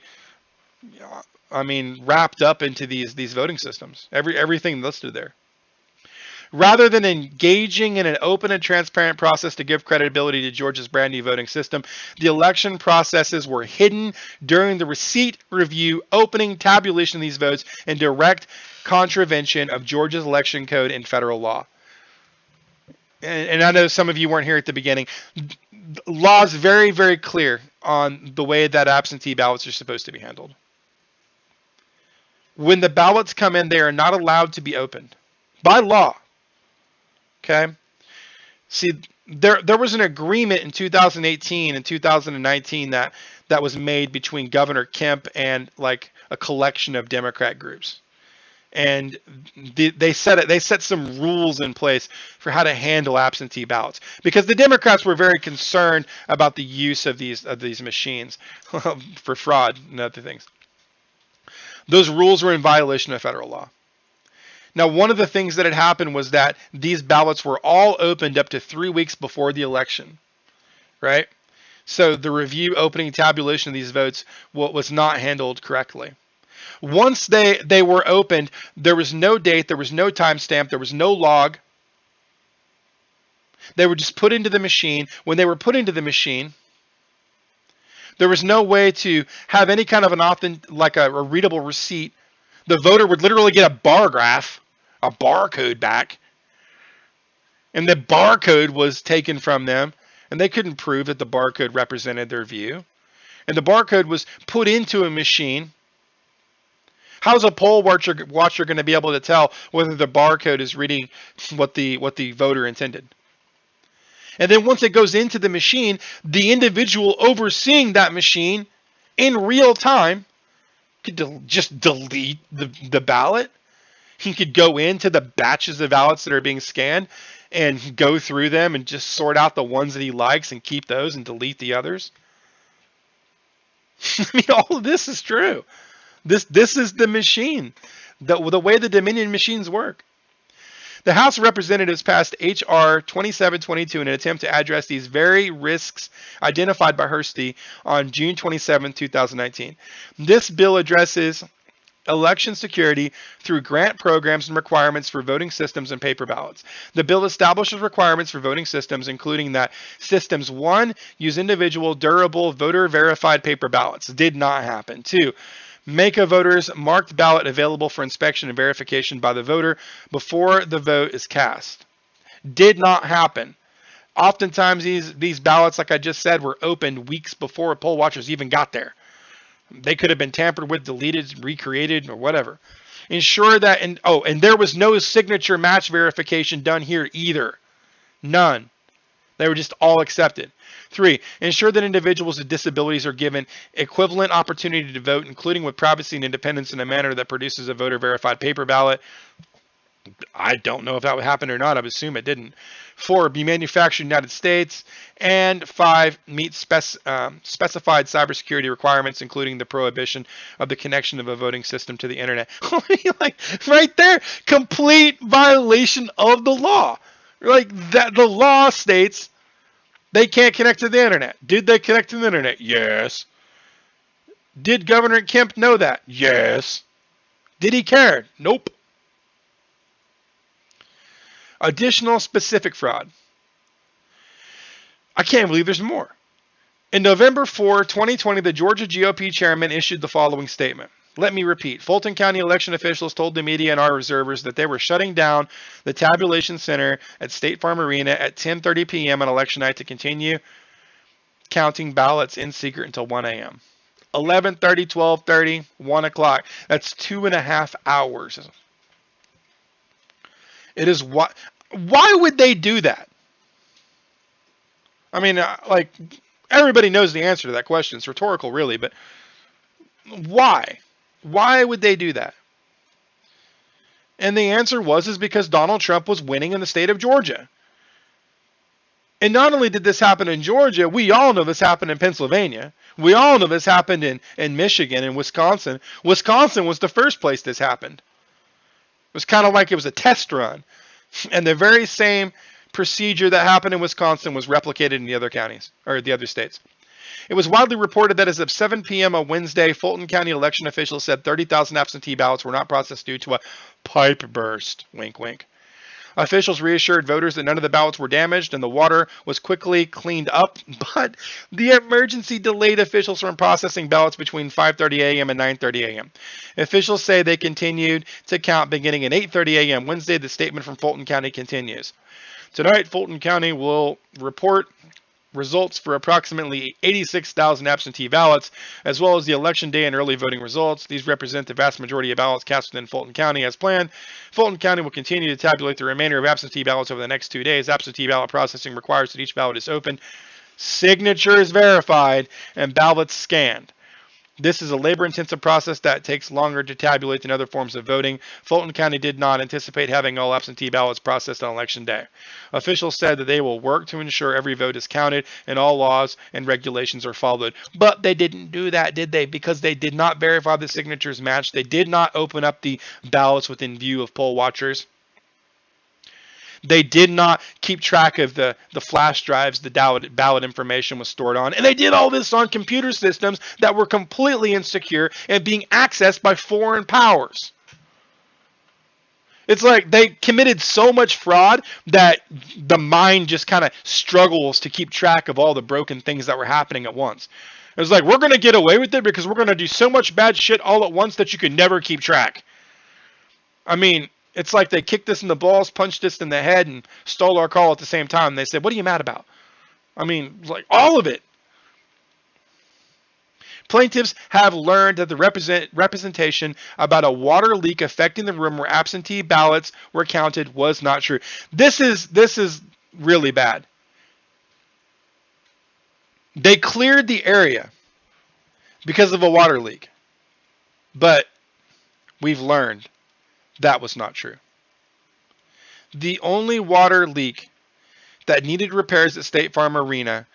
wrapped up into these voting systems. Everything listed there. Rather than engaging in an open and transparent process to give credibility to Georgia's brand new voting system, the election processes were hidden during the receipt, review, opening, tabulation of these votes, and direct contravention of Georgia's election code and federal law. And I know some of you weren't here at the beginning. Law is very, very clear on the way that absentee ballots are supposed to be handled. When the ballots come in, they are not allowed to be opened by law. Okay? See, there was an agreement in 2018 and 2019 that was made between Governor Kemp and like a collection of Democrat groups. And they set some rules in place for how to handle absentee ballots, because the Democrats were very concerned about the use of these machines for fraud and other things. Those rules were in violation of federal law. Now, one of the things that had happened was that these ballots were all opened up to 3 weeks before the election, right? So the review, opening, tabulation of these votes was not handled correctly. Once they were opened, there was no date, there was no timestamp, there was no log. They were just put into the machine. When they were put into the machine, there was no way to have any kind of a readable receipt. The voter would literally get a bar graph, a barcode back, and the barcode was taken from them, and they couldn't prove that the barcode represented their view. And the barcode was put into a machine. How's a poll watcher going to be able to tell whether the barcode is reading what the voter intended? And then once it goes into the machine, the individual overseeing that machine in real time could just delete the ballot. He could go into the batches of ballots that are being scanned and go through them and just sort out the ones that he likes and keep those and delete the others. I mean, all of this is true. This is the machine, the way the Dominion machines work. The House of Representatives passed H.R. 2722 in an attempt to address these very risks identified by Hursty on June 27, 2019. This bill addresses election security through grant programs and requirements for voting systems and paper ballots. The bill establishes requirements for voting systems, including that systems 1, use individual, durable, voter-verified paper ballots. Did not happen. 2, make a voter's marked ballot available for inspection and verification by the voter before the vote is cast. Did not happen. Oftentimes these ballots, like I just said, were opened weeks before poll watchers even got there. They could have been tampered with, deleted, recreated, or whatever. Ensure that, and there was no signature match verification done here either. None. They were just all accepted. 3, ensure that individuals with disabilities are given equivalent opportunity to vote, including with privacy and independence, in a manner that produces a voter-verified paper ballot. I don't know if that would happen or not. I would assume it didn't. 4, be manufactured in the United States. And 5, meet specified cybersecurity requirements, including the prohibition of the connection of a voting system to the internet. Like, right there, complete violation of the law. Like that, the law states they can't connect to the internet. Did they connect to the internet? Yes. Did Governor Kemp know that? Yes. Did he care? Nope. Additional specific fraud. I can't believe there's more. In November 4, 2020, the Georgia GOP chairman issued the following statement. Let me repeat. Fulton County election officials told the media and our observers that they were shutting down the tabulation center at State Farm Arena at 10:30 p.m. on election night to continue counting ballots in secret until 1 a.m. 11:30, 12:30, 1 o'clock. That's 2.5 hours. It is why would they do that? I mean, like, everybody knows the answer to that question. It's rhetorical, really, but why? Why would they do that? And the answer is because Donald Trump was winning in the state of Georgia. And not only did this happen in Georgia, we all know this happened in Pennsylvania. We all know this happened in Michigan and Wisconsin. Wisconsin was the first place this happened. It was kind of like it was a test run. And the very same procedure that happened in Wisconsin was replicated in the other counties, or the other states. It was widely reported that as of 7 p.m. on Wednesday, Fulton County election officials said 30,000 absentee ballots were not processed due to a pipe burst. Wink, wink. Officials reassured voters that none of the ballots were damaged and the water was quickly cleaned up, but the emergency delayed officials from processing ballots between 5:30 a.m. and 9:30 a.m. Officials say they continued to count beginning at 8:30 a.m. Wednesday. The statement from Fulton County continues. Tonight, Fulton County will report results for approximately 86,000 absentee ballots, as well as the election day and early voting results. These represent the vast majority of ballots cast within Fulton County as planned. Fulton County will continue to tabulate the remainder of absentee ballots over the next 2 days. Absentee ballot processing requires that each ballot is opened, signatures verified, and ballots scanned. This is a labor-intensive process that takes longer to tabulate than other forms of voting. Fulton County did not anticipate having all absentee ballots processed on Election Day. Officials said that they will work to ensure every vote is counted and all laws and regulations are followed. But they didn't do that, did they? Because they did not verify the signatures matched. They did not open up the ballots within view of poll watchers. They did not keep track of the flash drives the ballot information was stored on. And they did all this on computer systems that were completely insecure and being accessed by foreign powers. It's like they committed so much fraud that the mind just kind of struggles to keep track of all the broken things that were happening at once. It was like, we're going to get away with it because we're going to do so much bad shit all at once that you can never keep track. I mean, it's like they kicked us in the balls, punched us in the head, and stole our call at the same time. They said, what are you mad about? I mean, like all of it. Plaintiffs have learned that the representation about a water leak affecting the room where absentee ballots were counted was not true. This is really bad. They cleared the area because of a water leak. But we've learned that was not true. The only water leak that needed repairs at State Farm Arena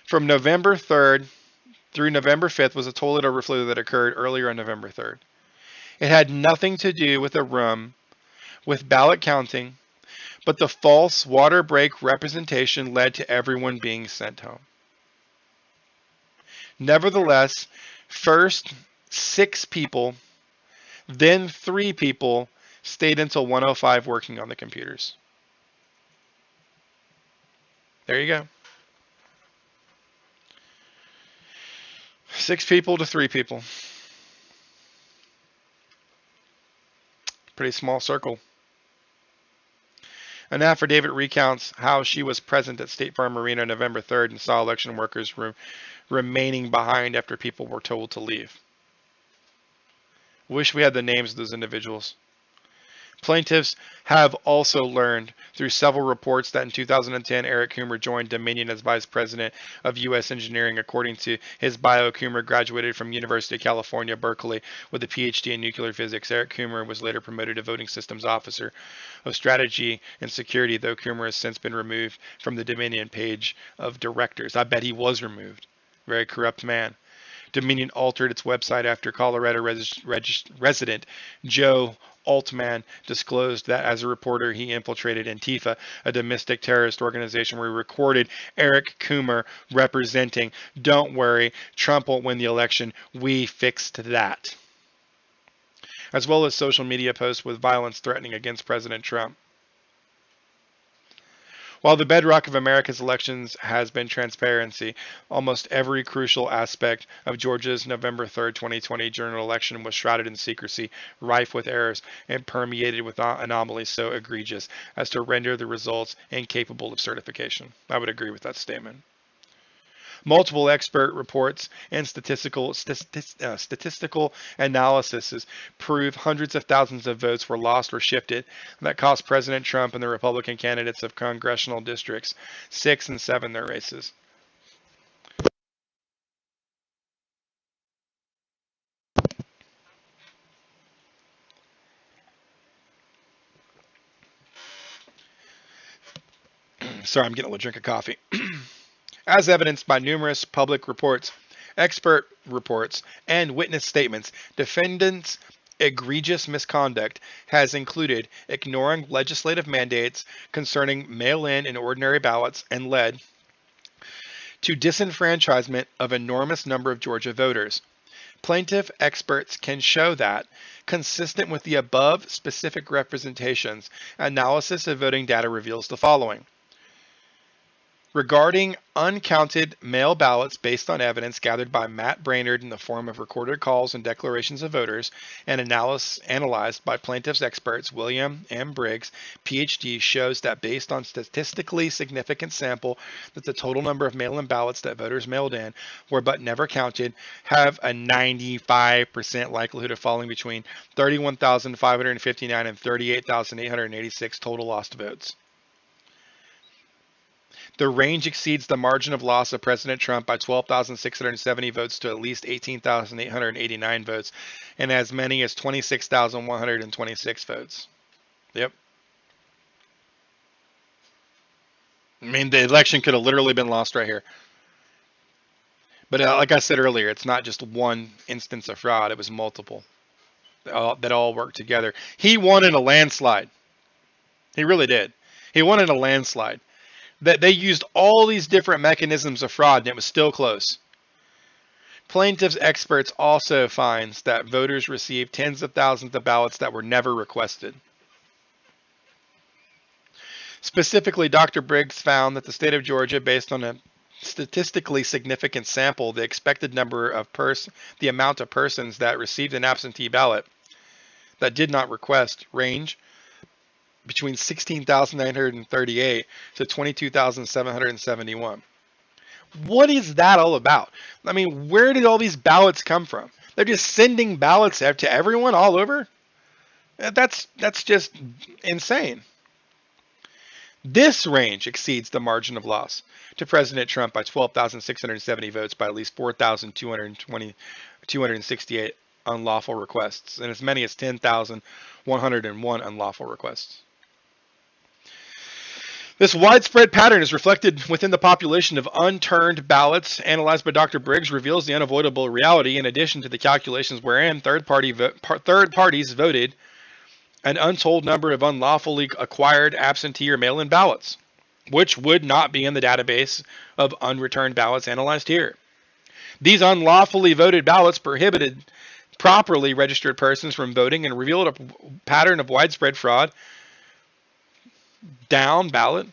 from November 3rd through November 5th was a toilet overflow that occurred earlier on November 3rd. It had nothing to do with the room, with ballot counting, but the false water break representation led to everyone being sent home. Nevertheless, first 6 people, then 3 people stayed until 1:05 working on the computers. There you go. 6 people to 3 people. Pretty small circle. An affidavit recounts how she was present at State Farm Arena November 3rd and saw election workers remaining behind after people were told to leave. Wish we had the names of those individuals. Plaintiffs have also learned through several reports that in 2010, Eric Coomer joined Dominion as vice president of U.S. Engineering. According to his bio, Coomer graduated from University of California, Berkeley with a PhD in nuclear physics. Eric Coomer was later promoted to voting systems officer of strategy and security, though Coomer has since been removed from the Dominion page of directors. I bet he was removed. Very corrupt man. Dominion altered its website after Colorado resident Joe Altman disclosed that as a reporter he infiltrated Antifa, a domestic terrorist organization, where he recorded Eric Coomer representing, "Don't worry, Trump won't win the election. We fixed that." As well as social media posts with violence threatening against President Trump. While the bedrock of America's elections has been transparency, almost every crucial aspect of Georgia's November 3rd, 2020 general election was shrouded in secrecy, rife with errors, and permeated with anomalies so egregious as to render the results incapable of certification. I would agree with that statement. Multiple expert reports and statistical analyses prove hundreds of thousands of votes were lost or shifted that cost President Trump and the Republican candidates of congressional districts 6 and 7 their races. Sorry, I'm getting a little drink of coffee. As evidenced by numerous public reports, expert reports, and witness statements, defendants' egregious misconduct has included ignoring legislative mandates concerning mail-in and ordinary ballots and led to disenfranchisement of an enormous number of Georgia voters. Plaintiff experts can show that, consistent with the above specific representations, analysis of voting data reveals the following. Regarding uncounted mail ballots based on evidence gathered by Matt Brainerd in the form of recorded calls and declarations of voters and analyzed by plaintiffs' experts William M. Briggs, Ph.D., shows that based on statistically significant sample that the total number of mail-in ballots that voters mailed in were but never counted have a 95% likelihood of falling between 31,559 and 38,886 total lost votes. The range exceeds the margin of loss of President Trump by 12,670 votes to at least 18,889 votes, and as many as 26,126 votes. Yep. I mean, the election could have literally been lost right here. But like I said earlier, it's not just one instance of fraud. It was multiple that all worked together. He won in a landslide. He really did. He won in a landslide. That they used all these different mechanisms of fraud, and it was still close. Plaintiffs' experts also finds that voters received tens of thousands of ballots that were never requested. Specifically, Dr. Briggs found that the state of Georgia, based on a statistically significant sample, the expected number of the amount of persons that received an absentee ballot that did not request range between 16,938 to 22,771. What is that all about? I mean, where did all these ballots come from? They're just sending ballots to everyone all over? That's just insane. This range exceeds the margin of loss to President Trump by 12,670 votes by at least 4,268 unlawful requests and as many as 10,101 unlawful requests. This widespread pattern is reflected within the population of unturned ballots analyzed by Dr. Briggs reveals the unavoidable reality in addition to the calculations wherein third parties voted an untold number of unlawfully acquired absentee or mail-in ballots, which would not be in the database of unreturned ballots analyzed here. These unlawfully voted ballots prohibited properly registered persons from voting and revealed a pattern of widespread fraud down ballot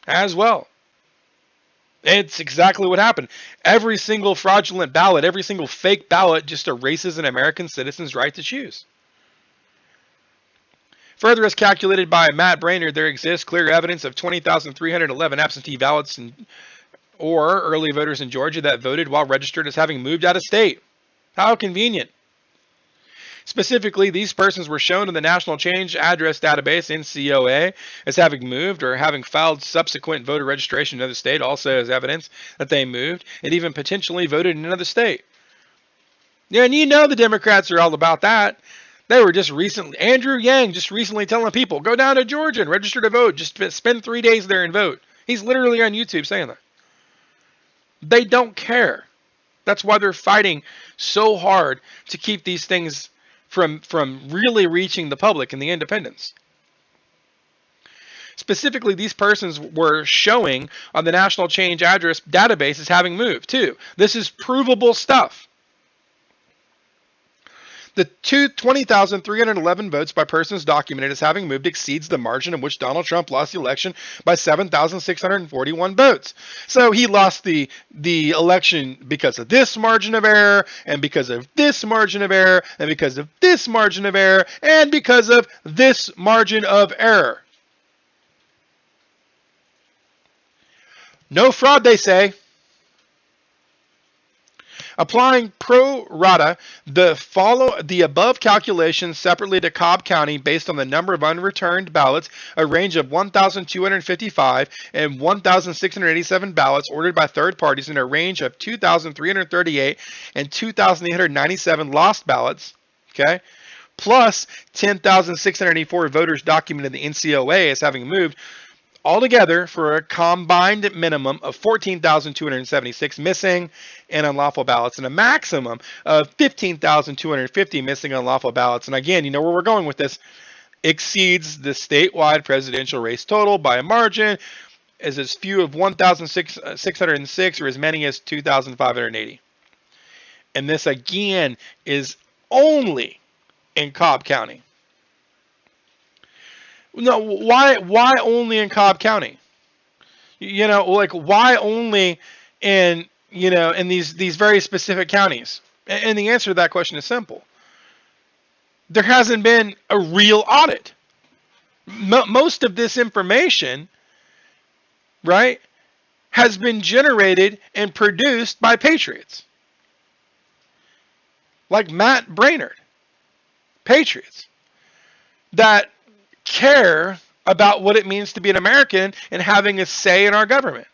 as well. It's exactly what happened. Every single fraudulent ballot, every single fake ballot just erases an American citizen's right to choose. Further, as calculated by Matt Brainerd, there exists clear evidence of 20,311 absentee ballots or early voters in Georgia that voted while registered as having moved out of state. How convenient. Specifically, these persons were shown in the National Change Address Database, NCOA, as having moved or having filed subsequent voter registration in another state, also as evidence that they moved and even potentially voted in another state. Yeah, and you know the Democrats are all about that. They were just recently, Andrew Yang just recently telling people, go down to Georgia and register to vote. Just spend 3 days there and vote. He's literally on YouTube saying that. They don't care. That's why they're fighting so hard to keep these things from really reaching the public and the independents. Specifically, these persons were showing on the National Change Address Database as having moved too. This is provable stuff. The 20,311 votes by persons documented as having moved exceeds the margin in which Donald Trump lost the election by 7,641 votes. So he lost the election because of this margin of error, and because of this margin of error, and because of this margin of error, and because of this margin of error. No fraud, they say. Applying pro rata the above calculations separately to Cobb County based on the number of unreturned ballots, a range of 1,255 and 1,687 ballots ordered by third parties, in a range of 2,338 and 2,897 lost ballots, okay, plus 10,684 voters documented in the NCOA as having moved, altogether for a combined minimum of 14,276 missing and unlawful ballots and a maximum of 15,250 missing unlawful ballots. And again, you know where we're going with this. Exceeds the statewide presidential race total by a margin as few of 1,606 or as many as 2,580. And this again is only in Cobb County. No, why only in Cobb County? You know, like why only in, you know, in these very specific counties? And the answer to that question is simple. There hasn't been a real audit. Most of this information, right, has been generated and produced by patriots. Like Matt Brainerd. Patriots. That care about what it means to be an American and having a say in our government.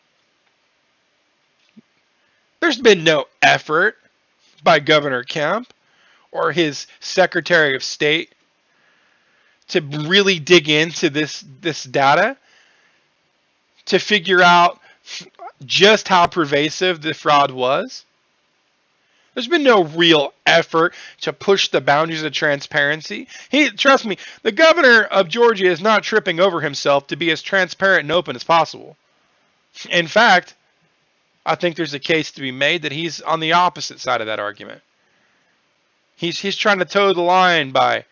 There's been no effort by Governor Kemp or his Secretary of State to really dig into this data to figure out just how pervasive the fraud was. There's been no real effort to push the boundaries of transparency. Trust me, the governor of Georgia is not tripping over himself to be as transparent and open as possible. In fact, I think there's a case to be made that he's on the opposite side of that argument. He's trying to toe the line by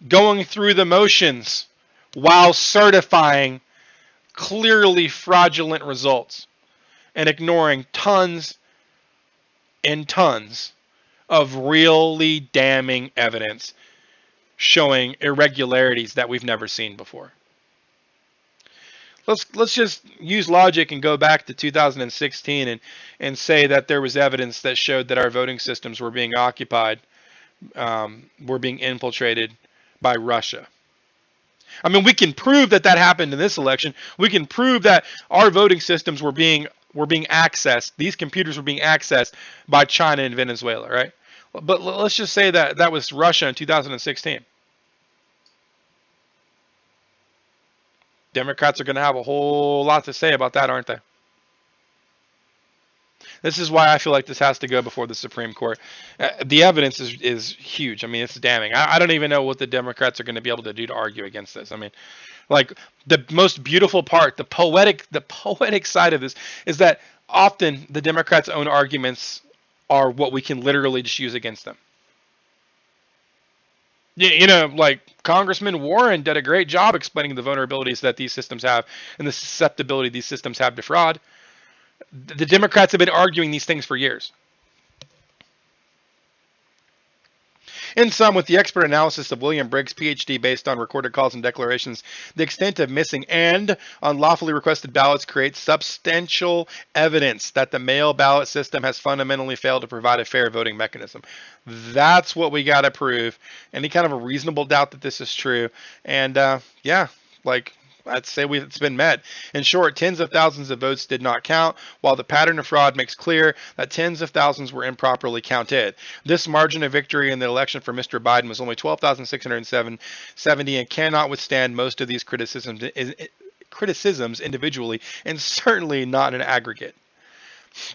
going through the motions while certifying clearly fraudulent results and ignoring tons and tons of really damning evidence showing irregularities that we've never seen before. Let's just use logic and go back to 2016 and say that there was evidence that showed that our voting systems were being occupied, were being infiltrated by Russia. I mean, we can prove that happened in this election. We can prove that our voting systems were being accessed. These computers were being accessed by China and Venezuela, right? But let's just say that was Russia in 2016. Democrats are going to have a whole lot to say about that, aren't they? This is why I feel like this has to go before the Supreme Court. The evidence is huge. I mean, it's damning. I don't even know what the Democrats are going to be able to do to argue against this. I mean, like, the most beautiful part, the poetic side of this is that often the Democrats' own arguments are what we can literally just use against them. You know, like Congressman Warren did a great job explaining the vulnerabilities that these systems have and the susceptibility these systems have to fraud. The Democrats have been arguing these things for years. In sum, with the expert analysis of William Briggs, PhD, based on recorded calls and declarations, the extent of missing and unlawfully requested ballots creates substantial evidence that the mail ballot system has fundamentally failed to provide a fair voting mechanism. That's what we got to prove. Any kind of a reasonable doubt that this is true. And yeah, like, I'd say it's been met. In short, tens of thousands of votes did not count, while the pattern of fraud makes clear that tens of thousands were improperly counted. This margin of victory in the election for Mr. Biden was only 12,670 and cannot withstand most of these criticisms individually, and certainly not in aggregate.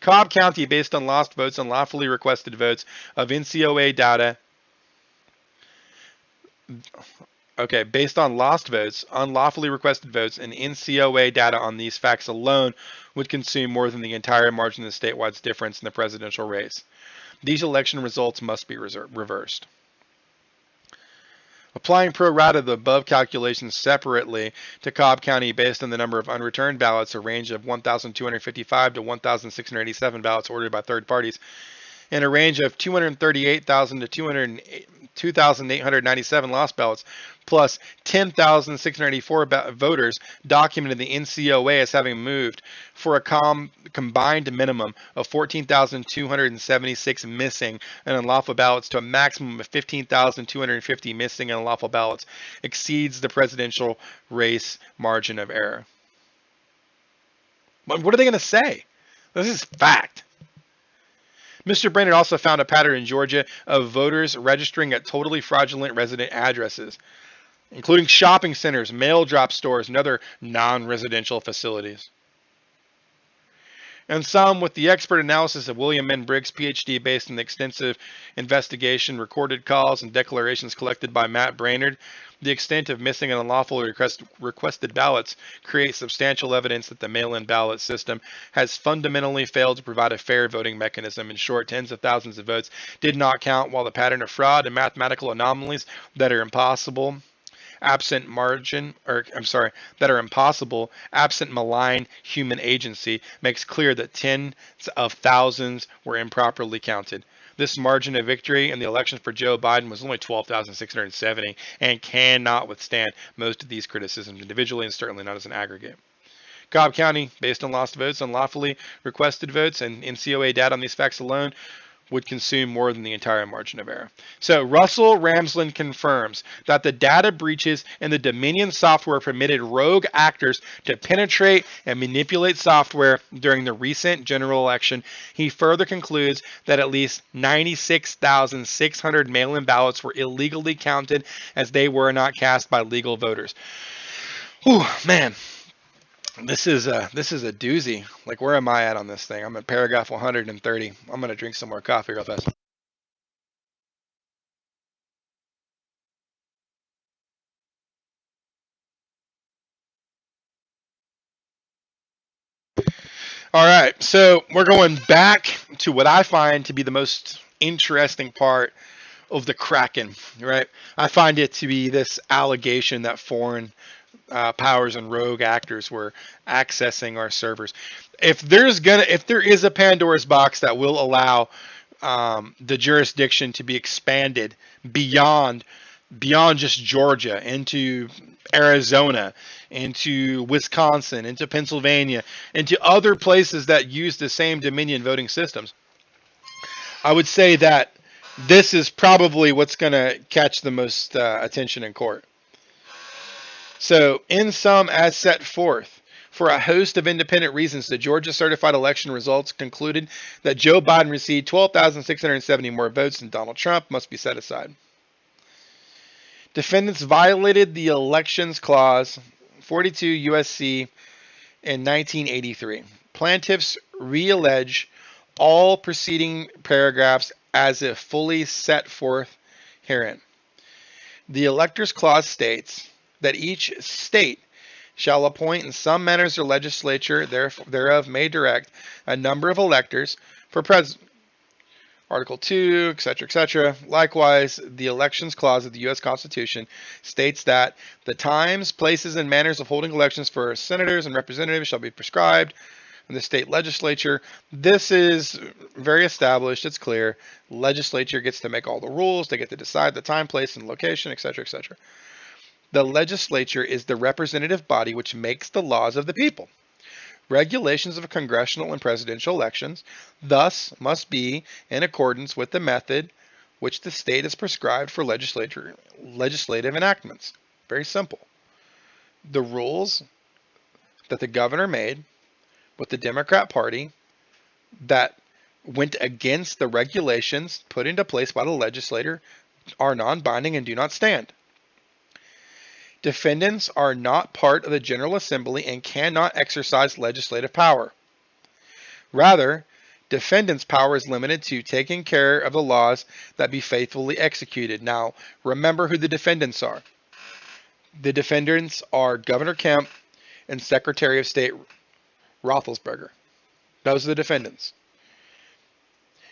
Cobb County, based on lost votes, unlawfully requested votes of NCOA data. Okay, based on lost votes, unlawfully requested votes, and NCOA data on these facts alone would consume more than the entire margin of the statewide difference in the presidential race. These election results must be reversed. Applying pro rata the above calculations separately to Cobb County based on the number of unreturned ballots, a range of 1,255 to 1,687 ballots ordered by third parties, and a range of 238,000 to 2,897 lost ballots, plus 10,694 voters documented in the NCOA as having moved, for a combined minimum of 14,276 missing and unlawful ballots to a maximum of 15,250 missing and unlawful ballots, exceeds the presidential race margin of error. But what are they going to say? This is fact. Mr. Brainerd also found a pattern in Georgia of voters registering at totally fraudulent resident addresses, including shopping centers, mail drop stores, and other non-residential facilities. And some, with the expert analysis of William N. Briggs, PhD, based on the extensive investigation, recorded calls, and declarations collected by Matt Brainerd, the extent of missing and unlawful requested ballots creates substantial evidence that the mail-in ballot system has fundamentally failed to provide a fair voting mechanism. In short, tens of thousands of votes did not count, while the pattern of fraud and mathematical anomalies that are impossible absent malign human agency makes clear that tens of thousands were improperly counted. This margin of victory in the election for Joe Biden was only 12,670 and cannot withstand most of these criticisms individually and certainly not as an aggregate. Cobb County, based on lost votes, unlawfully requested votes, and NCOA data on these facts alone, would consume more than the entire margin of error. So Russell Ramsland confirms that the data breaches in the Dominion software permitted rogue actors to penetrate and manipulate software during the recent general election. He further concludes that at least 96,600 mail-in ballots were illegally counted as they were not cast by legal voters. Whew, man. This is a doozy. Like, where am I at on this thing? I'm at paragraph 130. I'm gonna drink some more coffee real fast. All right, so we're going back to what I find to be the most interesting part of the Kraken, right? I find it to be this allegation that foreign powers and rogue actors were accessing our servers. If there is a Pandora's box that will allow the jurisdiction to be expanded beyond just Georgia into Arizona, into Wisconsin, into Pennsylvania, into other places that use the same Dominion voting systems, I would say that this is probably what's going to catch the most attention in court. So, in sum, as set forth, for a host of independent reasons, the Georgia certified election results concluded that Joe Biden received 12,670 more votes than Donald Trump, must be set aside. Defendants violated the Elections Clause 42 U.S.C. in 1983. Plaintiffs reallege all preceding paragraphs as if fully set forth herein. The Electors Clause states that each state shall appoint in some manners their legislature thereof may direct a number of electors for president. Article 2, etc., etc. Likewise, the Elections Clause of the U.S. Constitution states that the times, places, and manners of holding elections for senators and representatives shall be prescribed in the state legislature. This is very established. It's clear. Legislature gets to make all the rules. They get to decide the time, place, and location, etc., etc. The legislature is the representative body which makes the laws of the people. Regulations of congressional and presidential elections thus must be in accordance with the method which the state has prescribed for legislative enactments. Very simple. The rules that the governor made with the Democrat Party that went against the regulations put into place by the legislator are non-binding and do not stand. Defendants are not part of the General Assembly and cannot exercise legislative power. Rather, defendants' power is limited to taking care of the laws that be faithfully executed. Now, remember who the defendants are. The defendants are Governor Kemp and Secretary of State Roethlisberger. Those are the defendants.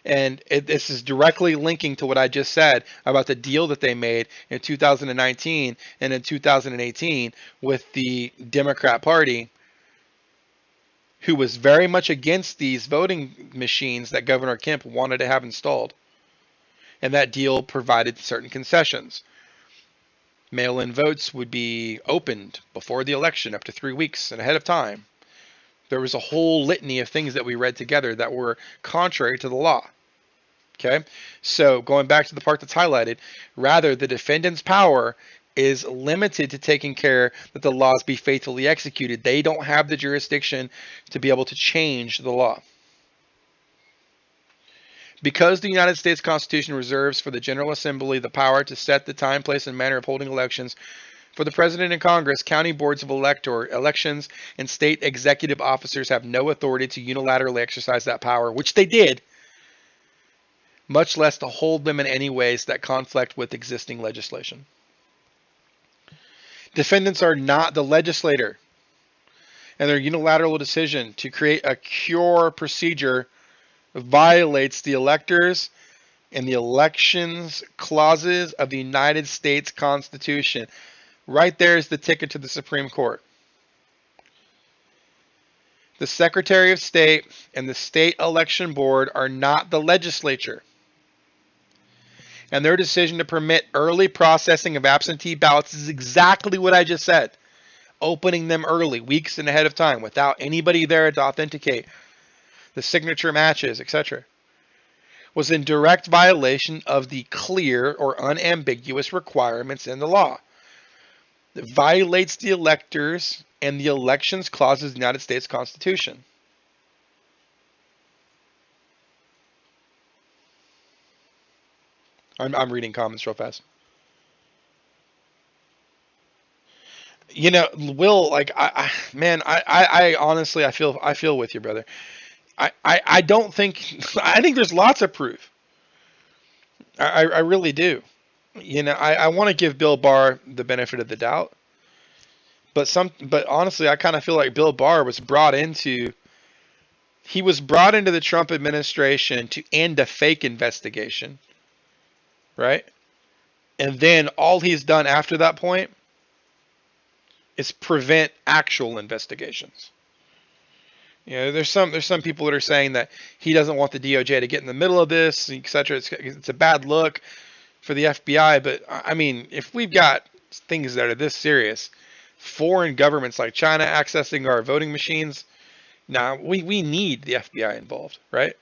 And this is directly linking to what I just said about the deal that they made in 2019 and in 2018 with the Democrat Party, who was very much against these voting machines that Governor Kemp wanted to have installed. And that deal provided certain concessions. Mail-in votes would be opened before the election up to 3 weeks and ahead of time. There was a whole litany of things that we read together that were contrary to the law. Okay, so going back to the part that's highlighted, rather the defendant's power is limited to taking care that the laws be faithfully executed. They don't have the jurisdiction to be able to change the law. Because the United States Constitution reserves for the General Assembly the power to set the time, place, and manner of holding elections for the President and Congress, county boards of elections, and state executive officers have no authority to unilaterally exercise that power, which they did, much less to hold them in any ways that conflict with existing legislation. Defendants are not the legislator, and their unilateral decision to create a cure procedure violates the electors and the elections clauses of the United States Constitution. Right there is the ticket to the Supreme Court. The Secretary of State and the State Election Board are not the legislature. And their decision to permit early processing of absentee ballots is exactly what I just said. Opening them early, weeks and ahead of time, without anybody there to authenticate the signature matches, etc., was in direct violation of the clear or unambiguous requirements in the law. It violates the electors and the elections clauses of the United States Constitution. I'm reading comments real fast. You know, Will, like, I honestly, I feel with you, brother. I don't think, I think there's lots of proof. I really do. You know, I want to give Bill Barr the benefit of the doubt, but honestly, I kind of feel like Bill Barr was brought into the Trump administration to end a fake investigation, right? And then all he's done after that point is prevent actual investigations. You know, there's some people that are saying that he doesn't want the DOJ to get in the middle of this, etc. It's a bad look for the FBI, but I mean, if we've got things that are this serious, foreign governments like China accessing our voting machines, now we need the FBI involved, right?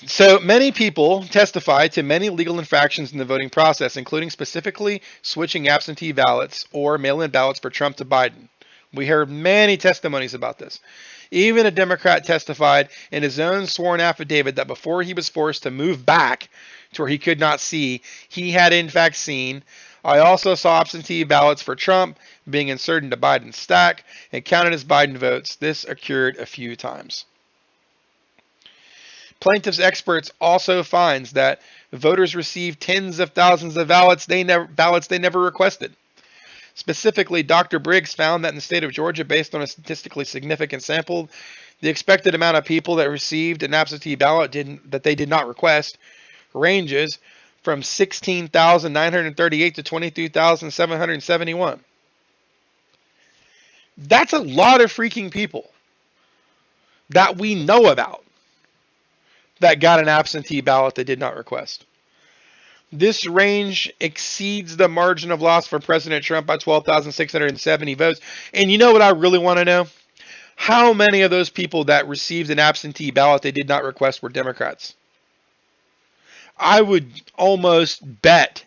So many people testified to many legal infractions in the voting process, including specifically switching absentee ballots or mail-in ballots for Trump to Biden. We heard many testimonies about this. Even a Democrat testified in his own sworn affidavit that before he was forced to move back to where he could not see, he had in fact seen, I also saw absentee ballots for Trump being inserted into Biden's stack and counted as Biden votes. This occurred a few times. Plaintiff's experts also finds that voters received tens of thousands of ballots they never requested. Specifically, Dr. Briggs found that in the state of Georgia, based on a statistically significant sample, the expected amount of people that received an absentee ballot that they did not request ranges from 16,938 to 22,771. That's a lot of freaking people that we know about that got an absentee ballot they did not request. This range exceeds the margin of loss for President Trump by 12,670 votes. And you know what I really want to know? How many of those people that received an absentee ballot they did not request were Democrats? I would almost bet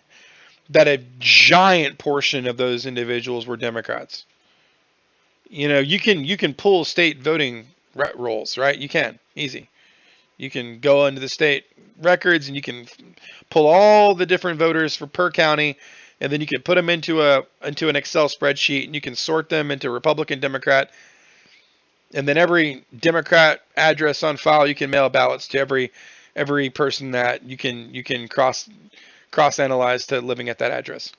that a giant portion of those individuals were Democrats. You know, you can pull state voting rolls, right? You can, easy. You can go into the state records and you can pull all the different voters per county, and then you can put them into an Excel spreadsheet, and you can sort them into Republican, Democrat, and then every Democrat address on file you can mail ballots to every person that you can cross analyze to living at that address.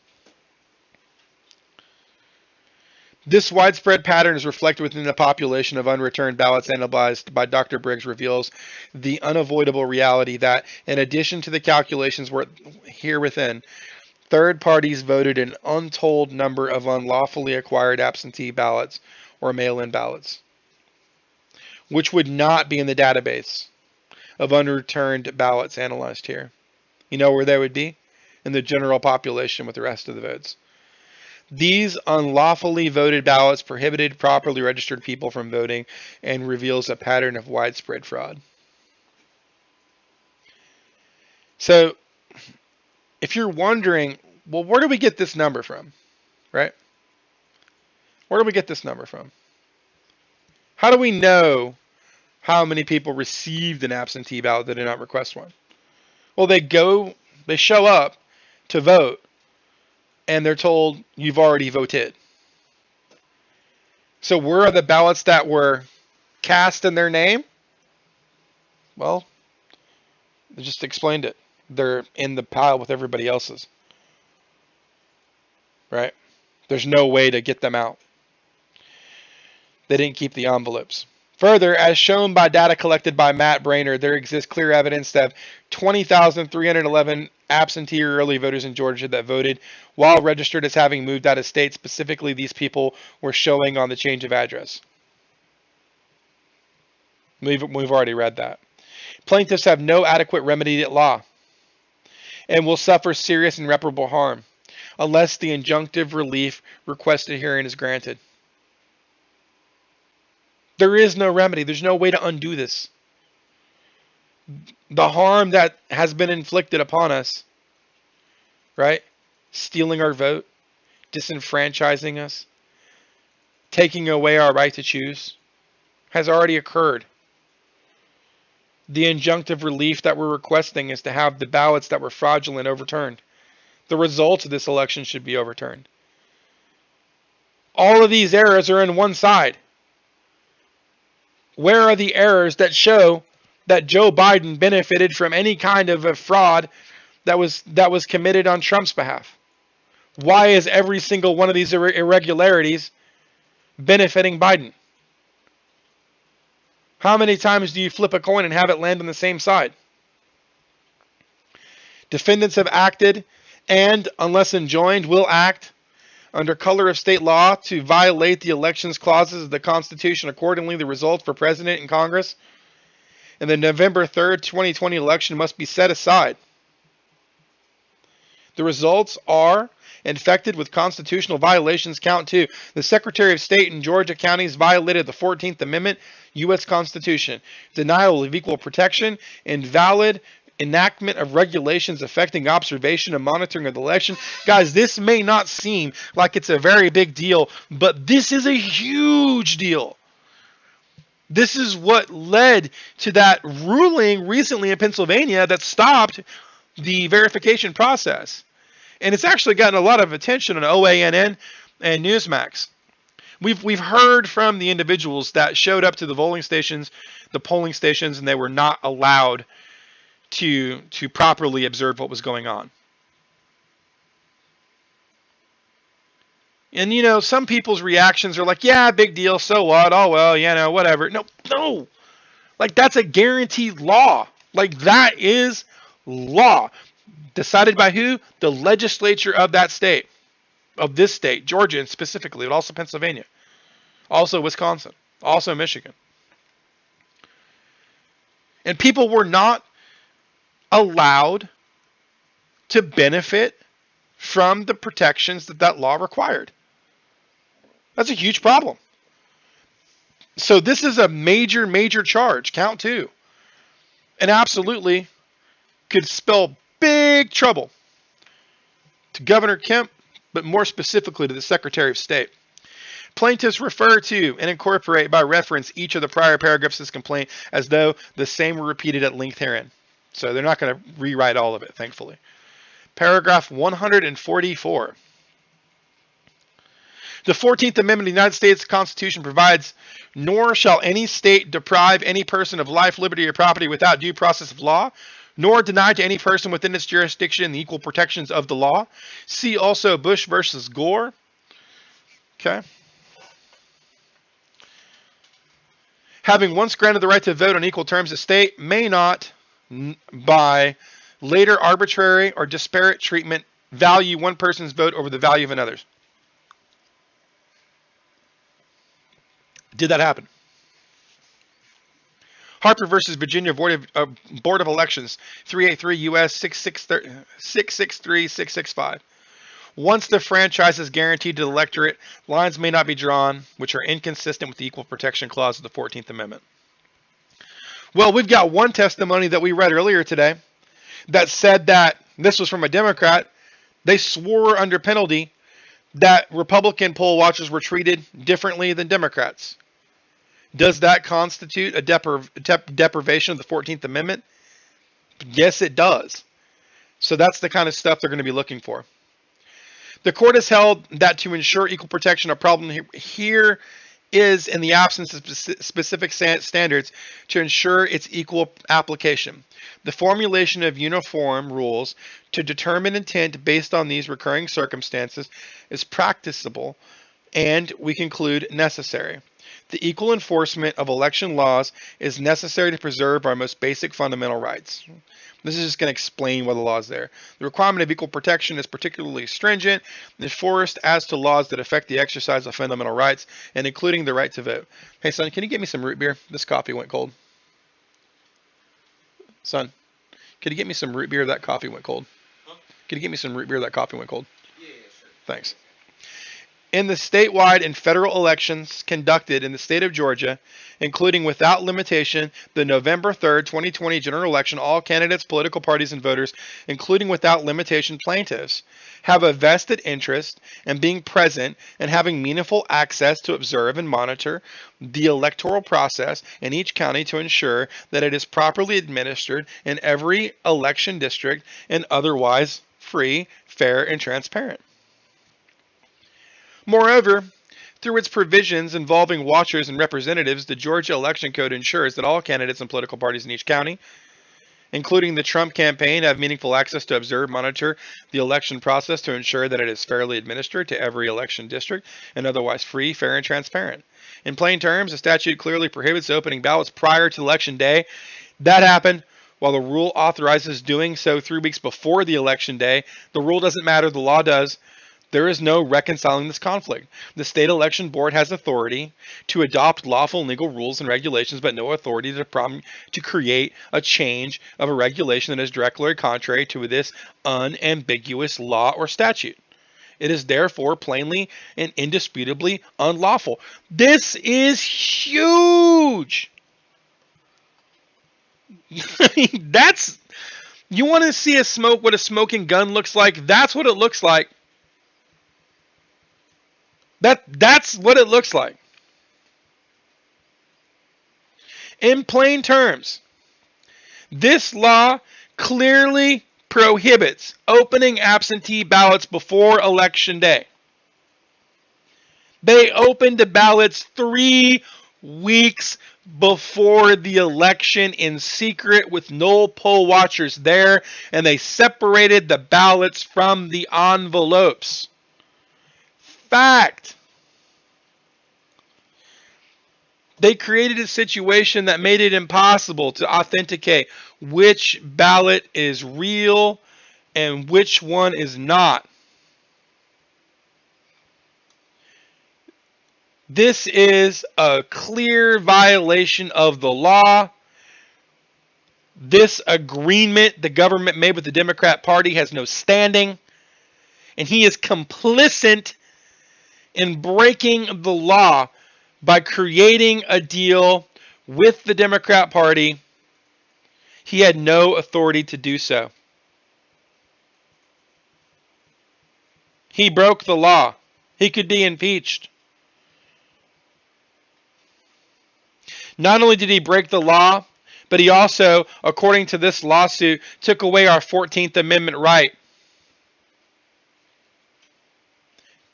This widespread pattern is reflected within the population of unreturned ballots analyzed by Dr. Briggs reveals the unavoidable reality that, in addition to the calculations here within, third parties voted an untold number of unlawfully acquired absentee ballots or mail-in ballots, which would not be in the database of unreturned ballots analyzed here. You know where they would be? In the general population with the rest of the votes. These unlawfully voted ballots prohibited properly registered people from voting and reveals a pattern of widespread fraud. So, if you're wondering, well, where do we get this number from, right? Where do we get this number from? How do we know how many people received an absentee ballot that did not request one? Well, they show up to vote, and they're told, you've already voted. So where are the ballots that were cast in their name? Well, they just explained it. They're in the pile with everybody else's. Right? There's no way to get them out. They didn't keep the envelopes. Further, as shown by data collected by Matt Brainerd, there exists clear evidence that 20,311 absentee or early voters in Georgia that voted while registered as having moved out of state. Specifically, these people were showing on the change of address. We've already read that. Plaintiffs have no adequate remedy at law and will suffer serious and irreparable harm unless the injunctive relief requested herein is granted. There is no remedy. There's no way to undo this. The harm that has been inflicted upon us, right? Stealing our vote, disenfranchising us, taking away our right to choose, has already occurred. The injunctive relief that we're requesting is to have the ballots that were fraudulent overturned. The results of this election should be overturned. All of these errors are in one side. Where are the errors that show that Joe Biden benefited from any kind of a fraud that was committed on Trump's behalf? Why is every single one of these irregularities benefiting Biden? How many times do you flip a coin and have it land on the same side? Defendants have acted and, unless enjoined, will act under color of state law to violate the elections clauses of the Constitution. Accordingly, the results for President and Congress in the November 3rd, 2020 election must be set aside. The results are infected with constitutional violations. Count 2. The Secretary of State in Georgia counties violated the 14th Amendment, U.S. Constitution. Denial of equal protection, invalid enactment of regulations affecting observation and monitoring of the election. Guys, this may not seem like it's a very big deal, but this is a huge deal. This is what led to that ruling recently in Pennsylvania that stopped the verification process. And it's actually gotten a lot of attention on OANN and Newsmax. We've heard from the individuals that showed up to the polling stations, and they were not allowed to properly observe what was going on. And you know, some people's reactions are like, yeah, big deal, so what? Oh well, you know, whatever. No. Like, that's a guaranteed law. Like, that is law. Decided by who? The legislature of that state. Of this state, Georgia and specifically, but also Pennsylvania. Also Wisconsin. Also Michigan. And people were not allowed to benefit from the protections that law required. That's a huge problem. So this is a major, major charge. Count 2. And absolutely could spell big trouble to Governor Kemp, but more specifically to the Secretary of State. Plaintiffs refer to and incorporate by reference each of the prior paragraphs of this complaint as though the same were repeated at length herein. So they're not going to rewrite all of it, thankfully. Paragraph 144. The 14th Amendment of the United States Constitution provides, nor shall any state deprive any person of life, liberty, or property without due process of law, nor deny to any person within its jurisdiction the equal protections of the law. See also Bush versus Gore. Okay. Having once granted the right to vote on equal terms, the state may not, by later arbitrary or disparate treatment, value one person's vote over the value of another's. Did that happen? Harper versus Virginia Board of Elections, 383 U.S. 663-665. Once the franchise is guaranteed to the electorate, lines may not be drawn which are inconsistent with the Equal Protection Clause of the 14th Amendment. Well, we've got one testimony that we read earlier today that said that, this was from a Democrat, they swore under penalty that Republican poll watchers were treated differently than Democrats. Does that constitute a deprivation of the 14th Amendment? Yes, it does. So that's the kind of stuff they're going to be looking for. The court has held that to ensure equal protection, a problem here is in the absence of specific standards to ensure its equal application. The formulation of uniform rules to determine intent based on these recurring circumstances is practicable and, we conclude, necessary. The equal enforcement of election laws is necessary to preserve our most basic fundamental rights. This is just going to explain why the law is there. The requirement of equal protection is particularly stringent and enforced as to laws that affect the exercise of fundamental rights, and including the right to vote. Hey, son, can you get me some root beer? This coffee went cold. Son, could you get me some root beer? That coffee went cold. Huh? Could you get me some root beer? That coffee went cold. Yeah, sure. Thanks. In the statewide and federal elections conducted in the state of Georgia, including without limitation the November 3rd, 2020 general election, all candidates, political parties, and voters, including without limitation plaintiffs, have a vested interest in being present and having meaningful access to observe and monitor the electoral process in each county to ensure that it is properly administered in every election district and otherwise free, fair, and transparent. Moreover, through its provisions involving watchers and representatives, the Georgia Election Code ensures that all candidates and political parties in each county, including the Trump campaign, have meaningful access to observe, monitor the election process to ensure that it is fairly administered to every election district and otherwise free, fair, and transparent. In plain terms, the statute clearly prohibits opening ballots prior to election day. That happened. While the rule authorizes doing so 3 weeks before the election day, the rule doesn't matter, the law does. There is no reconciling this conflict. The state election board has authority to adopt lawful and legal rules and regulations, but no authority to create a change of a regulation that is directly contrary to this unambiguous law or statute. It is therefore plainly and indisputably unlawful. This is huge. That's, you want to see what a smoking gun looks like? That's what it looks like. That's what it looks like. In plain terms, this law clearly prohibits opening absentee ballots before election day. They opened the ballots 3 weeks before the election in secret with no poll watchers there, and they separated the ballots from the envelopes. Fact. They created a situation that made it impossible to authenticate which ballot is real and which one is not. This is a clear violation of the law. This agreement the government made with the Democrat Party has no standing, and he is complicit in breaking the law by creating a deal with the Democrat Party. He had no authority to do so. He broke the law. He could be impeached. Not only did he break the law, but he also, according to this lawsuit, took away our 14th Amendment right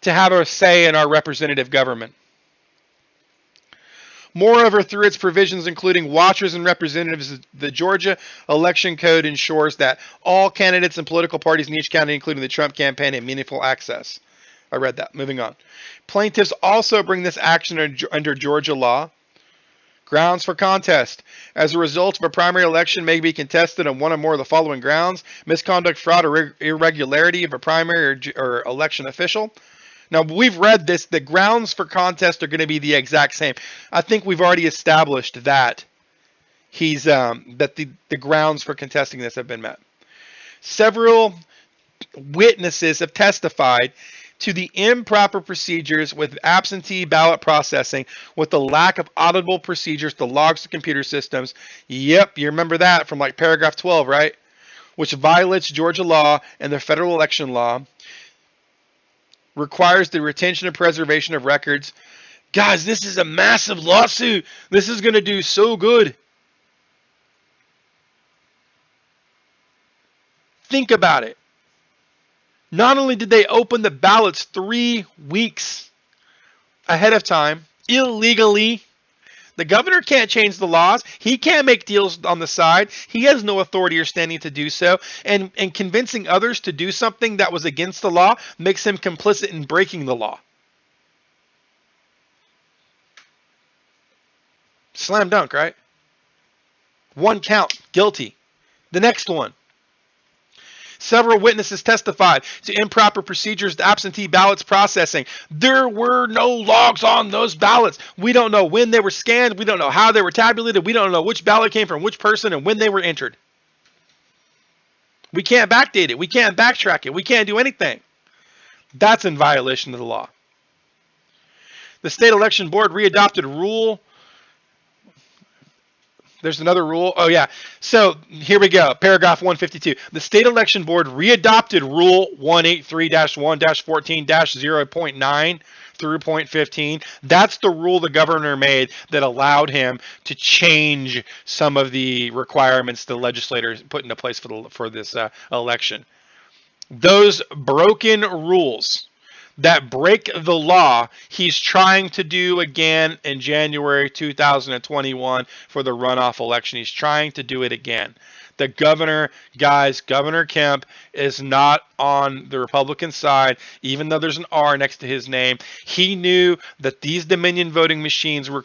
to have a say in our representative government. Moreover, through its provisions including watchers and representatives, the Georgia Election Code ensures that all candidates and political parties in each county, including the Trump campaign, have meaningful access. I read that. Moving on. Plaintiffs also bring this action under Georgia law. Grounds for contest. As a result of a primary election may be contested on one or more of the following grounds: misconduct, fraud, or irregularity of a primary or election official. Now, we've read this. The grounds for contest are going to be the exact same. I think we've already established that the grounds for contesting this have been met. Several witnesses have testified to the improper procedures with absentee ballot processing, with the lack of auditable procedures to logs to computer systems. Yep, you remember that from like paragraph 12, right? Which violates Georgia law and the federal election law. Requires the retention and preservation of records. Guys, this is a massive lawsuit. This is going to do so good. Think about it. Not only did they open the ballots 3 weeks ahead of time, illegally. The governor can't change the laws. He can't make deals on the side. He has no authority or standing to do so. And convincing others to do something that was against the law makes him complicit in breaking the law. Slam dunk, right? One count, guilty. The next one. Several witnesses testified to improper procedures to absentee ballots processing. There were no logs on those ballots. We don't know when they were scanned. We don't know how they were tabulated. We don't know which ballot came from which person and when they were entered. We can't backdate it. We can't backtrack it. We can't do anything. That's in violation of the law. The state election board readopted rule. There's another rule. Oh, yeah. So here we go. Paragraph 152. The state election board readopted Rule 183-1-14-0.9 through .15. That's the rule the governor made that allowed him to change some of the requirements the legislators put into place for this election. Those broken rules that break the law, he's trying to do again in January 2021 for the runoff election. He's trying to do it again. The governor, guys, Governor Kemp is not on the Republican side, even though there's an R next to his name. He knew that these Dominion voting machines were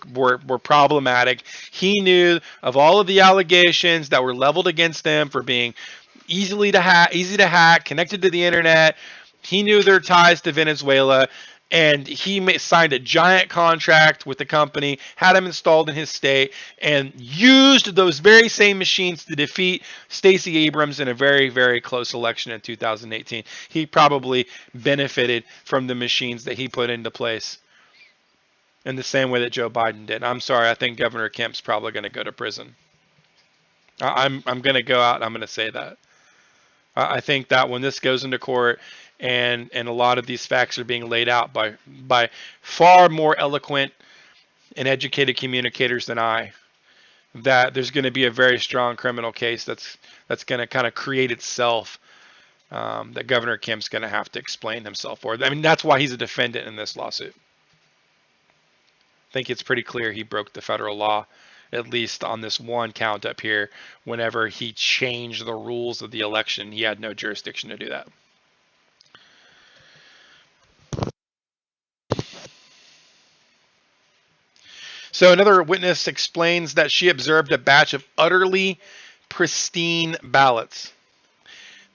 problematic. He knew of all of the allegations that were leveled against them for being easy to hack, connected to the internet. He knew their ties to Venezuela, and he signed a giant contract with the company, had them installed in his state, and used those very same machines to defeat Stacey Abrams in a very, very close election in 2018. He probably benefited from the machines that he put into place in the same way that Joe Biden did. I'm sorry, I think Governor Kemp's probably going to go to prison. I'm going to go out and I'm going to say that. I think that when this goes into court and a lot of these facts are being laid out by far more eloquent and educated communicators than I, that there's going to be a very strong criminal case that's going to kind of create itself, that Governor Kemp's going to have to explain himself for. I mean, that's why he's a defendant in this lawsuit. I think it's pretty clear he broke the federal law, at least on this one count up here. Whenever he changed the rules of the election, he had no jurisdiction to do that. So another witness explains that she observed a batch of utterly pristine ballots.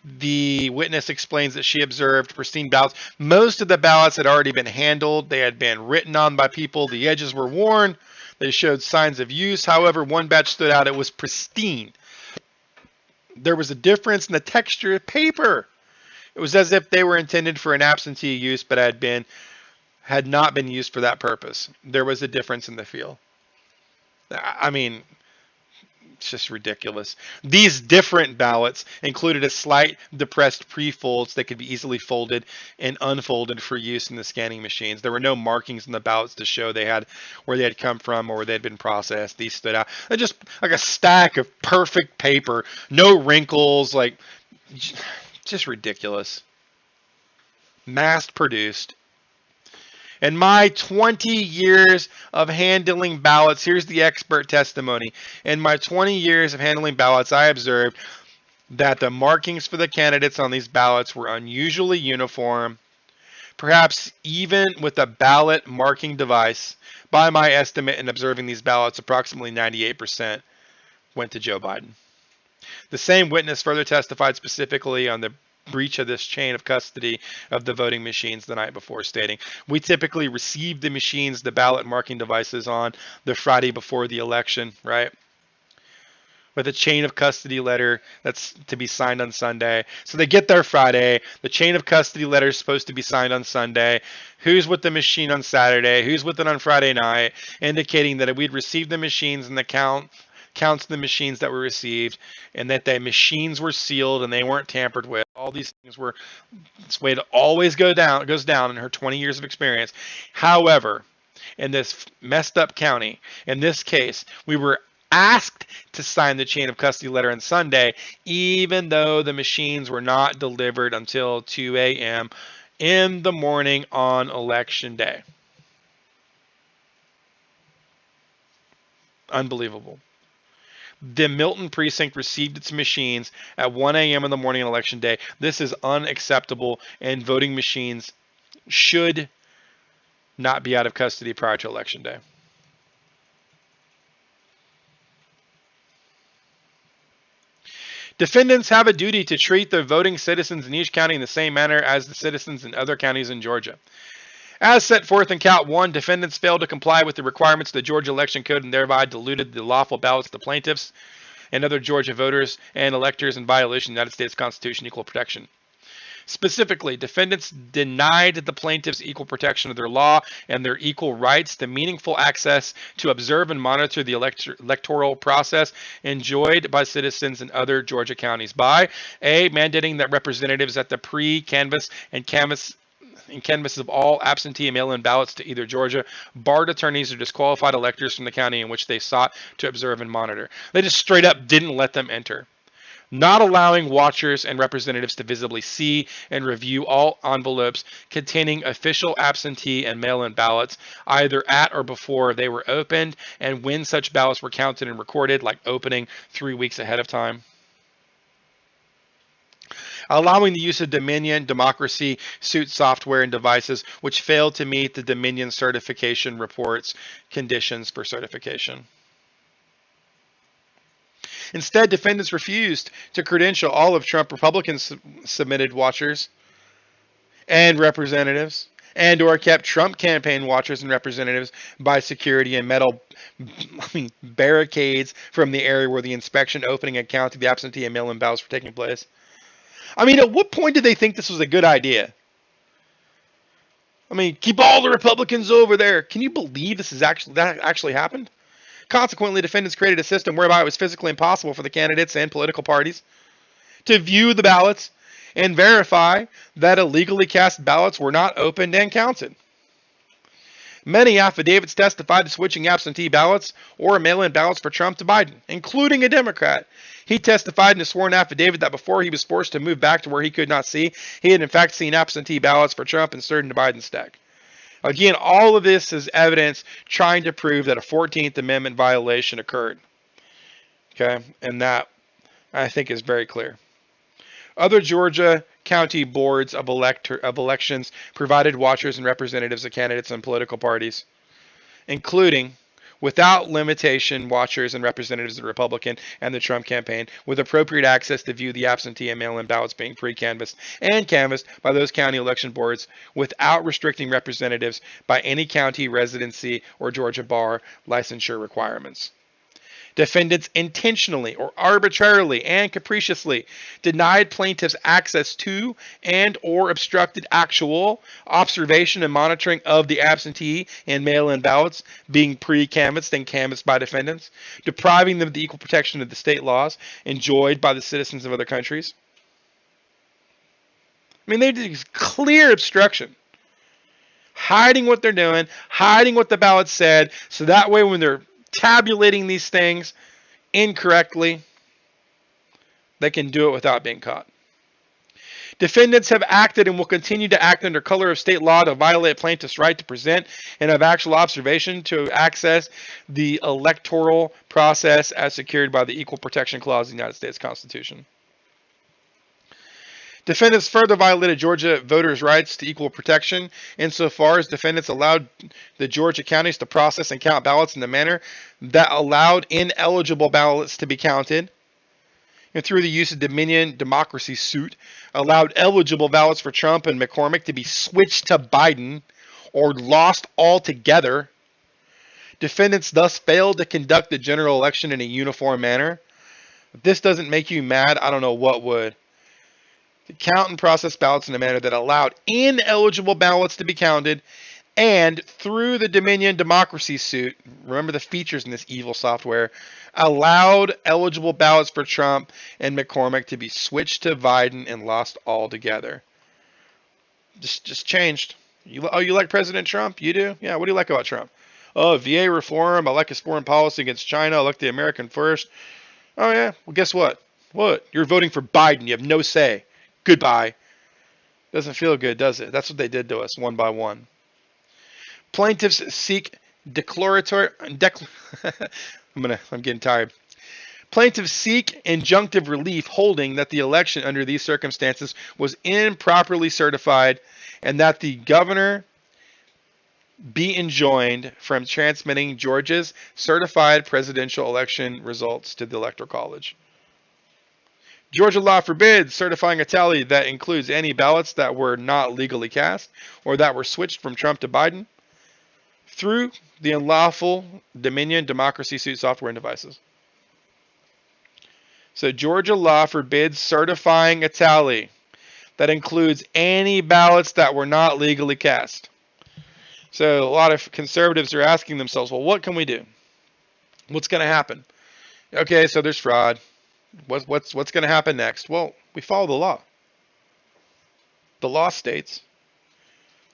The witness explains that she observed pristine ballots. Most of the ballots had already been handled. They had been written on by people. The edges were worn. They showed signs of use. However, one batch stood out. It was pristine. There was a difference in the texture of paper. It was as if they were intended for an absentee use, but had not been used for that purpose. There was a difference in the feel. I mean, it's just ridiculous. These different ballots included a slight depressed pre-folds that could be easily folded and unfolded for use in the scanning machines. There were no markings in the ballots to show where they had come from or where they had been processed. These stood out. They're just like a stack of perfect paper, no wrinkles, like just ridiculous. Mass produced. In my 20 years of handling ballots, here's the expert testimony. In my 20 years of handling ballots, I observed that the markings for the candidates on these ballots were unusually uniform. Perhaps even with a ballot marking device, by my estimate in observing these ballots, approximately 98% went to Joe Biden. The same witness further testified specifically on the breach of this chain of custody of the voting machines the night before, stating, we typically receive the machines, the ballot marking devices on the Friday before the election, right? With a chain of custody letter that's to be signed on Sunday. So they get there Friday. The chain of custody letter is supposed to be signed on Sunday. Who's with the machine on Saturday? Who's with it on Friday night? Indicating that we'd received the machines and the counts of the machines that were received, and that the machines were sealed and they weren't tampered with. All these things were, this way to always goes down in her 20 years of experience. However, in this messed up county, in this case, we were asked to sign the chain of custody letter on Sunday, even though the machines were not delivered until 2 a.m. in the morning on election day. Unbelievable. The Milton precinct received its machines at 1 a.m. in the morning on election day. This is unacceptable, and voting machines should not be out of custody prior to election day. Defendants have a duty to treat the voting citizens in each county in the same manner as the citizens in other counties in Georgia. As set forth in Count 1, defendants failed to comply with the requirements of the Georgia Election Code and thereby diluted the lawful ballots of the plaintiffs and other Georgia voters and electors in violation of the United States Constitution equal protection. Specifically, defendants denied the plaintiffs equal protection of their law and their equal rights to meaningful access to observe and monitor the electoral process enjoyed by citizens in other Georgia counties by A, mandating that representatives at the pre-canvass and canvass of all absentee and mail-in ballots to either Georgia barred attorneys or disqualified electors from the county in which they sought to observe and monitor. They just straight up didn't let them enter. Not allowing watchers and representatives to visibly see and review all envelopes containing official absentee and mail-in ballots, either at or before they were opened, and when such ballots were counted and recorded, like opening 3 weeks ahead of time. Allowing the use of Dominion democracy suit software and devices which failed to meet the Dominion certification reports conditions for certification. Instead, defendants refused to credential all of Trump Republican submitted watchers and representatives, and or kept Trump campaign watchers and representatives by security and metal barricades from the area where the inspection, opening, and count of the absentee and mail-in ballots were taking place. I mean, at what point did they think this was a good idea? I mean, keep all the Republicans over there. Can you believe that actually happened? Consequently, defendants created a system whereby it was physically impossible for the candidates and political parties to view the ballots and verify that illegally cast ballots were not opened and counted. Many affidavits testified to switching absentee ballots or mail-in ballots for Trump to Biden, including a Democrat. He testified in a sworn affidavit that before he was forced to move back to where he could not see, he had in fact seen absentee ballots for Trump inserted into Biden's stack. Again, all of this is evidence trying to prove that a 14th Amendment violation occurred. Okay, and that I think is very clear. Other Georgia county boards of elections provided watchers and representatives of candidates and political parties, including, without limitation, watchers and representatives of the Republican and the Trump campaign, with appropriate access to view the absentee and mail-in ballots being pre-canvassed and canvassed by those county election boards, without restricting representatives by any county residency or Georgia bar licensure requirements. Defendants intentionally or arbitrarily and capriciously denied plaintiffs access to and or obstructed actual observation and monitoring of the absentee and mail-in ballots being pre-canvassed and canvassed by defendants, depriving them of the equal protection of the state laws enjoyed by the citizens of other countries. I mean, they did clear obstruction. Hiding what they're doing, hiding what the ballot said, so that way when they're tabulating these things incorrectly, they can do it without being caught. Defendants have acted and will continue to act under color of state law to violate plaintiffs' right to present and have actual observation to access the electoral process as secured by the Equal Protection Clause of the United States Constitution. Defendants further violated Georgia voters' rights to equal protection insofar as defendants allowed the Georgia counties to process and count ballots in the manner that allowed ineligible ballots to be counted, and through the use of Dominion democracy suit, allowed eligible ballots for Trump and McCormick to be switched to Biden or lost altogether. Defendants thus failed to conduct the general election in a uniform manner. If this doesn't make you mad, I don't know what would. To count and process ballots in a manner that allowed ineligible ballots to be counted, and through the Dominion democracy suit, remember the features in this evil software, allowed eligible ballots for Trump and McCormick to be switched to Biden and lost altogether. Just changed. You like President Trump? You do? Yeah, what do you like about Trump? Oh, VA reform. I like his foreign policy against China. I like the American first. Oh, yeah. Well, guess what? What? You're voting for Biden. You have no say. Goodbye. Doesn't feel good, does it? That's what they did to us, one by one. Plaintiffs seek declaratory... I'm getting tired. Plaintiffs seek injunctive relief holding that the election under these circumstances was improperly certified and that the governor be enjoined from transmitting Georgia's certified presidential election results to the Electoral College. Georgia law forbids certifying a tally that includes any ballots that were not legally cast or that were switched from Trump to Biden through the unlawful Dominion democracy suit software and devices. So Georgia law forbids certifying a tally that includes any ballots that were not legally cast. So a lot of conservatives are asking themselves, well, what can we do? What's going to happen? Okay, so there's fraud. What's going to happen next? Well, we follow the law. The law states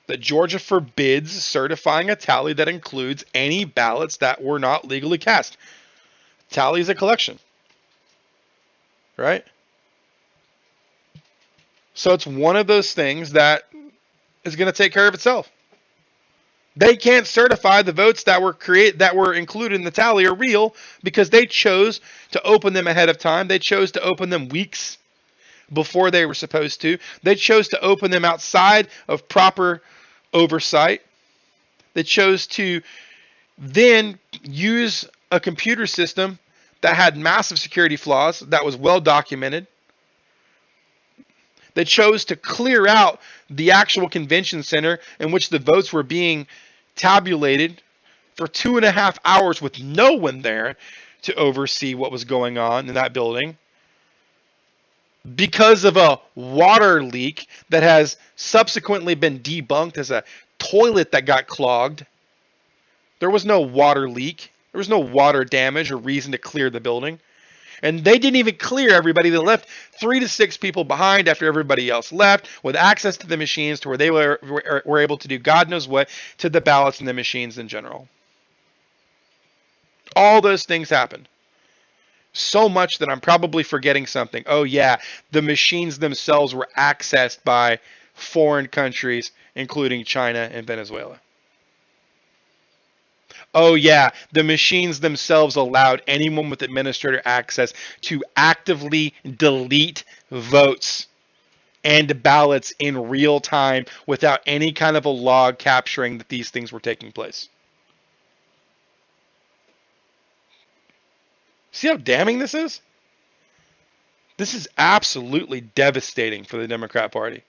that Georgia forbids certifying a tally that includes any ballots that were not legally cast. Tally is a collection, right? So it's one of those things that is going to take care of itself. They can't certify the votes that were included in the tally are real because they chose to open them ahead of time. They chose to open them weeks before they were supposed to. They chose to open them outside of proper oversight. They chose to then use a computer system that had massive security flaws, that was well documented. They chose to clear out the actual convention center in which the votes were being tabulated for 2.5 hours with no one there to oversee what was going on in that building because of a water leak that has subsequently been debunked as a toilet that got clogged. There was no water leak. There was no water damage or reason to clear the building. And they didn't even clear everybody. They left 3 to 6 people behind after everybody else left with access to the machines to where they were able to do God knows what to the ballots and the machines in general. All those things happened. So much that I'm probably forgetting something. Oh yeah, the machines themselves were accessed by foreign countries, including China and Venezuela. Oh yeah, the machines themselves allowed anyone with administrator access to actively delete votes and ballots in real time without any kind of a log capturing that these things were taking place. See how damning this is? This is absolutely devastating for the Democrat Party.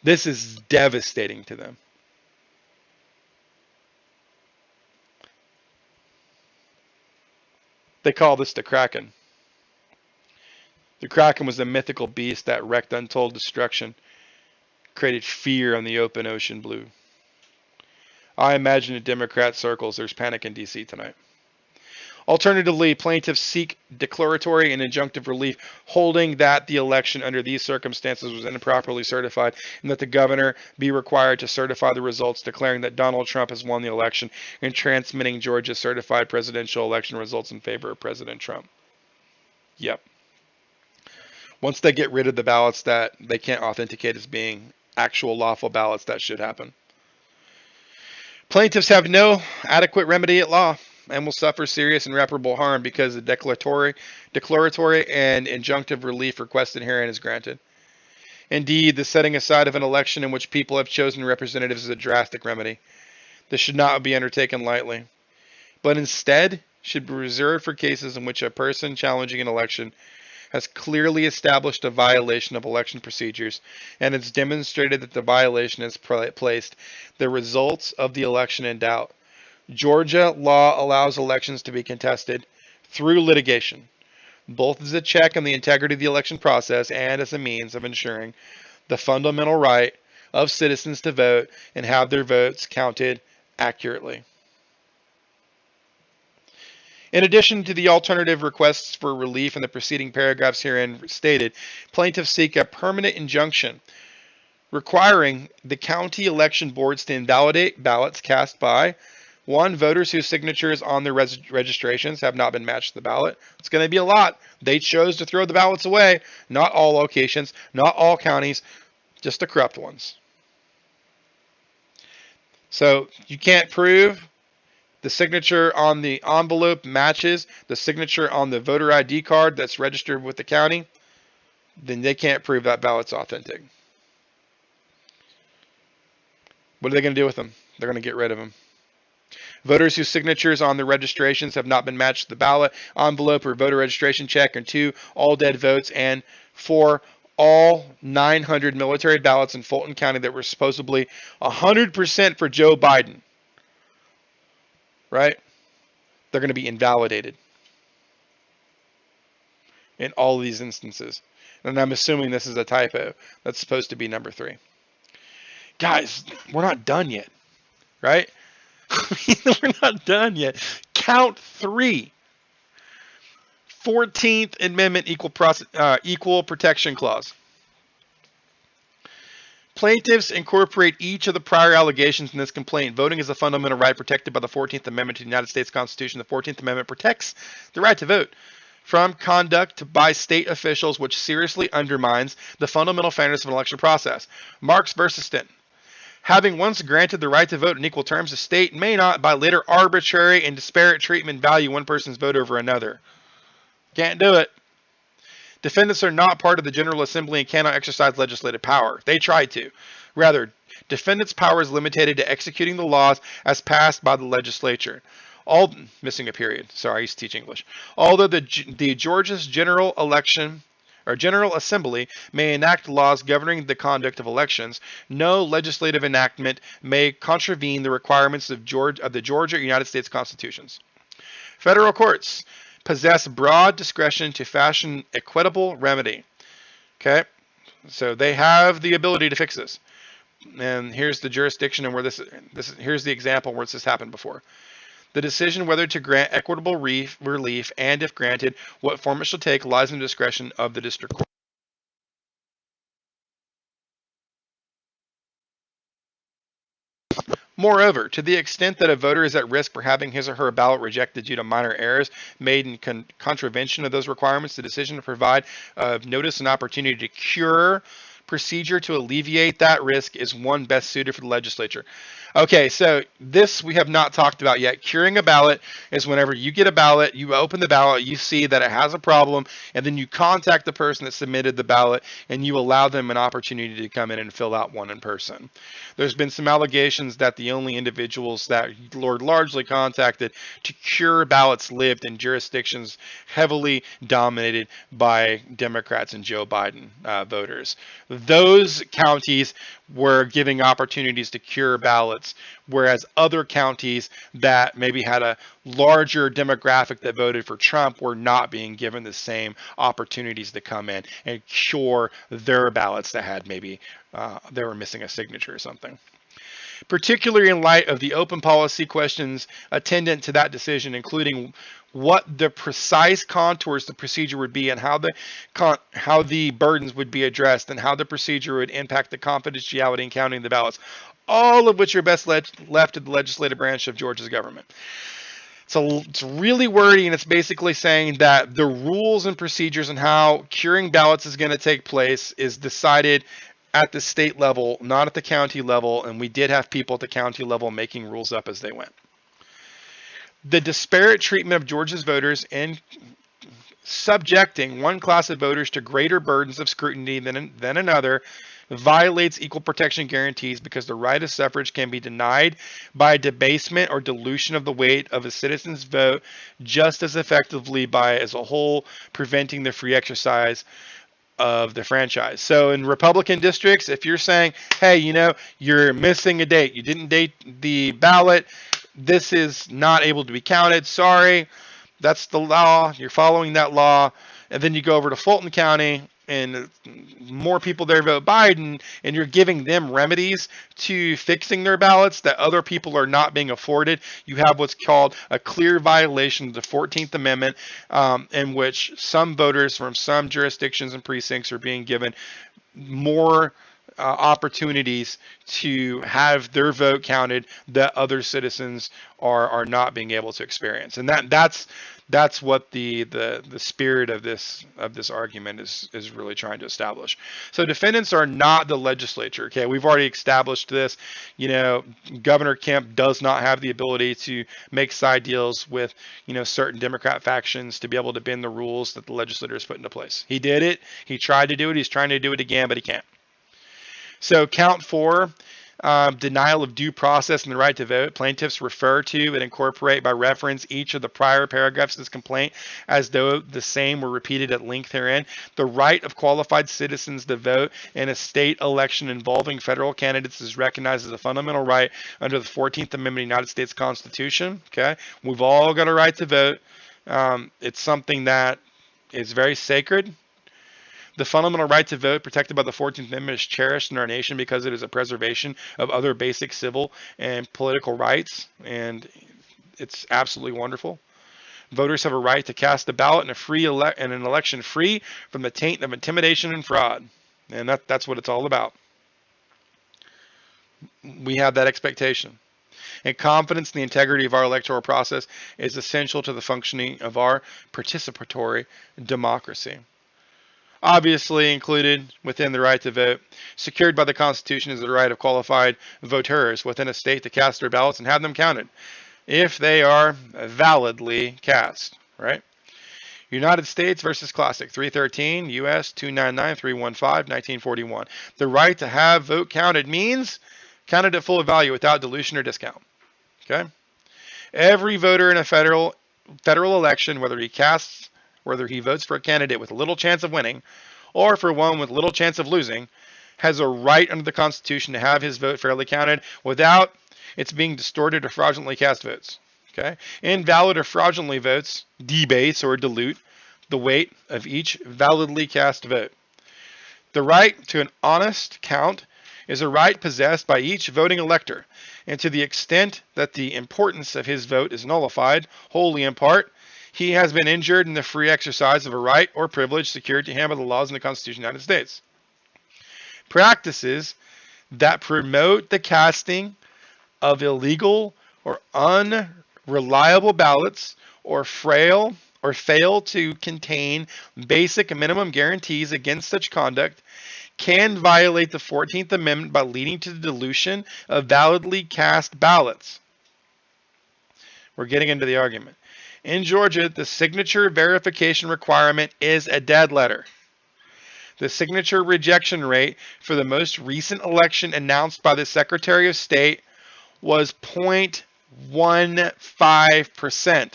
This is devastating to them. They call this the Kraken. The Kraken was a mythical beast that wreaked untold destruction, created fear on the open ocean blue. I imagine in Democrat circles there's panic in D.C. tonight. Alternatively, plaintiffs seek declaratory and injunctive relief, holding that the election under these circumstances was improperly certified and that the governor be required to certify the results, declaring that Donald Trump has won the election and transmitting Georgia's certified presidential election results in favor of President Trump. Yep. Once they get rid of the ballots that they can't authenticate as being actual lawful ballots, that should happen. Plaintiffs have no adequate remedy at law and will suffer serious and irreparable harm because the declaratory and injunctive relief requested herein is granted. Indeed, the setting aside of an election in which people have chosen representatives is a drastic remedy. This should not be undertaken lightly, but instead should be reserved for cases in which a person challenging an election has clearly established a violation of election procedures and it's demonstrated that the violation has placed the results of the election in doubt. Georgia law allows elections to be contested through litigation, both as a check on the integrity of the election process and as a means of ensuring the fundamental right of citizens to vote and have their votes counted accurately. In addition to the alternative requests for relief in the preceding paragraphs herein stated, plaintiffs seek a permanent injunction requiring the county election boards to invalidate ballots cast by 1, voters whose signatures on their registrations have not been matched to the ballot. It's going to be a lot. They chose to throw the ballots away. Not all locations, not all counties, just the corrupt ones. So you can't prove the signature on the envelope matches the signature on the voter ID card that's registered with the county, then they can't prove that ballot's authentic. What are they going to do with them? They're going to get rid of them. Voters whose signatures on their registrations have not been matched to the ballot envelope or voter registration check, and 2, all dead votes, and 4, all 900 military ballots in Fulton County that were supposedly 100% for Joe Biden. Right? They're going to be invalidated in all of these instances. And I'm assuming this is a typo. That's supposed to be number 3. Guys, we're not done yet, right? We're not done yet. Count 3. 14th Amendment Equal Protection Clause. Plaintiffs incorporate each of the prior allegations in this complaint. Voting is a fundamental right protected by the 14th Amendment to the United States Constitution. The 14th Amendment protects the right to vote from conduct by state officials which seriously undermines the fundamental fairness of an election process. Marks versus Stenton. Having once granted the right to vote in equal terms, the state may not, by later arbitrary and disparate treatment, value one person's vote over another. Can't do it. Defendants are not part of the General Assembly and cannot exercise legislative power. They tried to. Rather, defendants' power is limited to executing the laws as passed by the legislature. Missing a period. Sorry, I used to teach English. Although the Georgia's General Assembly may enact laws governing the conduct of elections, no legislative enactment may contravene the requirements of the Georgia United States Constitutions. Federal courts possess broad discretion to fashion equitable remedy. Okay, so they have the ability to fix this. And here's the jurisdiction and where here's the example where this has happened before. The decision whether to grant equitable relief and, if granted, what form it shall take lies in the discretion of the district court. Moreover, to the extent that a voter is at risk for having his or her ballot rejected due to minor errors made in contravention of those requirements, the decision to provide notice and opportunity to cure procedure to alleviate that risk is one best suited for the legislature. Okay, so this we have not talked about yet. Curing a ballot is whenever you get a ballot, you open the ballot, you see that it has a problem, and then you contact the person that submitted the ballot, and you allow them an opportunity to come in and fill out one in person. There's been some allegations that the only individuals that Lord largely contacted to cure ballots lived in jurisdictions heavily dominated by Democrats and Joe Biden voters. Those counties were giving opportunities to cure ballots, whereas other counties that maybe had a larger demographic that voted for Trump were not being given the same opportunities to come in and cure their ballots that had maybe they were missing a signature or something. Particularly in light of the open policy questions attendant to that decision, including what the precise contours of the procedure would be and how the burdens would be addressed and how the procedure would impact the confidentiality in counting the ballots, all of which are best left to the legislative branch of Georgia's government. So it's really wordy, and it's basically saying that the rules and procedures and how curing ballots is going to take place is decided at the state level, not at the county level, and we did have people at the county level making rules up as they went. The disparate treatment of Georgia's voters in subjecting one class of voters to greater burdens of scrutiny than another violates equal protection guarantees because the right of suffrage can be denied by debasement or dilution of the weight of a citizen's vote just as effectively by, as a whole, preventing the free exercise of the franchise. So in Republican districts, if you're saying, hey, you're missing a date, you didn't date the ballot, this is not able to be counted, sorry, that's the law, you're following that law, and then you go over to Fulton County and more people there vote Biden, and you're giving them remedies to fixing their ballots that other people are not being afforded. You have what's called a clear violation of the 14th Amendment, in which some voters from some jurisdictions and precincts are being given more opportunities to have their vote counted that other citizens are not being able to experience. And that's what the spirit of this argument is really trying to establish. So defendants are not the legislature. Okay, we've already established this. Governor Kemp does not have the ability to make side deals with certain Democrat factions to be able to bend the rules that the legislature has put into place. He did it. He tried to do it. He's trying to do it again, but he can't. So count 4, denial of due process and the right to vote. Plaintiffs refer to and incorporate by reference each of the prior paragraphs of this complaint as though the same were repeated at length herein. The right of qualified citizens to vote in a state election involving federal candidates is recognized as a fundamental right under the 14th Amendment of the United States Constitution. Okay, we've all got a right to vote. It's something that is very sacred. The fundamental right to vote, protected by the 14th Amendment, is cherished in our nation because it is a preservation of other basic civil and political rights, and it's absolutely wonderful. Voters have a right to cast a ballot in an election free from the taint of intimidation and fraud, and that's what it's all about. We have that expectation. And confidence in the integrity of our electoral process is essential to the functioning of our participatory democracy. Obviously included within the right to vote, secured by the Constitution, is the right of qualified voters within a state to cast their ballots and have them counted, if they are validly cast, right? United States versus Classic, 313, U.S. 299-315, 1941. The right to have vote counted means counted at full value without dilution or discount. Okay? Every voter in a federal election, whether he votes for a candidate with little chance of winning or for one with little chance of losing, has a right under the Constitution to have his vote fairly counted without its being distorted or fraudulently cast votes. Okay? Invalid or fraudulently votes debase or dilute the weight of each validly cast vote. The right to an honest count is a right possessed by each voting elector, and to the extent that the importance of his vote is nullified, wholly in part, he has been injured in the free exercise of a right or privilege secured to him by the laws and the Constitution of the United States. Practices that promote the casting of illegal or unreliable ballots or fail to contain basic minimum guarantees against such conduct can violate the 14th Amendment by leading to the dilution of validly cast ballots. We're getting into the argument. In Georgia, the signature verification requirement is a dead letter. The signature rejection rate for the most recent election announced by the Secretary of State was 0.15%.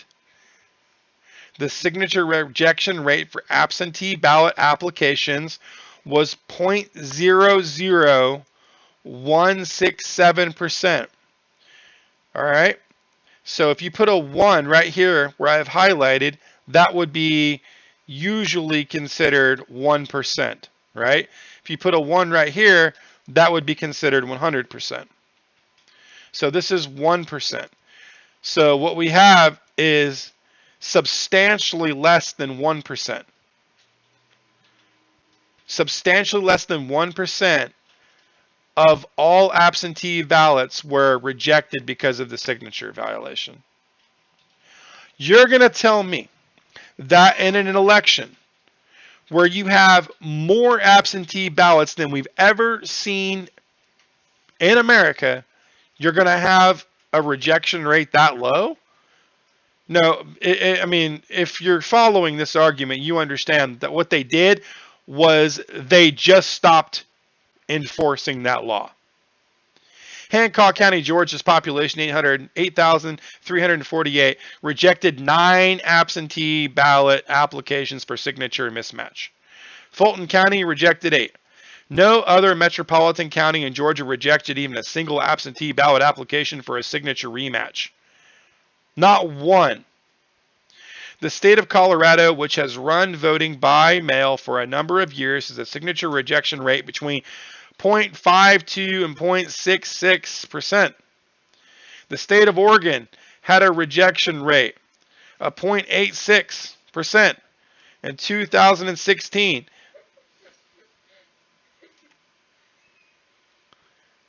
The signature rejection rate for absentee ballot applications was 0.00167%. All right. So if you put a 1 right here where I've highlighted, that would be usually considered 1%, right? If you put a 1 right here, that would be considered 100%. So this is 1%. So what we have is substantially less than 1%. Substantially less than 1% of all absentee ballots were rejected because of the signature violation. You're going to tell me that in an election where you have more absentee ballots than we've ever seen in America, you're going to have a rejection rate that low? No, I mean, if you're following this argument, you understand that what they did was they just stopped enforcing that law. Hancock County, Georgia's population, 8,348, rejected 9 absentee ballot applications for signature mismatch. Fulton County rejected 8. No other metropolitan county in Georgia rejected even a single absentee ballot application for a signature rematch. Not one. The state of Colorado, which has run voting by mail for a number of years, has a signature rejection rate between 0.52 and 0.66%. The state of Oregon had a rejection rate of 0.86% in 2016.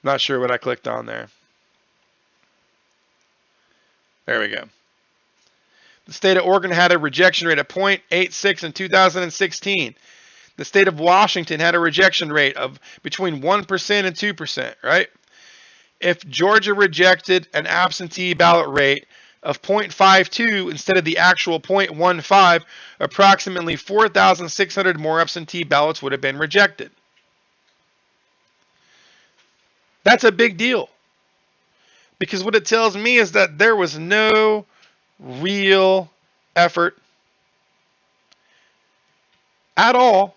Not sure what I clicked on there. There we go. The state of Oregon had a rejection rate of 0.86 in 2016. The state of Washington had a rejection rate of between 1% and 2%, right? If Georgia rejected an absentee ballot rate of 0.52 instead of the actual 0.15, approximately 4,600 more absentee ballots would have been rejected. That's a big deal. Because what it tells me is that there was no real effort at all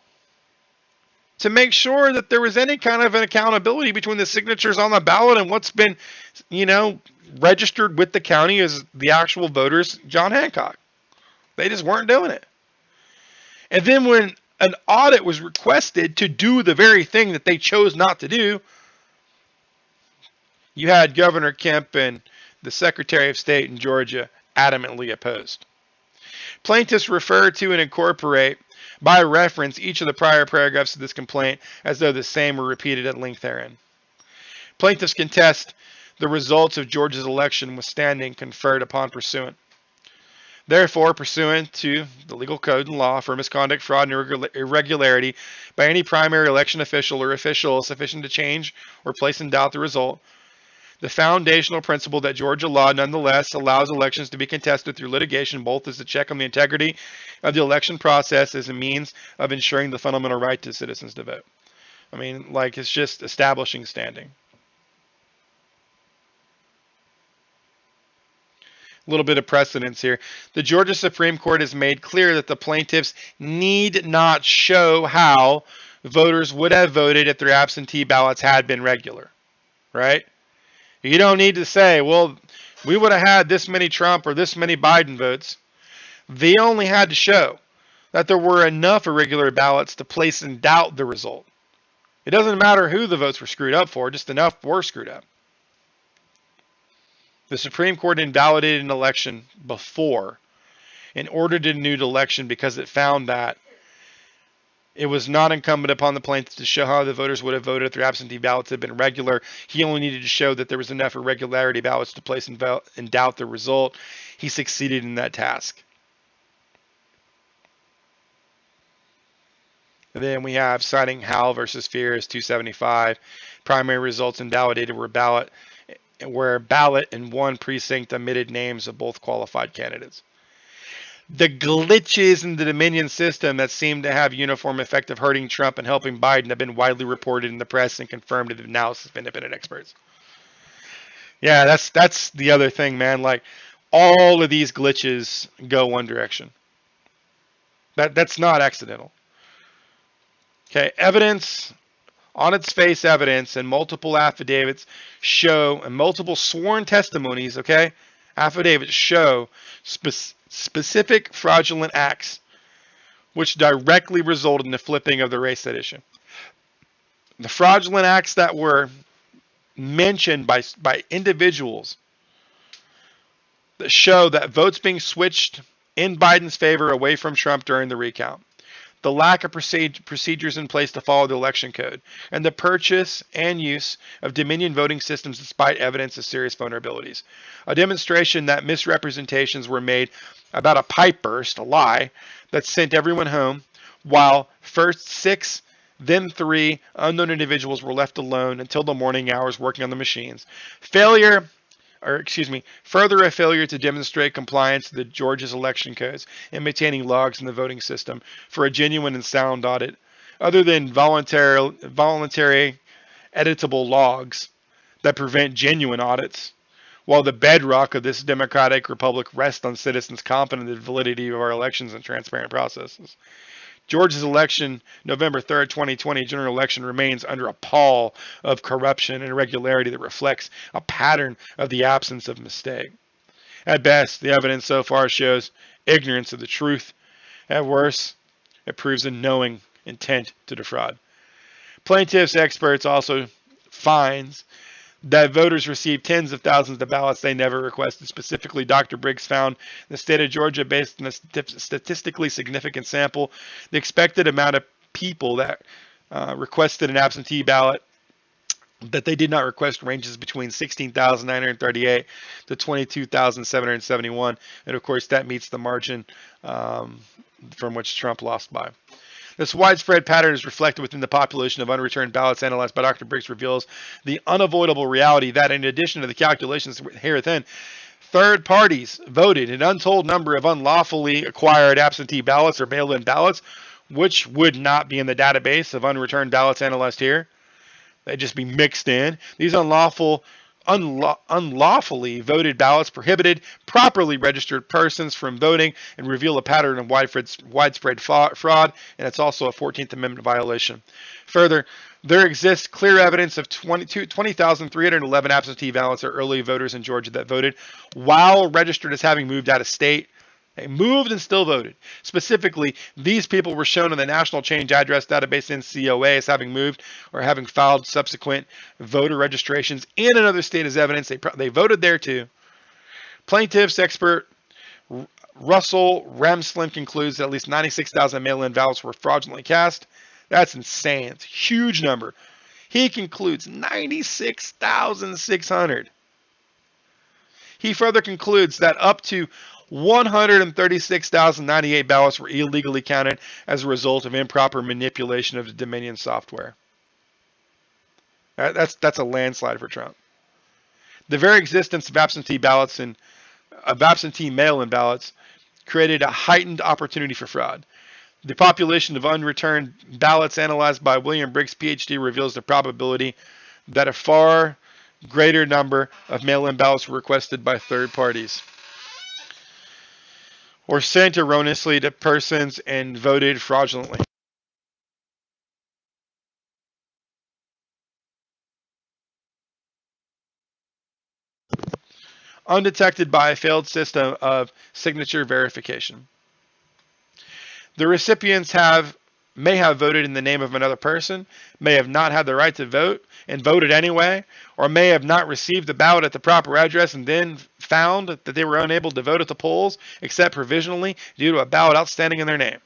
to make sure that there was any kind of an accountability between the signatures on the ballot and what's been, registered with the county as the actual voters, John Hancock. They just weren't doing it. And then when an audit was requested to do the very thing that they chose not to do, you had Governor Kemp and the Secretary of State in Georgia adamantly opposed. Plaintiffs refer to and incorporate by reference each of the prior paragraphs of this complaint as though the same were repeated at length therein. Plaintiffs contest the results of Georgia's election with standing conferred upon pursuant. Therefore, pursuant to the legal code and law for misconduct, fraud, and irregularity by any primary election official or official sufficient to change or place in doubt the result, the foundational principle that Georgia law nonetheless allows elections to be contested through litigation both as a check on the integrity of the election process as a means of ensuring the fundamental right to citizens to vote. I mean, like, it's just establishing standing. A little bit of precedence here. The Georgia Supreme Court has made clear that the plaintiffs need not show how voters would have voted if their absentee ballots had been regular, right? You don't need to say, well, we would have had this many Trump or this many Biden votes. They only had to show that there were enough irregular ballots to place in doubt the result. It doesn't matter who the votes were screwed up for, just enough were screwed up. The Supreme Court invalidated an election before and ordered a new election because it found that it was not incumbent upon the plaintiff to show how the voters would have voted if their absentee ballots had been regular. He only needed to show that there was enough irregularity ballots to place in doubt the result. He succeeded in that task. And then we have citing Howell versus Fears 275. Primary results invalidated where ballot in one precinct omitted names of both qualified candidates. The glitches in the Dominion system that seem to have uniform effect of hurting Trump and helping Biden have been widely reported in the press and confirmed in the analysis of independent experts. Yeah, that's the other thing, man. Like, all of these glitches go one direction. That's not accidental. Okay, evidence, on its face evidence, and multiple affidavits show, and multiple sworn testimonies, okay, affidavits show specific fraudulent acts which directly resulted in the flipping of the race set issue. The fraudulent acts that were mentioned by individuals that show that votes being switched in Biden's favor away from Trump during the recount, the lack of procedures in place to follow the election code, and the purchase and use of Dominion voting systems despite evidence of serious vulnerabilities. A demonstration that misrepresentations were made about a pipe burst, a lie, that sent everyone home, while first 6, then 3 unknown individuals were left alone until the morning hours working on the machines. Further a failure to demonstrate compliance to the Georgia's election codes and maintaining logs in the voting system for a genuine and sound audit, other than voluntary editable logs that prevent genuine audits, while the bedrock of this democratic republic rests on citizens confident in the validity of our elections and transparent processes. Georgia's election, November 3rd, 2020, general election remains under a pall of corruption and irregularity that reflects a pattern of the absence of mistake. At best, the evidence so far shows ignorance of the truth. At worst, it proves a knowing intent to defraud. Plaintiffs' experts also finds that voters received tens of thousands of ballots they never requested. Specifically, Dr. Briggs found in the state of Georgia, based on a statistically significant sample, the expected amount of people that requested an absentee ballot that they did not request ranges between 16,938 to 22,771. And of course, that meets the margin from which Trump lost by. This widespread pattern is reflected within the population of unreturned ballots analyzed by Dr. Briggs reveals the unavoidable reality that in addition to the calculations here within, third parties voted an untold number of unlawfully acquired absentee ballots or mail-in ballots, which would not be in the database of unreturned ballots analyzed here. They'd just be mixed in. These unlawfully voted ballots prohibited properly registered persons from voting and reveal a pattern of widespread fraud, and it's also a 14th Amendment violation. Further, there exists clear evidence of 20,311 absentee ballots or early voters in Georgia that voted while registered as having moved out of state They moved and still voted. Specifically, these people were shown in the National Change Address Database NCOA as having moved or having filed subsequent voter registrations in another state as evidence. They voted there too. Plaintiffs expert Russell Ramsland concludes that at least 96,000 mail-in ballots were fraudulently cast. That's insane. It's a huge number. He concludes 96,600. He further concludes that up to 136,098 ballots were illegally counted as a result of improper manipulation of the Dominion software. That's a landslide for Trump. The very existence of absentee ballots and of absentee mail-in ballots created a heightened opportunity for fraud. The population of unreturned ballots analyzed by William Briggs, PhD, reveals the probability that a far greater number of mail-in ballots were requested by third parties or sent erroneously to persons and voted fraudulently. Undetected by a failed system of signature verification. The recipients may have voted in the name of another person, may have not had the right to vote and voted anyway, or may have not received the ballot at the proper address and then found that they were unable to vote at the polls except provisionally due to a ballot outstanding in their name.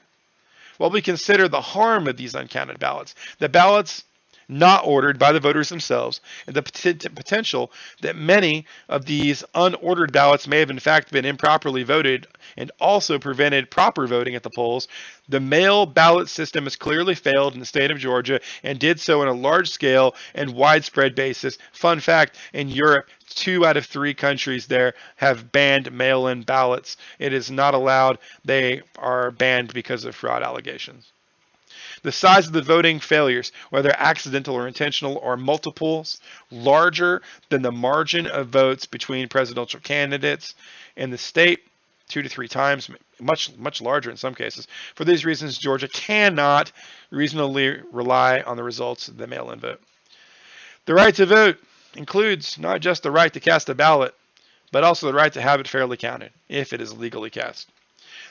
While we consider the harm of these uncounted ballots, the ballots not ordered by the voters themselves, and the potential that many of these unordered ballots may have in fact been improperly voted and also prevented proper voting at the polls, the mail ballot system has clearly failed in the state of Georgia and did so on a large scale and widespread basis. Fun fact, in Europe, 2 out of 3 countries there have banned mail-in ballots. It is not allowed. They are banned because of fraud allegations. The size of the voting failures, whether accidental or intentional, or multiples larger than the margin of votes between presidential candidates in the state, 2 to 3 times, much larger in some cases. For these reasons, Georgia cannot reasonably rely on the results of the mail-in vote. The right to vote includes not just the right to cast a ballot, but also the right to have it fairly counted, if it is legally cast.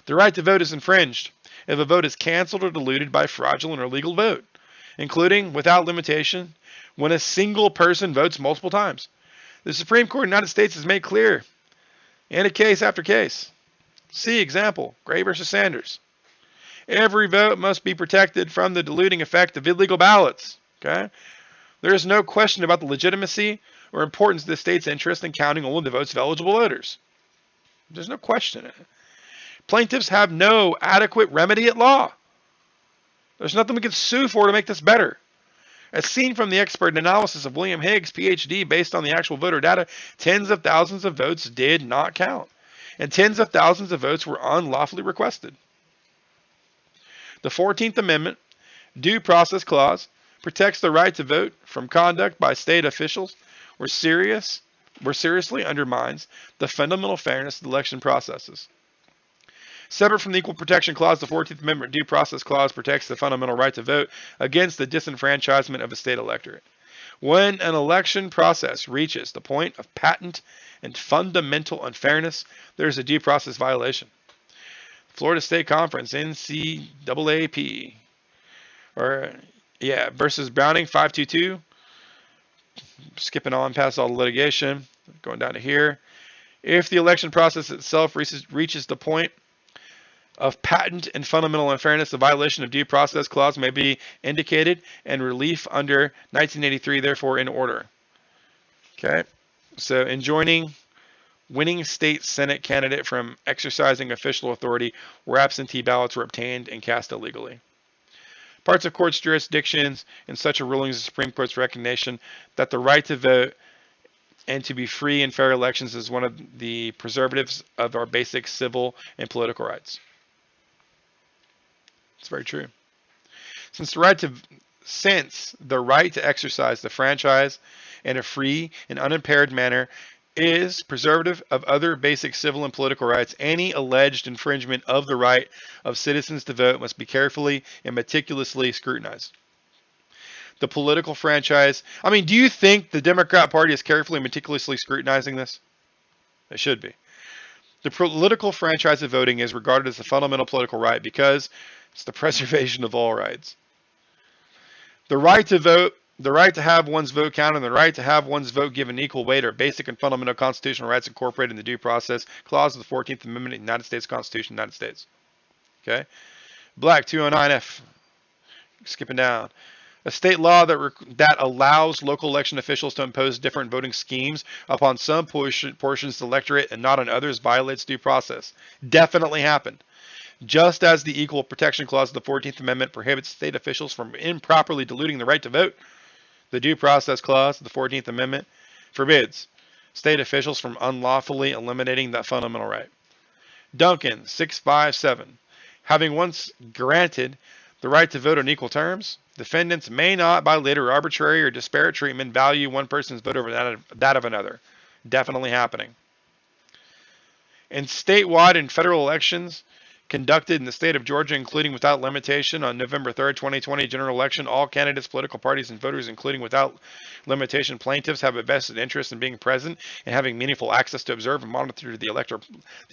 The right to vote is infringed if a vote is canceled or diluted by fraudulent or illegal vote, including, without limitation, when a single person votes multiple times. The Supreme Court of the United States has made clear in a case after case. See example, Gray versus Sanders. Every vote must be protected from the diluting effect of illegal ballots. Okay? There is no question about the legitimacy or importance of the state's interest in counting only the votes of eligible voters. There's no question in it. Plaintiffs have no adequate remedy at law. There's nothing we can sue for to make this better. As seen from the expert analysis of William Higgs, PhD, based on the actual voter data, tens of thousands of votes did not count, and tens of thousands of votes were unlawfully requested. The 14th Amendment Due Process Clause protects the right to vote from conduct by state officials where seriously undermines the fundamental fairness of election processes. Separate from the Equal Protection Clause, the 14th Amendment Due Process Clause protects the fundamental right to vote against the disenfranchisement of a state electorate. When an election process reaches the point of patent and fundamental unfairness, there is a due process violation. Florida State Conference, NCAAP, versus Browning 522. Skipping on past all the litigation, going down to here. If the election process itself reaches the point of patent and fundamental unfairness, the violation of due process clause may be indicated, and relief under 1983 therefore in order. Okay, so enjoining winning state Senate candidate from exercising official authority where absentee ballots were obtained and cast illegally. Parts of court's jurisdictions in such a ruling as the Supreme Court's recognition that the right to vote and to be free and fair elections is one of the preservatives of our basic civil and political rights. It's very true. Since the right to exercise the franchise in a free and unimpaired manner is preservative of other basic civil and political rights, any alleged infringement of the right of citizens to vote must be carefully and meticulously scrutinized. The political franchise, do you think the Democrat Party is carefully and meticulously scrutinizing this? It should be. The political franchise of voting is regarded as a fundamental political right because it's the preservation of all rights. The right to vote, the right to have one's vote counted, and the right to have one's vote given equal weight are basic and fundamental constitutional rights incorporated in the Due Process Clause of the 14th Amendment of the United States Constitution of the United States. Okay? Black 209F. Skipping down. A state law that allows local election officials to impose different voting schemes upon some portions of the electorate and not on others violates due process. Definitely happened. Just as the Equal Protection Clause of the 14th Amendment prohibits state officials from improperly diluting the right to vote, the Due Process Clause of the 14th Amendment forbids state officials from unlawfully eliminating that fundamental right. Duncan 657. Having once granted the right to vote on equal terms, defendants may not, by later arbitrary or disparate treatment, value one person's vote over that of another. Definitely happening. In statewide and federal elections conducted in the state of Georgia, including without limitation on November 3rd, 2020 general election, all candidates, political parties, and voters, including without limitation plaintiffs, have a vested interest in being present and having meaningful access to observe and monitor the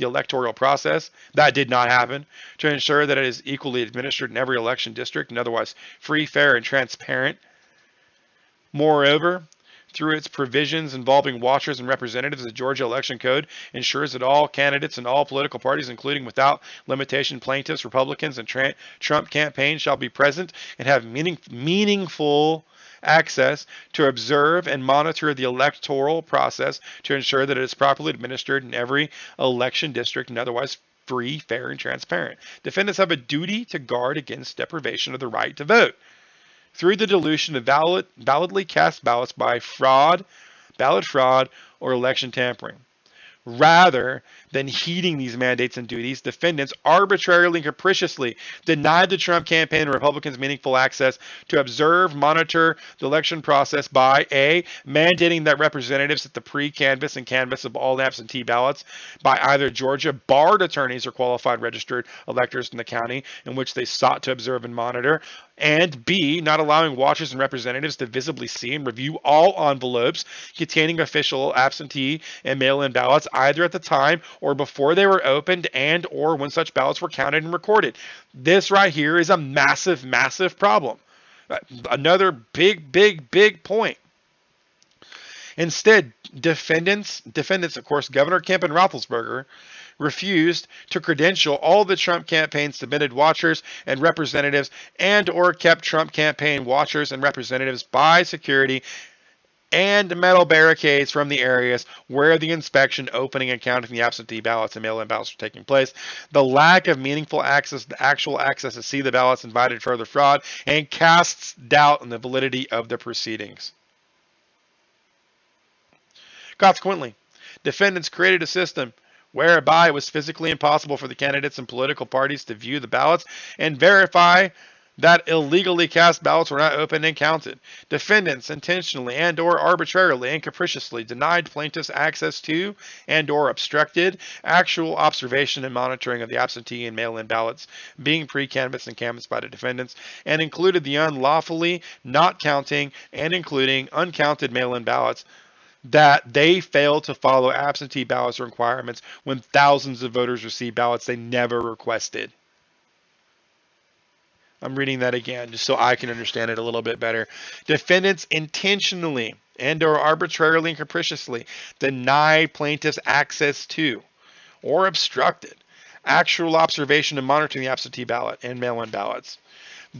electoral process. That did not happen. To ensure that it is equally administered in every election district and otherwise free, fair, and transparent. Moreover, through its provisions involving watchers and representatives, the Georgia Election Code ensures that all candidates and all political parties, including without limitation plaintiffs, Republicans, and Trump campaigns, shall be present and have meaningful access to observe and monitor the electoral process to ensure that it is properly administered in every election district and otherwise free, fair, and transparent. Defendants have a duty to guard against deprivation of the right to vote through the dilution of validly cast ballots by fraud, ballot fraud, or election tampering. Rather than heeding these mandates and duties, defendants arbitrarily and capriciously denied the Trump campaign and Republicans meaningful access to observe, monitor the election process by A, mandating that representatives at the pre-canvass and canvass of all absentee ballots by either Georgia barred attorneys or qualified registered electors in the county in which they sought to observe and monitor, and B, not allowing watchers and representatives to visibly see and review all envelopes containing official absentee and mail-in ballots either at the time or before they were opened and or when such ballots were counted and recorded. This right here is a massive, massive problem. Another big point. Instead, defendants, of course, Governor Kemp and Roethlisberger, refused to credential all the Trump campaign submitted watchers and representatives and or kept Trump campaign watchers and representatives by security and metal barricades from the areas where the inspection, opening, and counting the absentee ballots and mail-in ballots were taking place. The lack of meaningful access, the actual access to see the ballots invited further fraud and casts doubt on the validity of the proceedings. Consequently, defendants created a system whereby it was physically impossible for the candidates and political parties to view the ballots and verify that illegally cast ballots were not opened and counted. Defendants intentionally and or arbitrarily and capriciously denied plaintiffs access to and or obstructed actual observation and monitoring of the absentee and mail-in ballots being pre-canvassed and canvassed by the defendants, and included the unlawfully not counting and including uncounted mail-in ballots that they failed to follow absentee ballots requirements when thousands of voters received ballots they never requested. I'm reading that again just so I can understand it a little bit better. Defendants intentionally and or arbitrarily and capriciously denied plaintiffs access to or obstructed actual observation and monitoring the absentee ballot and mail-in ballots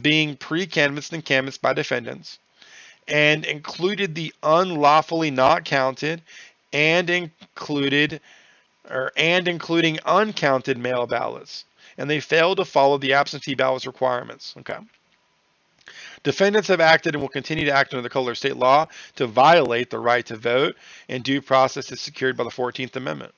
being pre-canvassed and canvassed by defendants, and included the unlawfully not counted and including uncounted mail ballots, and they failed to follow the absentee ballots requirements. Okay. Defendants have acted and will continue to act under the color of state law to violate the right to vote and due process is secured by the 14th Amendment.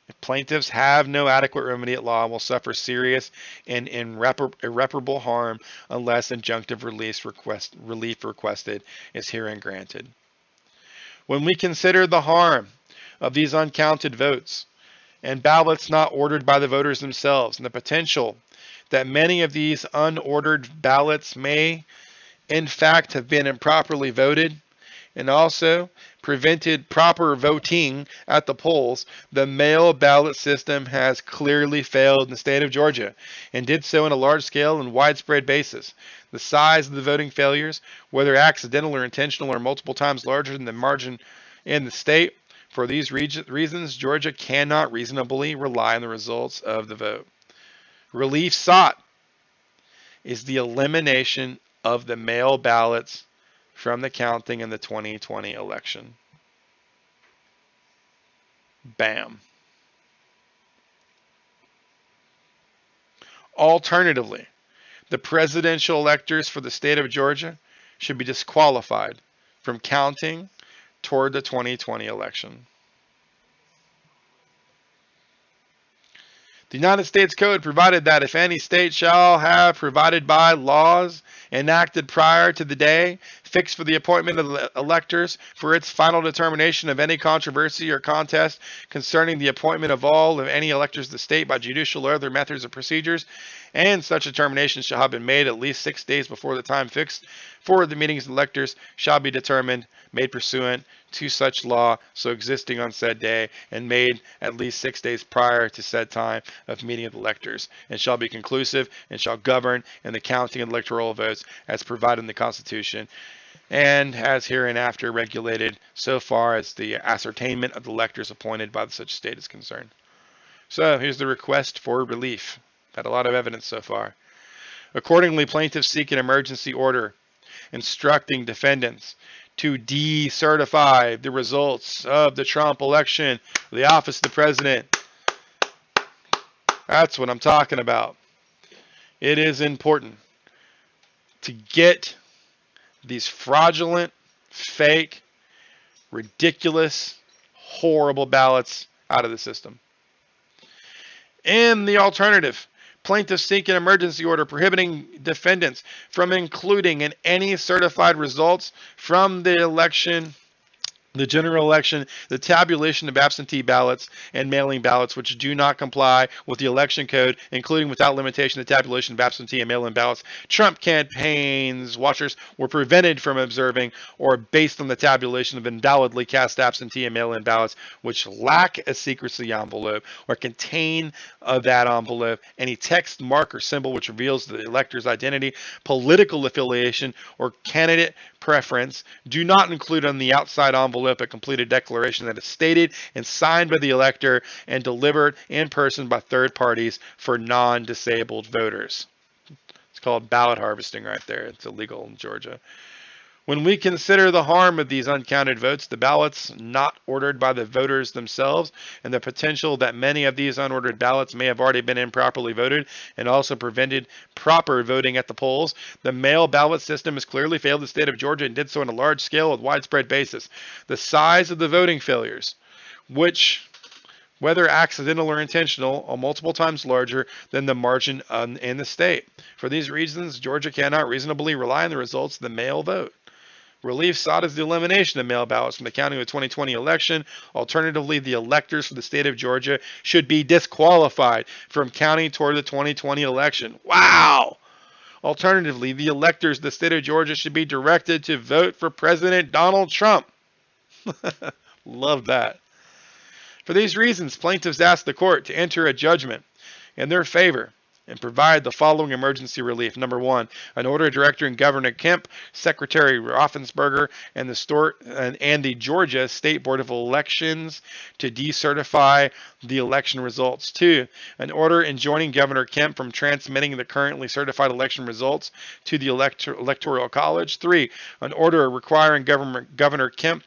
If plaintiffs have no adequate remedy at law and will suffer serious and irreparable harm unless injunctive relief requested is herein granted. When we consider the harm of these uncounted votes and ballots not ordered by the voters themselves and the potential that many of these unordered ballots may in fact have been improperly voted, and also prevented proper voting at the polls, the mail ballot system has clearly failed in the state of Georgia and did so on a large scale and widespread basis. The size of the voting failures, whether accidental or intentional, are multiple times larger than the margin in the state. For these reasons, Georgia cannot reasonably rely on the results of the vote. Relief sought is the elimination of the mail ballots from the counting in the 2020 election. Bam. Alternatively, the presidential electors for the state of Georgia should be disqualified from counting toward the 2020 election. The United States Code provided that if any state shall have provided by laws enacted prior to the day fixed for the appointment of the electors for its final determination of any controversy or contest concerning the appointment of all of any electors of the state by judicial or other methods or procedures, and such determination shall have been made at least 6 days before the time fixed for the meetings of the electors shall be determined, made pursuant to such law so existing on said day, and made at least 6 days prior to said time of meeting of the electors, and shall be conclusive, and shall govern in the counting of electoral votes as provided in the Constitution, and as hereinafter regulated so far as the ascertainment of the electors appointed by such state is concerned. So here's the request for relief. Had a lot of evidence so far. Accordingly, plaintiffs seek an emergency order instructing defendants to decertify the results of the Trump election, the office of the president. That's what I'm talking about. It is important to get these fraudulent, fake, ridiculous, horrible ballots out of the system. In the alternative, plaintiffs seek an emergency order prohibiting defendants from including in any certified results from the election, the general election, the tabulation of absentee ballots and mailing ballots which do not comply with the election code, including without limitation the tabulation of absentee and mail-in ballots. Trump campaigns watchers were prevented from observing or based on the tabulation of invalidly cast absentee and mail-in ballots which lack a secrecy envelope or contain that envelope any text, mark, or symbol which reveals the elector's identity, political affiliation, or candidate preference. Do not include on the outside envelope a completed declaration that is stated and signed by the elector and delivered in person by third parties for non-disabled voters. It's called ballot harvesting right there. It's illegal in Georgia. When we consider the harm of these uncounted votes, the ballots not ordered by the voters themselves, and the potential that many of these unordered ballots may have already been improperly voted and also prevented proper voting at the polls, the mail ballot system has clearly failed the state of Georgia and did so on a large scale with widespread basis. The size of the voting failures, which, whether accidental or intentional, are multiple times larger than the margin in the state. For these reasons, Georgia cannot reasonably rely on the results of the mail vote. Relief sought is the elimination of mail ballots from the counting of the 2020 election. Alternatively, the electors for the state of Georgia should be disqualified from counting toward the 2020 election. Wow! Alternatively, the electors of the state of Georgia should be directed to vote for President Donald Trump. Love that. For these reasons, plaintiffs ask the court to enter a judgment in their favor and provide the following emergency relief. Number one, an order directing Governor Kemp, Secretary Raffensperger, and the Georgia State Board of Elections to decertify the election results. Two, an order enjoining Governor Kemp from transmitting the currently certified election results to the Electoral College. Three, an order requiring Governor Kemp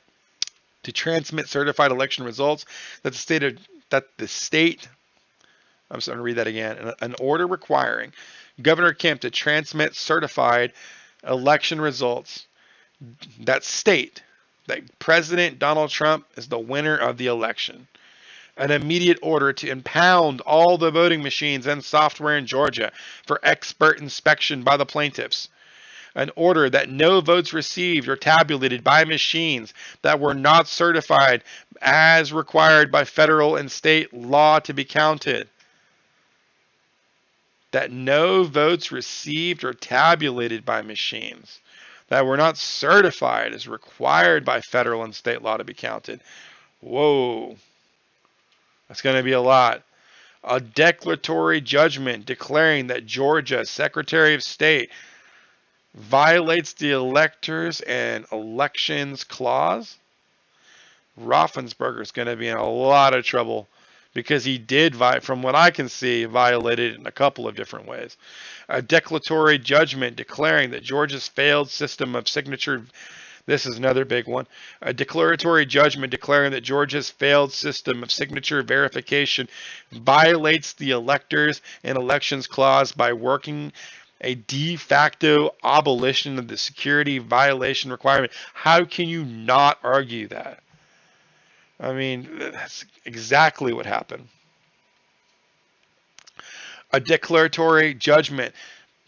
to transmit certified election results that the state I'm going to read that again. An order requiring Governor Kemp to transmit certified election results that state that President Donald Trump is the winner of the election. An immediate order to impound all the voting machines and software in Georgia for expert inspection by the plaintiffs. An order that no votes received or tabulated by machines that were not certified as required by federal and state law to be counted. That no votes received or tabulated by machines that were not certified as required by federal and state law to be counted. Whoa, that's going to be a lot. A declaratory judgment declaring that Georgia Secretary of State violates the Electors and Elections Clause. Raffensperger is going to be in a lot of trouble because he did, from what I can see, violate it in a couple of different ways. A declaratory judgment declaring that Georgia's failed system of signature. This is another big one. A declaratory judgment declaring that Georgia's failed system of signature verification violates the Electors and Elections Clause by working a de facto abolition of the security violation requirement. How can you not argue that? I mean, that's exactly what happened. A declaratory judgment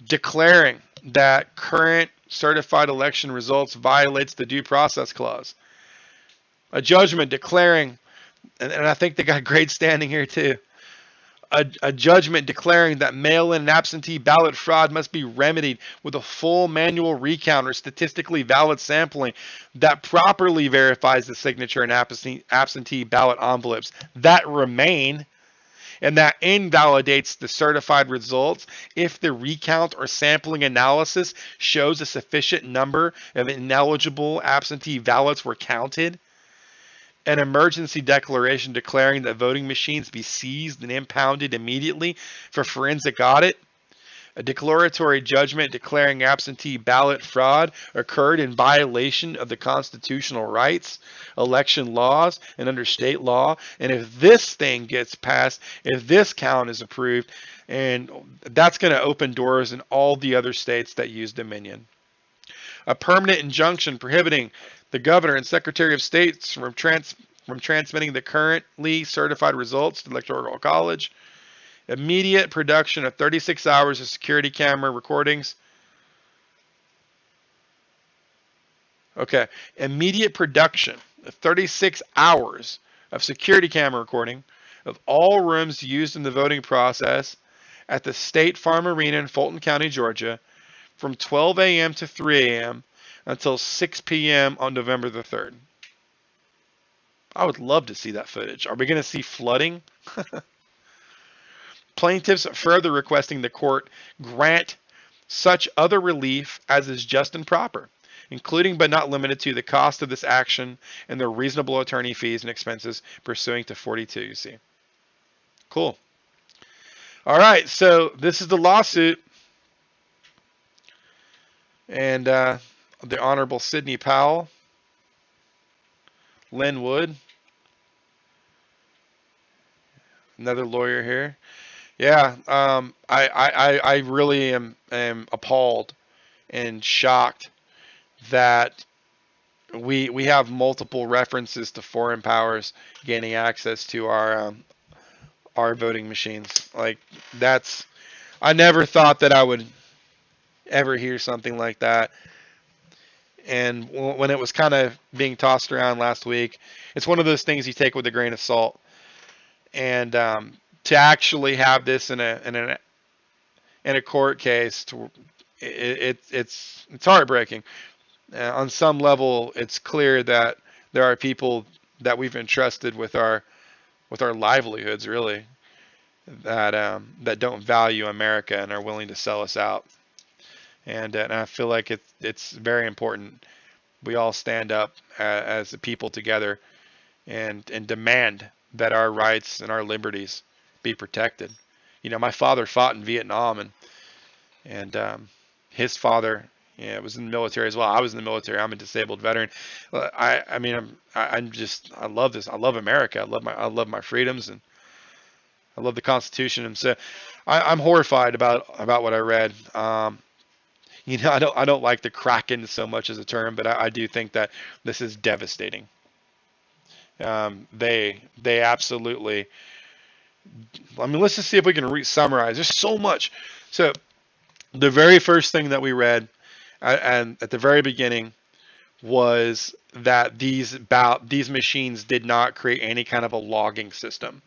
declaring that current certified election results violates the due process clause. A judgment declaring, and I think they got great standing here too, a judgment declaring that mail-in and absentee ballot fraud must be remedied with a full manual recount or statistically valid sampling that properly verifies the signature and absentee ballot envelopes that remain, and that invalidates the certified results if the recount or sampling analysis shows a sufficient number of ineligible absentee ballots were counted. An emergency declaration declaring that voting machines be seized and impounded immediately for forensic audit. A declaratory judgment declaring absentee ballot fraud occurred in violation of the constitutional rights, election laws, and under state law. And if this thing gets passed, if this count is approved, and that's going to open doors in all the other states that use Dominion. A permanent injunction prohibiting the governor and secretary of state from transmitting the currently certified results to the Electoral College. Immediate production of 36 hours of security camera recordings. Okay, immediate production of 36 hours of security camera recording of all rooms used in the voting process at the State Farm Arena in Fulton County, Georgia, from 12 a.m. to 3 a.m. until 6 p.m. on November the 3rd. I would love to see that footage. Are we going to see flooding? Plaintiffs further requesting the court grant such other relief as is just and proper, including but not limited to the cost of this action and the reasonable attorney fees and expenses pursuing to 42 UC. Cool. All right, so this is the lawsuit. And the Honorable Sidney Powell, Lynn Wood, another lawyer here. Yeah, I really am appalled and shocked that we have multiple references to foreign powers gaining access to our voting machines. Like, that's, I never thought that I would ever hear something like that. And when it was kind of being tossed around last week, it's one of those things you take with a grain of salt. And to actually have this in a court case, it's heartbreaking. On some level, it's clear that there are people that we've entrusted with our livelihoods, really, that don't value America and are willing to sell us out. And I feel like it's very important we all stand up as a people together and demand that our rights and our liberties be protected. You know, my father fought in Vietnam, and his father, was in the military as well. I was in the military. I'm a disabled veteran. I love this. I love America. I love my freedoms, and I love the Constitution. And so I'm horrified about what I read. I don't like the Kraken so much as a term, but I do think that this is devastating. They absolutely. I mean, let's just see if we can summarize. There's so much. So, the very first thing that we read, and at the very beginning, was that these machines did not create any kind of a logging system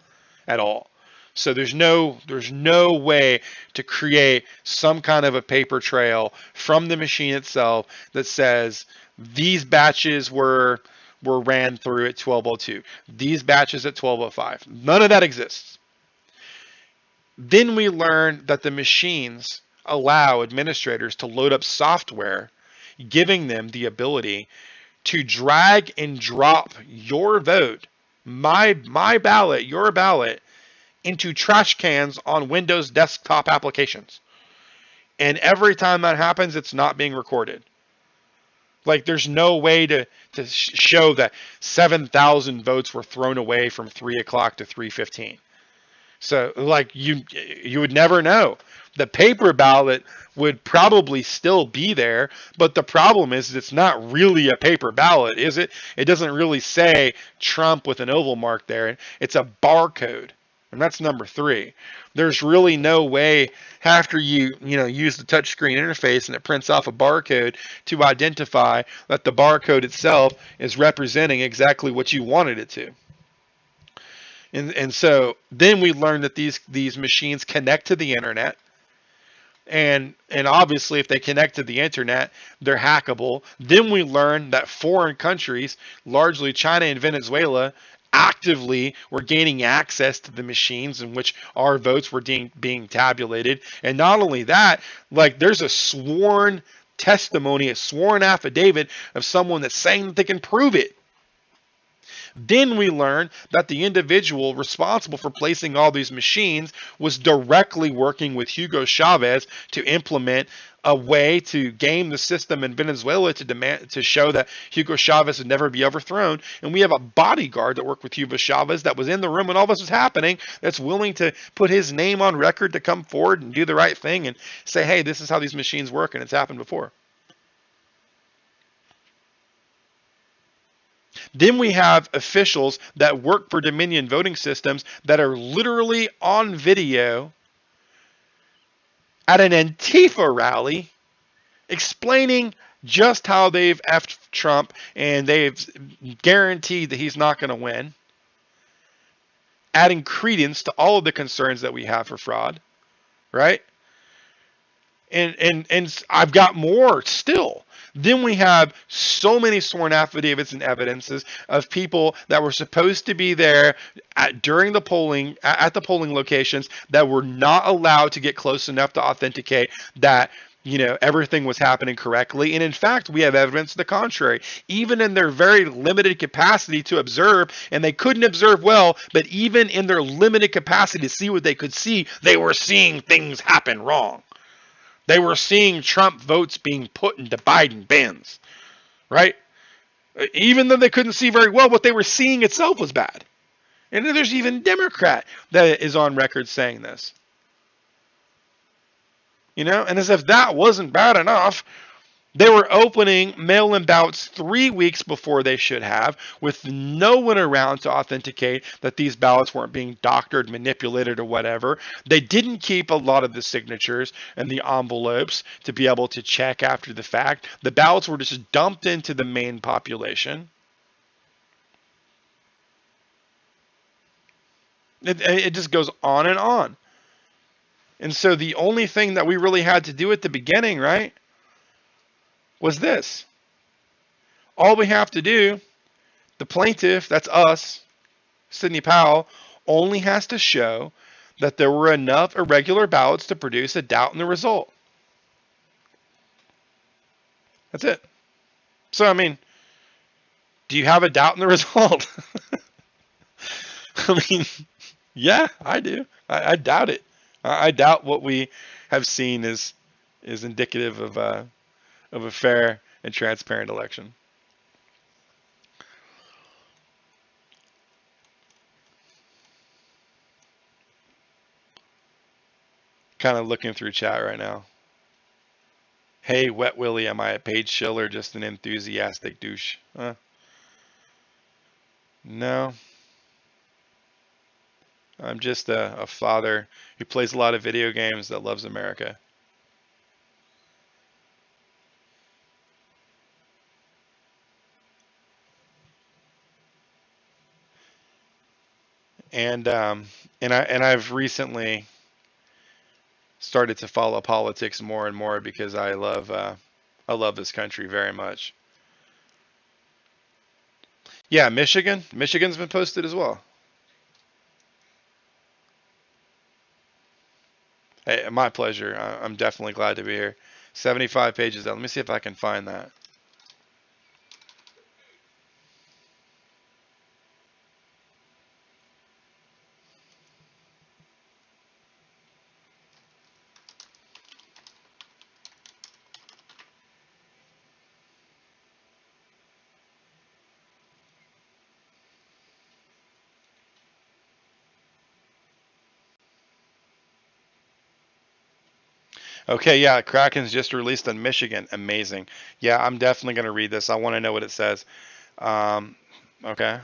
at all. So there's no way to create some kind of a paper trail from the machine itself that says these batches were ran through at 12:02. These batches at 12:05. None of that exists. Then we learn that the machines allow administrators to load up software, giving them the ability to drag and drop your vote, my ballot, your ballot, into trash cans on Windows desktop applications. And every time that happens, it's not being recorded. Like there's no way to show that 7,000 votes were thrown away from 3 o'clock to 3:15. So like you would never know. The paper ballot would probably still be there, but the problem is it's not really a paper ballot, is it? It doesn't really say Trump with an oval mark there. It's a barcode. And that's number 3. There's really no way after you use the touchscreen interface and it prints off a barcode to identify that the barcode itself is representing exactly what you wanted it to. And so then we learned that these machines connect to the internet. And obviously if they connect to the internet, they're hackable. Then we learn that foreign countries, largely China and Venezuela, actively were gaining access to the machines in which our votes were being tabulated. And not only that, like there's a sworn testimony, a sworn affidavit of someone that's saying that they can prove it. Then we learn that the individual responsible for placing all these machines was directly working with Hugo Chavez to implement a way to game the system in Venezuela to show that Hugo Chavez would never be overthrown. And we have a bodyguard that worked with Hugo Chavez that was in the room when all this was happening, that's willing to put his name on record to come forward and do the right thing and say, hey, this is how these machines work and it's happened before. Then we have officials that work for Dominion voting systems that are literally on video at an Antifa rally explaining just how they've effed Trump and they've guaranteed that he's not going to win, adding credence to all of the concerns that we have for fraud, right? And I've got more still. Then we have so many sworn affidavits and evidences of people that were supposed to be there during the polling, at the polling locations, that were not allowed to get close enough to authenticate that everything was happening correctly. And in fact, we have evidence to the contrary. Even in their very limited capacity to observe, and they couldn't observe well, but even in their limited capacity to see what they could see, they were seeing things happen wrong. They were seeing Trump votes being put into Biden bins, right? Even though they couldn't see very well, what they were seeing itself was bad. And there's even a Democrat that is on record saying this. And as if that wasn't bad enough, they were opening mail-in ballots 3 weeks before they should have, with no one around to authenticate that these ballots weren't being doctored, manipulated, or whatever. They didn't keep a lot of the signatures and the envelopes to be able to check after the fact. The ballots were just dumped into the main population. It just goes on and on. And so the only thing that we really had to do at the beginning, right, was this. All we have to do, the plaintiff, that's us, Sidney Powell, only has to show that there were enough irregular ballots to produce a doubt in the result. That's it. So, I mean, do you have a doubt in the result? I mean, yeah, I do. I doubt it. I doubt what we have seen is indicative of a fair and transparent election. Kind of looking through chat right now. Hey, Wet Willie, am I a paid shill or just an enthusiastic douche? No. I'm just a father who plays a lot of video games that loves America. and I've recently started to follow politics more and more because I love this country very much. Yeah, Michigan's been posted as well. Hey, my pleasure. I'm definitely glad to be here. 75 pages down. Let me see if I can find that. Okay, yeah, Kraken's just released in Michigan. Amazing. Yeah, I'm definitely going to read this. I want to know what it says. Um, okay.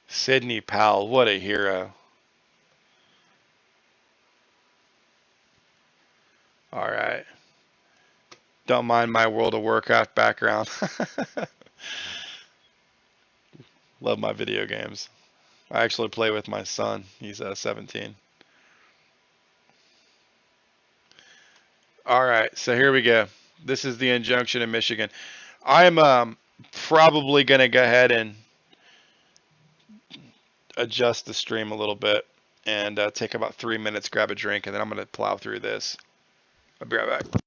Sidney Powell, what a hero. All right. Don't mind my World of Warcraft background. Love my video games. I actually play with my son. He's 17. All right, so here we go. This is the injunction in Michigan. I'm probably going to go ahead and adjust the stream a little bit and take about 3 minutes, grab a drink, and then I'm going to plow through this. I'll be right back.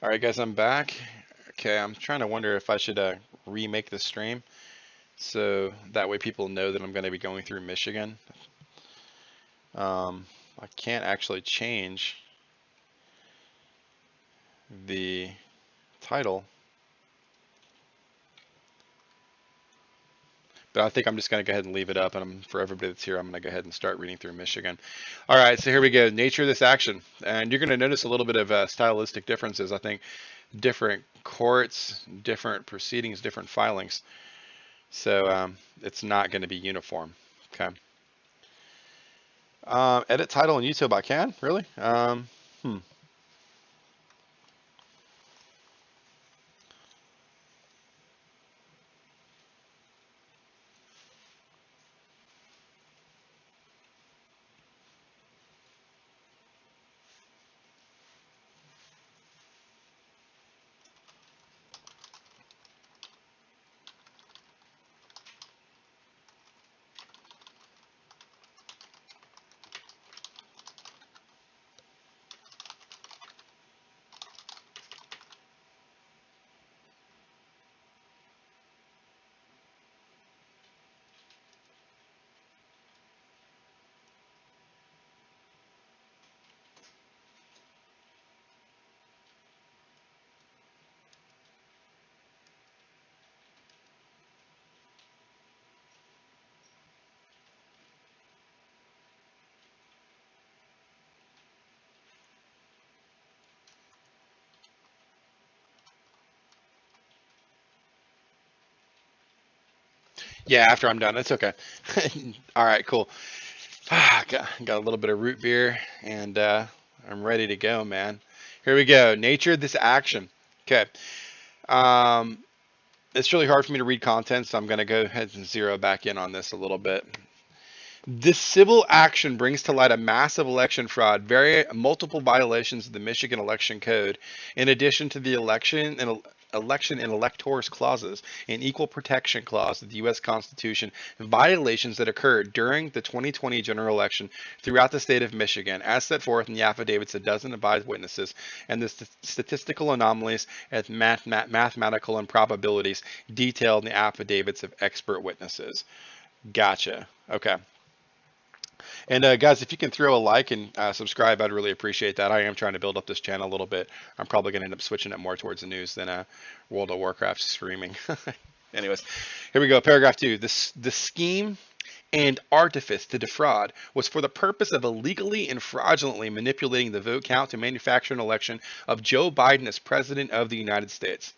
All right, guys, I'm back. Okay, I'm trying to wonder if I should remake the stream so that way people know that I'm going to be going through Michigan. I can't actually change the title, but I think I'm just going to go ahead and leave it up. And for everybody that's here, I'm going to go ahead and start reading through Michigan. All right, so here we go. Nature of this action, and you're going to notice a little bit of stylistic differences. I think different courts, different proceedings, different filings. So it's not going to be uniform. Okay. Edit title on YouTube. I can really. Yeah, after I'm done, that's okay. All right, cool. Got a little bit of root beer, and I'm ready to go, man. Here we go. Nature of this action. Okay. Um, it's really hard for me to read content, so I'm going to go ahead and zero back in on this a little bit. This civil action brings to light a massive election fraud, multiple violations of the Michigan Election Code, in addition to the election and electors clauses and equal protection clause of the U.S. Constitution, violations that occurred during the 2020 general election throughout the state of Michigan, as set forth in the affidavits of a dozen advised witnesses, and the statistical anomalies and mathematical improbabilities detailed in the affidavits of expert witnesses. Gotcha. Okay. And guys, if you can throw a like and subscribe, I'd really appreciate that. I am trying to build up this channel a little bit. I'm probably going to end up switching it more towards the news than World of Warcraft streaming. Anyways, here we go. Paragraph 2. The scheme and artifice to defraud was for the purpose of illegally and fraudulently manipulating the vote count to manufacture an election of Joe Biden as President of the United States.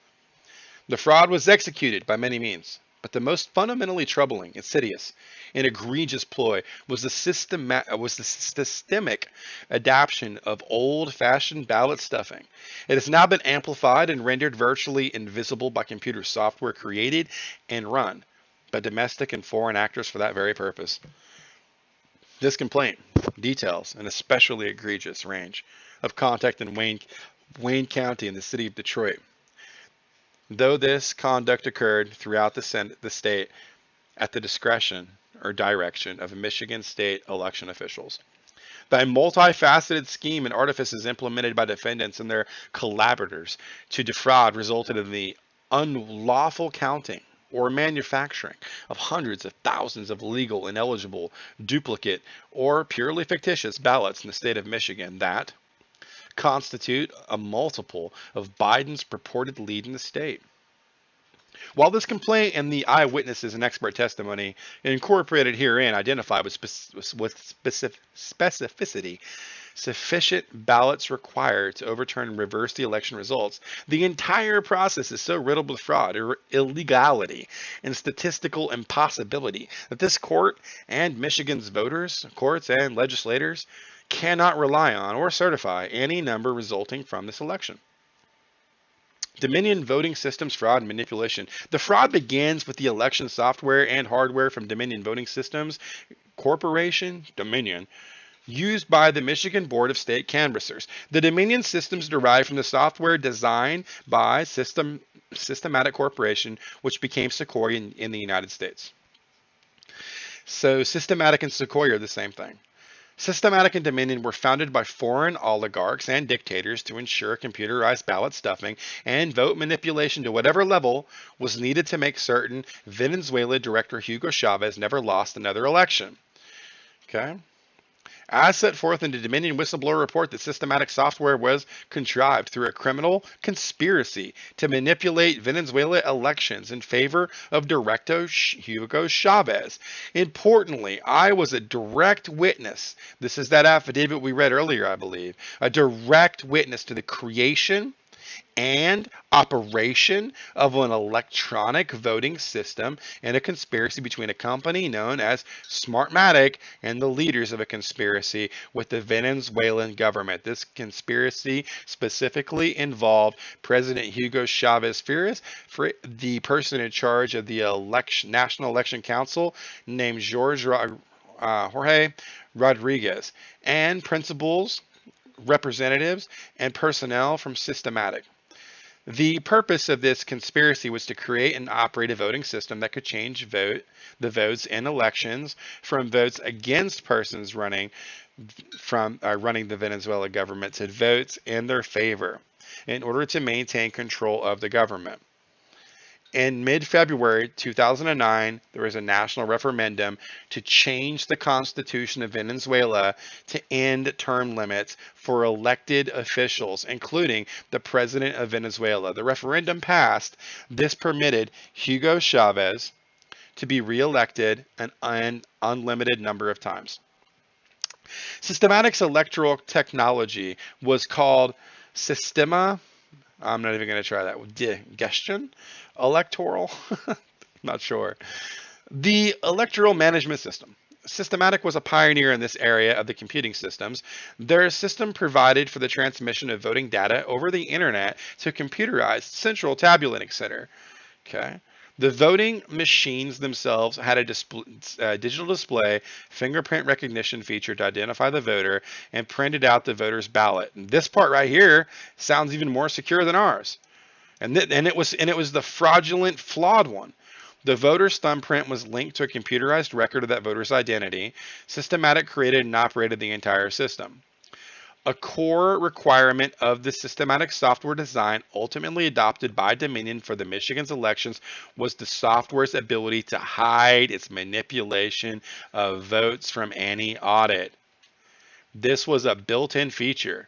The fraud was executed by many means, but the most fundamentally troubling, insidious, and egregious ploy was the systemic adoption of old-fashioned ballot stuffing. It has now been amplified and rendered virtually invisible by computer software created and run by domestic and foreign actors for that very purpose. This complaint details an especially egregious range of conduct in Wayne County and the city of Detroit. Though this conduct occurred throughout the state at the discretion or direction of Michigan state election officials. The multifaceted scheme and artifices implemented by defendants and their collaborators to defraud resulted in the unlawful counting or manufacturing of hundreds of thousands of legal, ineligible, duplicate, or purely fictitious ballots in the state of Michigan that constitute a multiple of Biden's purported lead in the state. While this complaint and the eyewitnesses and expert testimony incorporated herein identify with specificity sufficient ballots required to overturn and reverse the election results, the entire process is so riddled with fraud, illegality, and statistical impossibility that this court and Michigan's voters, courts, and legislators cannot rely on or certify any number resulting from this election. Dominion voting systems fraud and manipulation. The fraud begins with the election software and hardware from Dominion Voting Systems Corporation, Dominion, used by the Michigan Board of State Canvassers. The Dominion systems derive from the software designed by Systematic Corporation, which became Sequoia in the United States. So Systematic and Sequoia are the same thing. Systematic and Dominion were founded by foreign oligarchs and dictators to ensure computerized ballot stuffing and vote manipulation to whatever level was needed to make certain Venezuela director Hugo Chavez never lost another election. Okay. As set forth in the Dominion whistleblower report, that systematic software was contrived through a criminal conspiracy to manipulate Venezuela elections in favor of Director Hugo Chavez. Importantly, I was a direct witness. This is that affidavit we read earlier, I believe. A direct witness to the creation and operation of an electronic voting system and a conspiracy between a company known as Smartmatic and the leaders of a conspiracy with the Venezuelan government. This conspiracy specifically involved President Hugo Chavez Fierro, the person in charge of the National Election Council named Jorge Rodriguez, and principals, representatives, and personnel from Systematic. The purpose of this conspiracy was to create and operate a voting system that could change the votes in elections from votes against persons running the Venezuela government to votes in their favor in order to maintain control of the government. In mid-February 2009, there was a national referendum to change the constitution of Venezuela to end term limits for elected officials, including the president of Venezuela. The referendum passed. This permitted Hugo Chavez to be reelected an unlimited number of times. Systematic's electoral technology was called Sistema. I'm not even going to try that. Digestion? Electoral? Not sure. The electoral management system. Systematic was a pioneer in this area of the computing systems. Their system provided for the transmission of voting data over the internet to a computerized central tabulating center. Okay. The voting machines themselves had a digital display fingerprint recognition feature to identify the voter and printed out the voter's ballot. And this part right here sounds even more secure than ours. And it was the fraudulent, flawed one. The voter's thumbprint was linked to a computerized record of that voter's identity. Systematic created and operated the entire system. A core requirement of the Systematic software design ultimately adopted by Dominion for the Michigan's elections was the software's ability to hide its manipulation of votes from any audit. This was a built-in feature.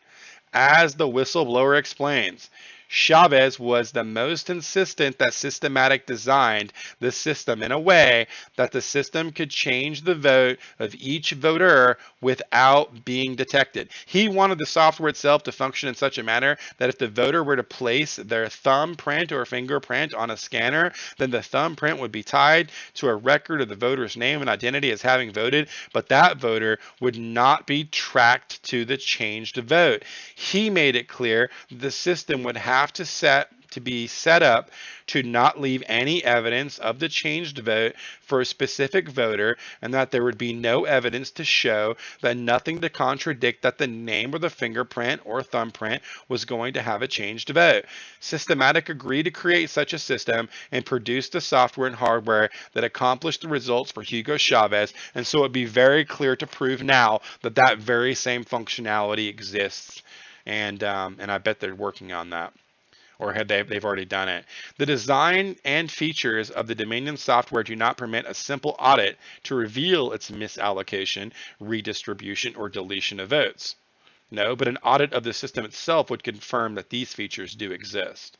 As the whistleblower explains, Chavez was the most insistent that Systematic designed the system in a way that the system could change the vote of each voter without being detected. He wanted the software itself to function in such a manner that if the voter were to place their thumbprint or fingerprint on a scanner, then the thumbprint would be tied to a record of the voter's name and identity as having voted, but that voter would not be tracked to the changed vote. He made it clear the system would have to be set up to not leave any evidence of the changed vote for a specific voter, and that there would be no evidence to show that nothing to contradict that the name or the fingerprint or thumbprint was going to have a changed vote. Systematic agreed to create such a system and produced the software and hardware that accomplished the results for Hugo Chavez, and so it would be very clear to prove now that that very same functionality exists. And I bet they're working on that, or they've already done it. The design and features of the Dominion software do not permit a simple audit to reveal its misallocation, redistribution, or deletion of votes. No, but an audit of the system itself would confirm that these features do exist.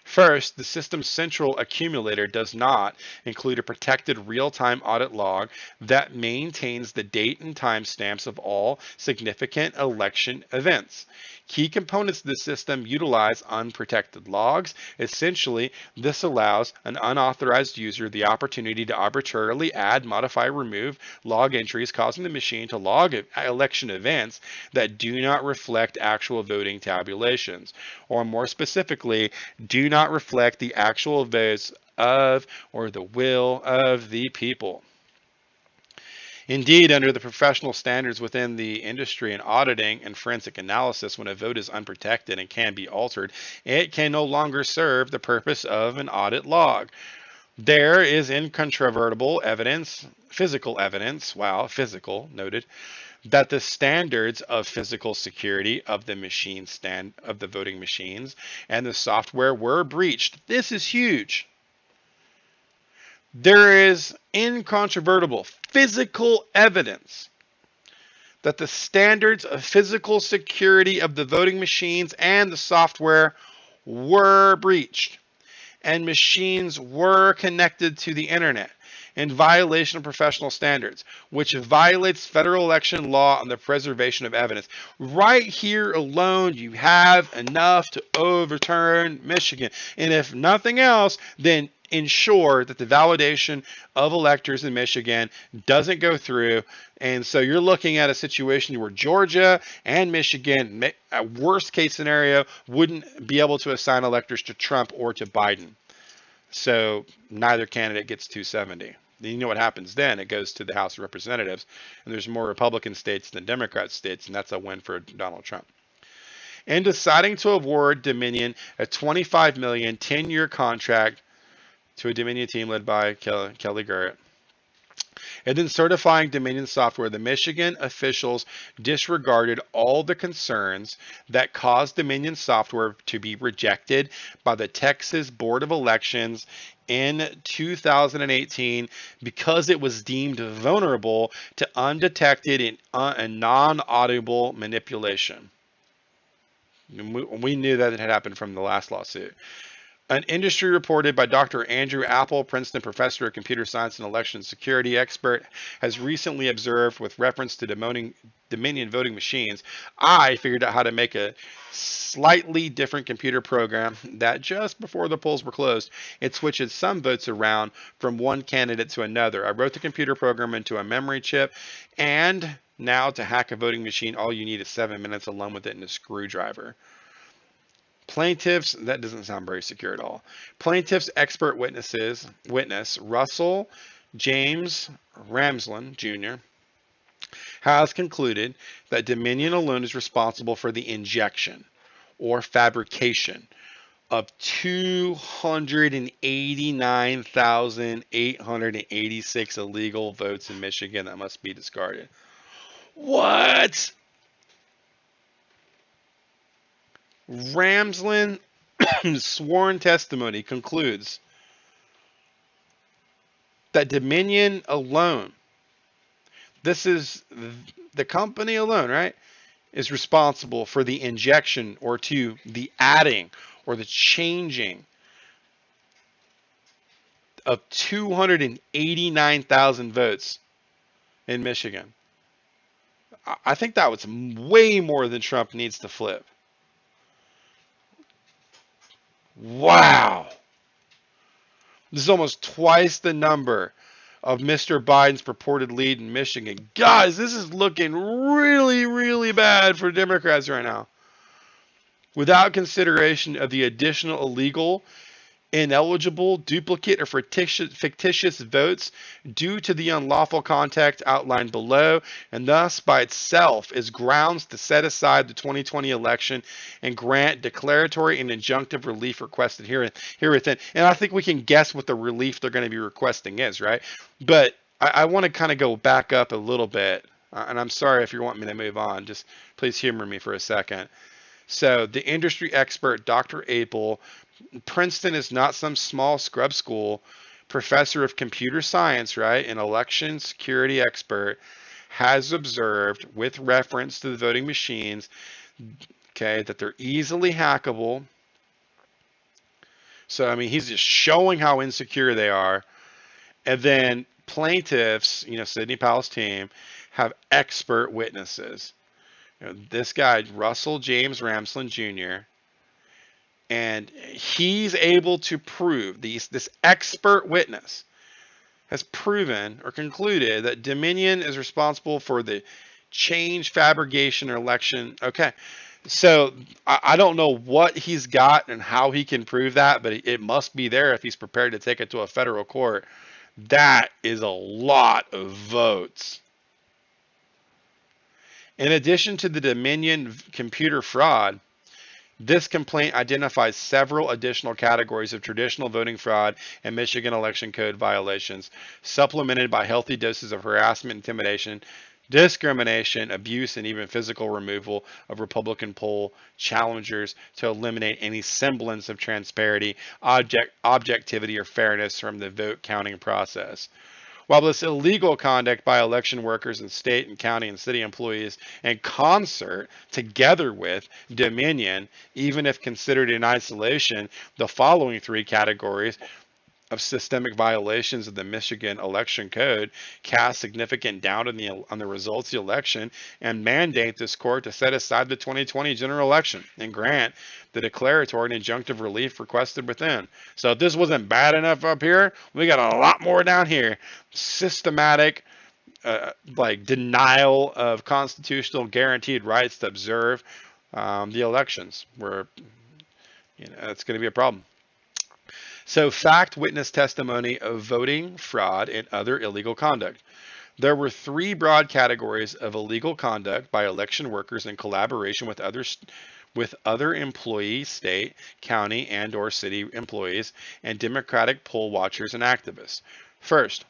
First, the system's central accumulator does not include a protected real-time audit log that maintains the date and timestamps of all significant election events. Key components of the system utilize unprotected logs. Essentially, this allows an unauthorized user the opportunity to arbitrarily add, modify, remove log entries, causing the machine to log election events that do not reflect actual voting tabulations, or more specifically, do not reflect the actual votes of or the will of the people. Indeed, under the professional standards within the industry in auditing and forensic analysis, when a vote is unprotected and can be altered, it can no longer serve the purpose of an audit log. There is incontrovertible evidence, physical evidence, wow, physical, noted, that the standards of physical security of the of the voting machines and the software were breached. This is huge. There is incontrovertible physical evidence that the standards of physical security of the voting machines and the software were breached, and machines were connected to the internet in violation of professional standards, which violates federal election law on the preservation of evidence. Right here alone, you have enough to overturn Michigan. And if nothing else, then ensure that the validation of electors in Michigan doesn't go through. And so you're looking at a situation where Georgia and Michigan, worst case scenario, wouldn't be able to assign electors to Trump or to Biden. So neither candidate gets 270. You know what happens then? It goes to the House of Representatives, and there's more Republican states than Democrat states, and that's a win for Donald Trump. In deciding to award Dominion a $25 million 10-year contract to a Dominion team led by Kelly Garrett, and then certifying Dominion software, the Michigan officials disregarded all the concerns that caused Dominion software to be rejected by the Texas Board of Elections in 2018 because it was deemed vulnerable to undetected and non-audible manipulation. We knew that it had happened from the last lawsuit. An industry reported by Dr. Andrew Apple, Princeton professor of computer science and election security expert, has recently observed with reference to Dominion voting machines. I figured out how to make a slightly different computer program that just before the polls were closed, it switches some votes around from one candidate to another. I wrote the computer program into a memory chip, and now to hack a voting machine, all you need is 7 minutes alone with it and a screwdriver. Plaintiffs, that doesn't sound very secure at all. Plaintiffs' expert witness Russell James Ramsland Jr. has concluded that Dominion alone is responsible for the injection or fabrication of 289,886 illegal votes in Michigan that must be discarded. What? Ramsland's sworn testimony concludes that Dominion alone, this is the company alone, right, is responsible for the injection or to the adding or the changing of 289,000 votes in Michigan. I think that was way more than Trump needs to flip. Wow. This is almost twice the number of Mr. Biden's purported lead in Michigan. Guys, this is looking really, really bad for Democrats right now. Without consideration of the additional illegal, ineligible, duplicate, or fictitious votes due to the unlawful conduct outlined below, and thus by itself is grounds to set aside the 2020 election and grant declaratory and injunctive relief requested herewithin. And I think we can guess what the relief they're going to be requesting is, right? But I want to kind of go back up a little bit, and I'm sorry if you want me to move on. Just please humor me for a second. So the industry expert, Dr. Apel, Princeton is not some small scrub school, professor of computer science, right? An election security expert has observed with reference to the voting machines, okay, that they're easily hackable. So, I mean, he's just showing how insecure they are. And then plaintiffs, Sidney Powell's team, have expert witnesses. This guy, Russell James Ramsland Jr., and he's able to prove, this expert witness has proven or concluded that Dominion is responsible for the change, fabrication, or election. Okay, so I don't know what he's got and how he can prove that, but it must be there if he's prepared to take it to a federal court. That is a lot of votes. In addition to the Dominion computer fraud, This complaint identifies several additional categories of traditional voting fraud and Michigan election code violations, supplemented by healthy doses of harassment, intimidation, discrimination, abuse, and even physical removal of Republican poll challengers to eliminate any semblance of transparency, objectivity, or fairness from the vote counting process. While this illegal conduct by election workers and state and county and city employees in concert together with Dominion, even if considered in isolation, the following three categories of systemic violations of the Michigan election code cast significant doubt on the results of the election and mandate this court to set aside the 2020 general election and grant the declaratory and injunctive relief requested within. So if this wasn't bad enough up here, we got a lot more down here. Systematic like denial of constitutional guaranteed rights to observe the elections, where it's going to be a problem. So, fact witness testimony of voting fraud and other illegal conduct. There were three broad categories of illegal conduct by election workers in collaboration with other employee, state, county, and/or city employees and Democratic poll watchers and activists. First,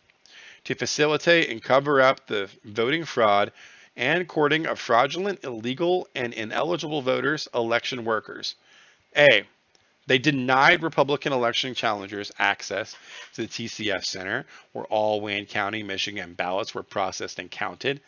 to facilitate and cover up the voting fraud and courting of fraudulent, illegal, and ineligible voters, election workers. A. They denied Republican election challengers access to the TCF Center, where all Wayne County, Michigan ballots were processed and counted.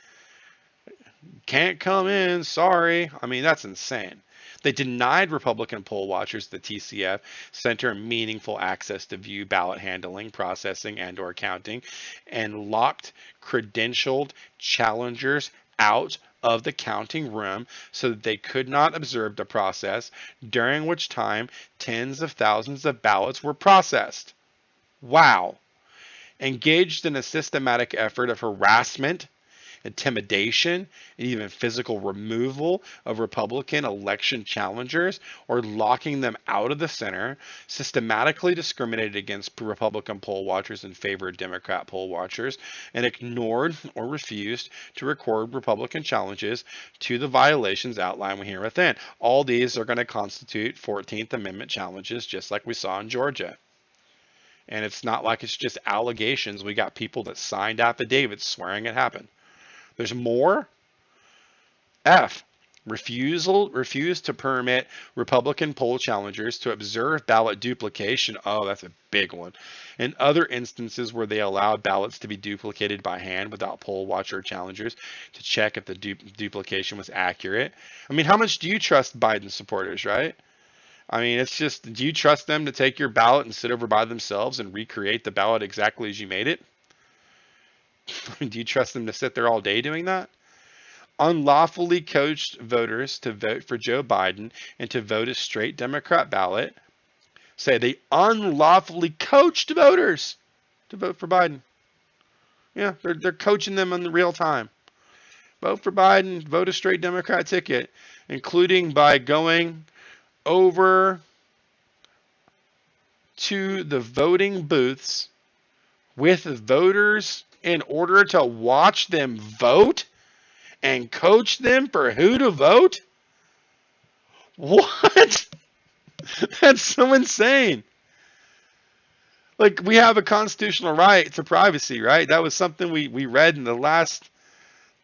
Can't come in, sorry. I mean, that's insane. They denied Republican poll watchers the TCF Center meaningful access to view ballot handling, processing, and/or counting, and locked credentialed challengers out of the counting room so that they could not observe the process, during which time tens of thousands of ballots were processed. Wow. Engaged in a systematic effort of harassment, intimidation, and even physical removal of Republican election challengers or locking them out of the center, systematically discriminated against Republican poll watchers in favor of Democrat poll watchers, and ignored or refused to record Republican challenges to the violations outlined here within. All these are going to constitute 14th Amendment challenges, just like we saw in Georgia. And it's not like it's just allegations. We got people that signed affidavits swearing it happened. There's more. F. Refused to permit Republican poll challengers to observe ballot duplication. Oh, that's a big one. In other instances where they allowed ballots to be duplicated by hand without poll watcher challengers to check if the duplication was accurate. I mean, how much do you trust Biden supporters, right? I mean, it's just, do you trust them to take your ballot and sit over by themselves and recreate the ballot exactly as you made it? Do you trust them to sit there all day doing that? Unlawfully coached voters to vote for Joe Biden and to vote a straight Democrat ballot. Say they unlawfully coached voters to vote for Biden. Yeah, they're coaching them in the real time. Vote for Biden, vote a straight Democrat ticket, including by going over to the voting booths with voters in order to watch them vote and coach them for who to vote? What? That's so insane. Like, we have a constitutional right to privacy, right? That was something we read in the last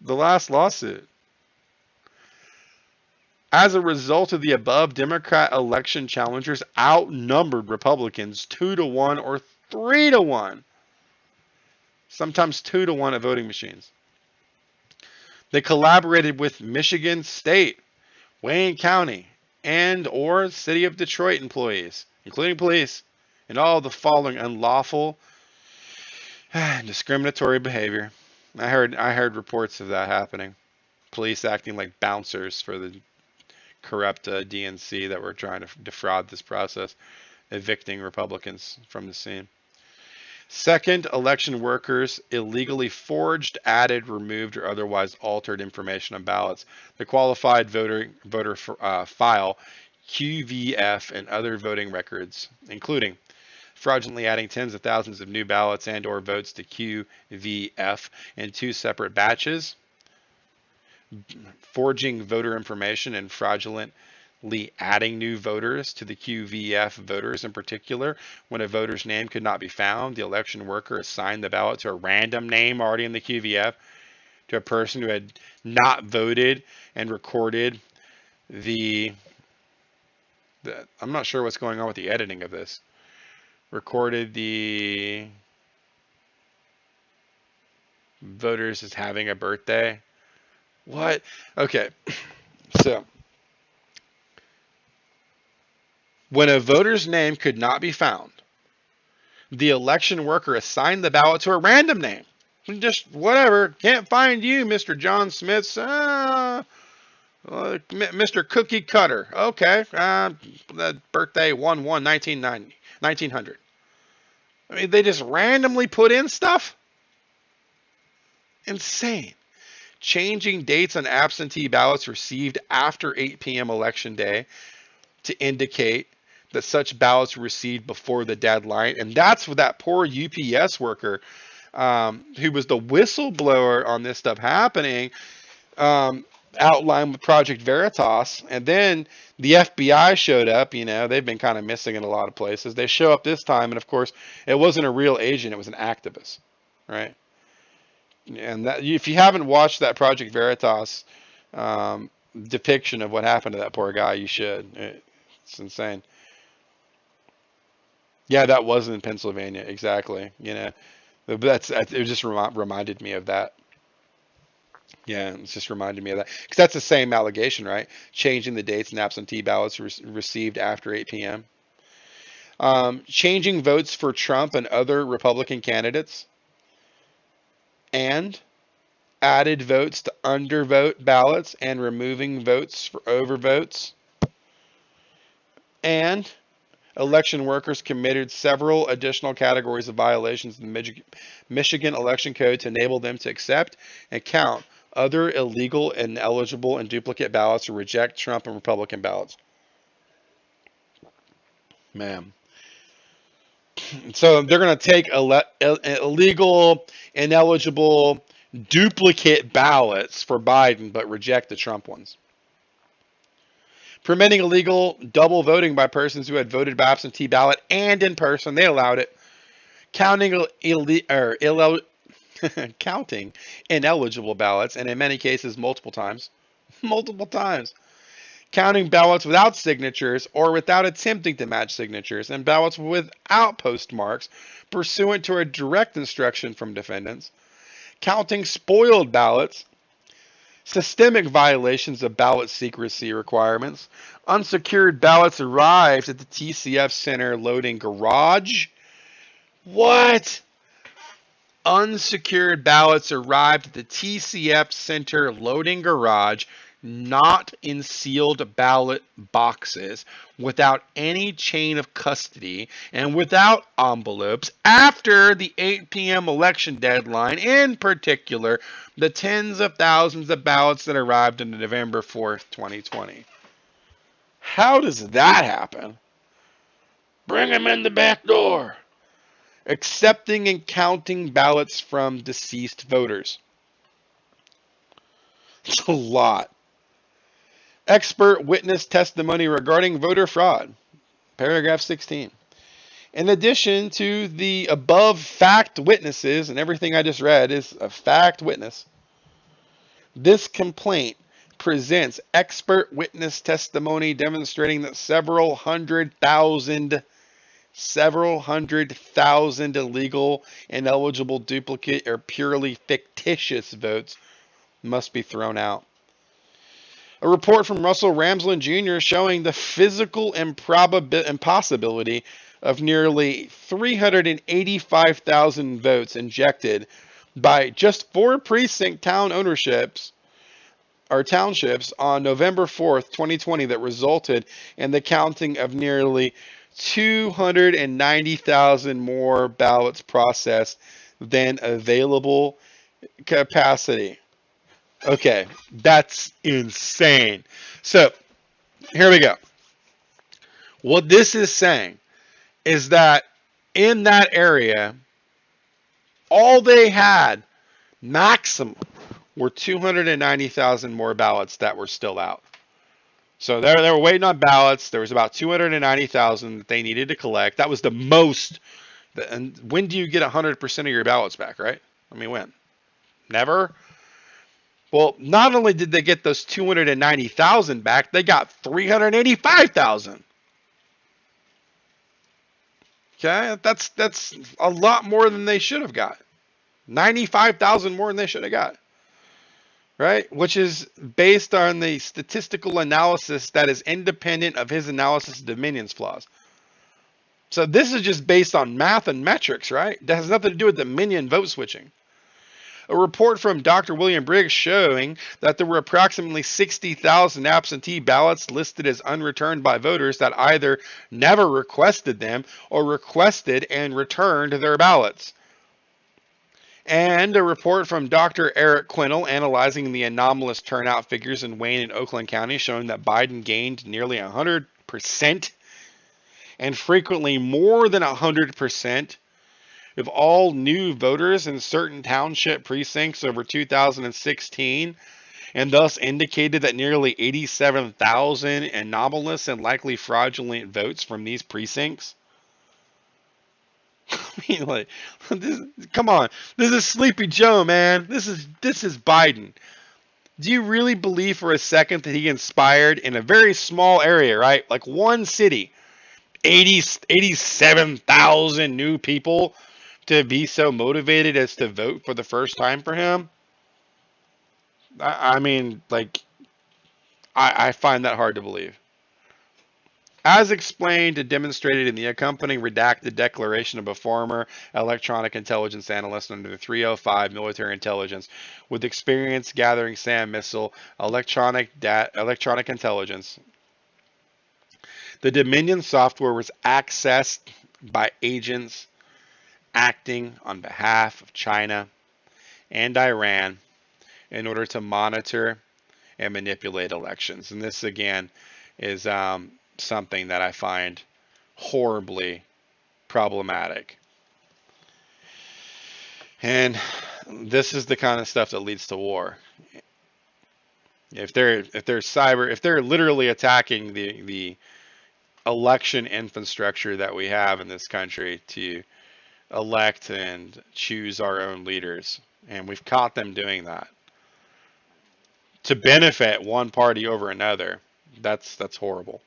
lawsuit. As a result of the above, Democrat election challengers outnumbered Republicans 2-1 or 3-1. Sometimes 2-1 at voting machines. They collaborated with Michigan State, Wayne County, and or City of Detroit employees, including police, in all the following unlawful and discriminatory behavior. I heard reports of that happening. Police acting like bouncers for the corrupt DNC that were trying to defraud this process, evicting Republicans from the scene. Second, election workers illegally forged, added, removed, or otherwise altered information on ballots. The qualified voter file, QVF, and other voting records, including fraudulently adding tens of thousands of new ballots and or votes to QVF in 2 separate batches, forging voter information and fraudulent adding new voters to the QVF voters in particular. When a voter's name could not be found, the election worker assigned the ballot to a random name already in the QVF to a person who had not voted and recorded I'm not sure what's going on with the editing of this. Recorded the voters as having a birthday. What? Okay. So, when a voter's name could not be found, the election worker assigned the ballot to a random name. Just whatever. Can't find you, Mr. John Smith's, Mr. Cookie Cutter. Okay. That birthday 1/1/1900. I mean, they just randomly put in stuff? Insane. Changing dates on absentee ballots received after 8 p.m. election day to indicate that such ballots were received before the deadline. And that's what that poor UPS worker, who was the whistleblower on this stuff happening, outlined with Project Veritas. And then the FBI showed up. You know, they've been kind of missing in a lot of places. They show up this time, and of course, it wasn't a real agent. It was an activist, right? And that, if you haven't watched that Project Veritas depiction of what happened to that poor guy, you should. It's insane. Yeah, that was in Pennsylvania, exactly. You know, it just reminded me of that. Yeah, it's just reminded me of that because that's the same allegation, right? Changing the dates and absentee ballots received after 8 p.m. Changing votes for Trump and other Republican candidates, and added votes to undervote ballots and removing votes for overvotes. And election workers committed several additional categories of violations in the Michigan election code to enable them to accept and count other illegal, ineligible, and duplicate ballots or reject Trump and Republican ballots. Man. So they're going to take illegal, ineligible, duplicate ballots for Biden, but reject the Trump ones. Permitting illegal double voting by persons who had voted by absentee ballot and in person. They allowed it. Counting counting ineligible ballots, and in many cases multiple times. Multiple times. Counting ballots without signatures or without attempting to match signatures, and ballots without postmarks pursuant to a direct instruction from defendants. Counting spoiled ballots. Systemic violations of ballot secrecy requirements. Unsecured ballots arrived at the TCF Center loading garage. What? Unsecured ballots arrived at the TCF Center loading garage, not in sealed ballot boxes, without any chain of custody, and without envelopes after the 8 p.m. election deadline, in particular, the tens of thousands of ballots that arrived on November 4th, 2020. How does that happen? Bring them in the back door. Accepting and counting ballots from deceased voters. It's a lot. Expert witness testimony regarding voter fraud. Paragraph 16. In addition to the above fact witnesses, and everything I just read is a fact witness, this complaint presents expert witness testimony demonstrating that several hundred thousand illegal, ineligible, duplicate, or purely fictitious votes must be thrown out. A report from Russell Ramsland Jr. showing the physical impossibility of nearly 385,000 votes injected by just 4 precinct town ownerships or townships on November 4th, 2020 that resulted in the counting of nearly 290,000 more ballots processed than available capacity. Okay, that's insane. So, here we go. What this is saying is that in that area, all they had maximum were 290,000 more ballots that were still out. So they were waiting on ballots. There was about 290,000 that they needed to collect. That was the most. And when do you get 100% of your ballots back, right? I mean, when? Never. Well, not only did they get those 290,000 back, they got 385,000. Okay, that's a lot more than they should have got. 95,000 more than they should have got. Right? Which is based on the statistical analysis that is independent of his analysis of Dominion's flaws. So this is just based on math and metrics, right? That has nothing to do with Dominion vote switching. A report from Dr. William Briggs showing that there were approximately 60,000 absentee ballots listed as unreturned by voters that either never requested them or requested and returned their ballots. And a report from Dr. Eric Quinnell analyzing the anomalous turnout figures in Wayne and Oakland County showing that Biden gained nearly 100% and frequently more than 100% of all new voters in certain township precincts over 2016, and thus indicated that nearly 87,000 anomalous and likely fraudulent votes from these precincts. I mean, like, come on, this is Sleepy Joe, man. This is Biden. Do you really believe for a second that he inspired in a very small area, right? Like one city, 87,000 new people to be so motivated as to vote for the first time for him? I mean, like, I find that hard to believe. As explained and demonstrated in the accompanying redacted declaration of a former electronic intelligence analyst under the 305 military intelligence with experience gathering SAM missile electronic intelligence, the Dominion software was accessed by agents acting on behalf of China and Iran in order to monitor and manipulate elections. And this, again, is something that I find horribly problematic. And this is the kind of stuff that leads to war. If they're literally attacking the election infrastructure that we have in this country to elect and choose our own leaders, and we've caught them doing that to benefit one party over another, that's horrible.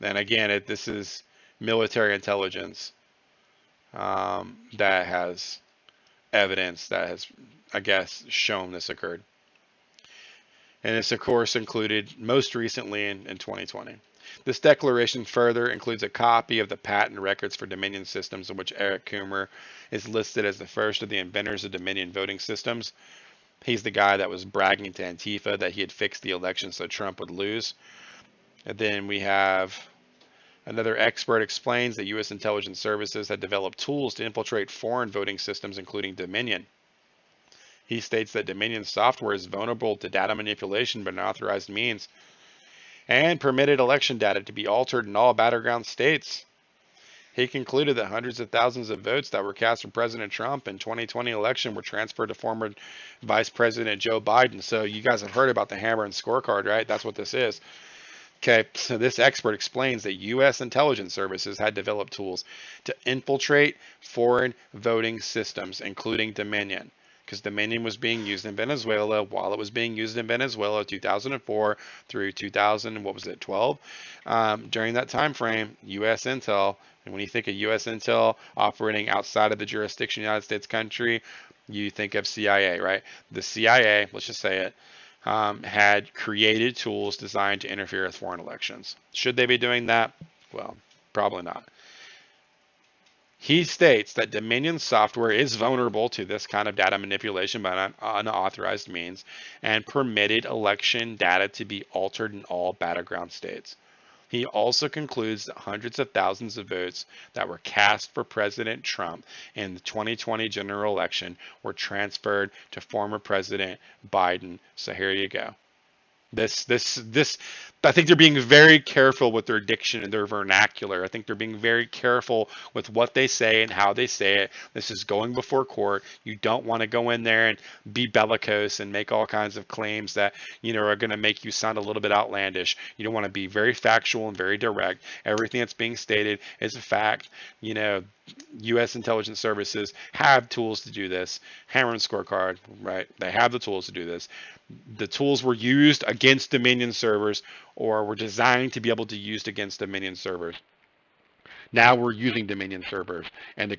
And again, this is military intelligence that has evidence that has, I guess, shown this occurred. And this, of course, included most recently in 2020. This declaration further includes a copy of the patent records for Dominion systems in which Eric Coomer is listed as the first of the inventors of Dominion voting systems. He's the guy that was bragging to Antifa that he had fixed the election so Trump would lose. And then we have another expert explains that U.S. intelligence services had developed tools to infiltrate foreign voting systems, including Dominion. He states that Dominion software is vulnerable to data manipulation by unauthorized means and permitted election data to be altered in all battleground states. He concluded that hundreds of thousands of votes that were cast for President Trump in 2020 election were transferred to former Vice President Joe Biden. So you guys have heard about the hammer and scorecard, right? That's what this is. Okay, so this expert explains that U.S. intelligence services had developed tools to infiltrate foreign voting systems, including Dominion, because Dominion was being used in Venezuela while it was being used in Venezuela 2004 through 2012. During that time frame, U.S. intel, and when you think of U.S. intel operating outside of the jurisdiction of the United States country, you think of CIA, right? The CIA, let's just say it, had created tools designed to interfere with foreign elections. Should they be doing that? Well, probably not. He states that Dominion software is vulnerable to this kind of data manipulation by unauthorized means and permitted election data to be altered in all battleground states. He also concludes that hundreds of thousands of votes that were cast for President Trump in the 2020 general election were transferred to former President Biden. So here you go. This I think they're being very careful with their diction and their vernacular. I think they're being very careful with what they say and how they say it. This is going before court. You don't want to go in there and be bellicose and make all kinds of claims that, are going to make you sound a little bit outlandish. You don't want to be very factual and very direct. Everything that's being stated is a fact. U.S. intelligence services have tools to do this. Hammer and scorecard, right? They have the tools to do this. The tools were used against Dominion servers, or were designed to be able to be used against Dominion servers. Now we're using Dominion servers, and the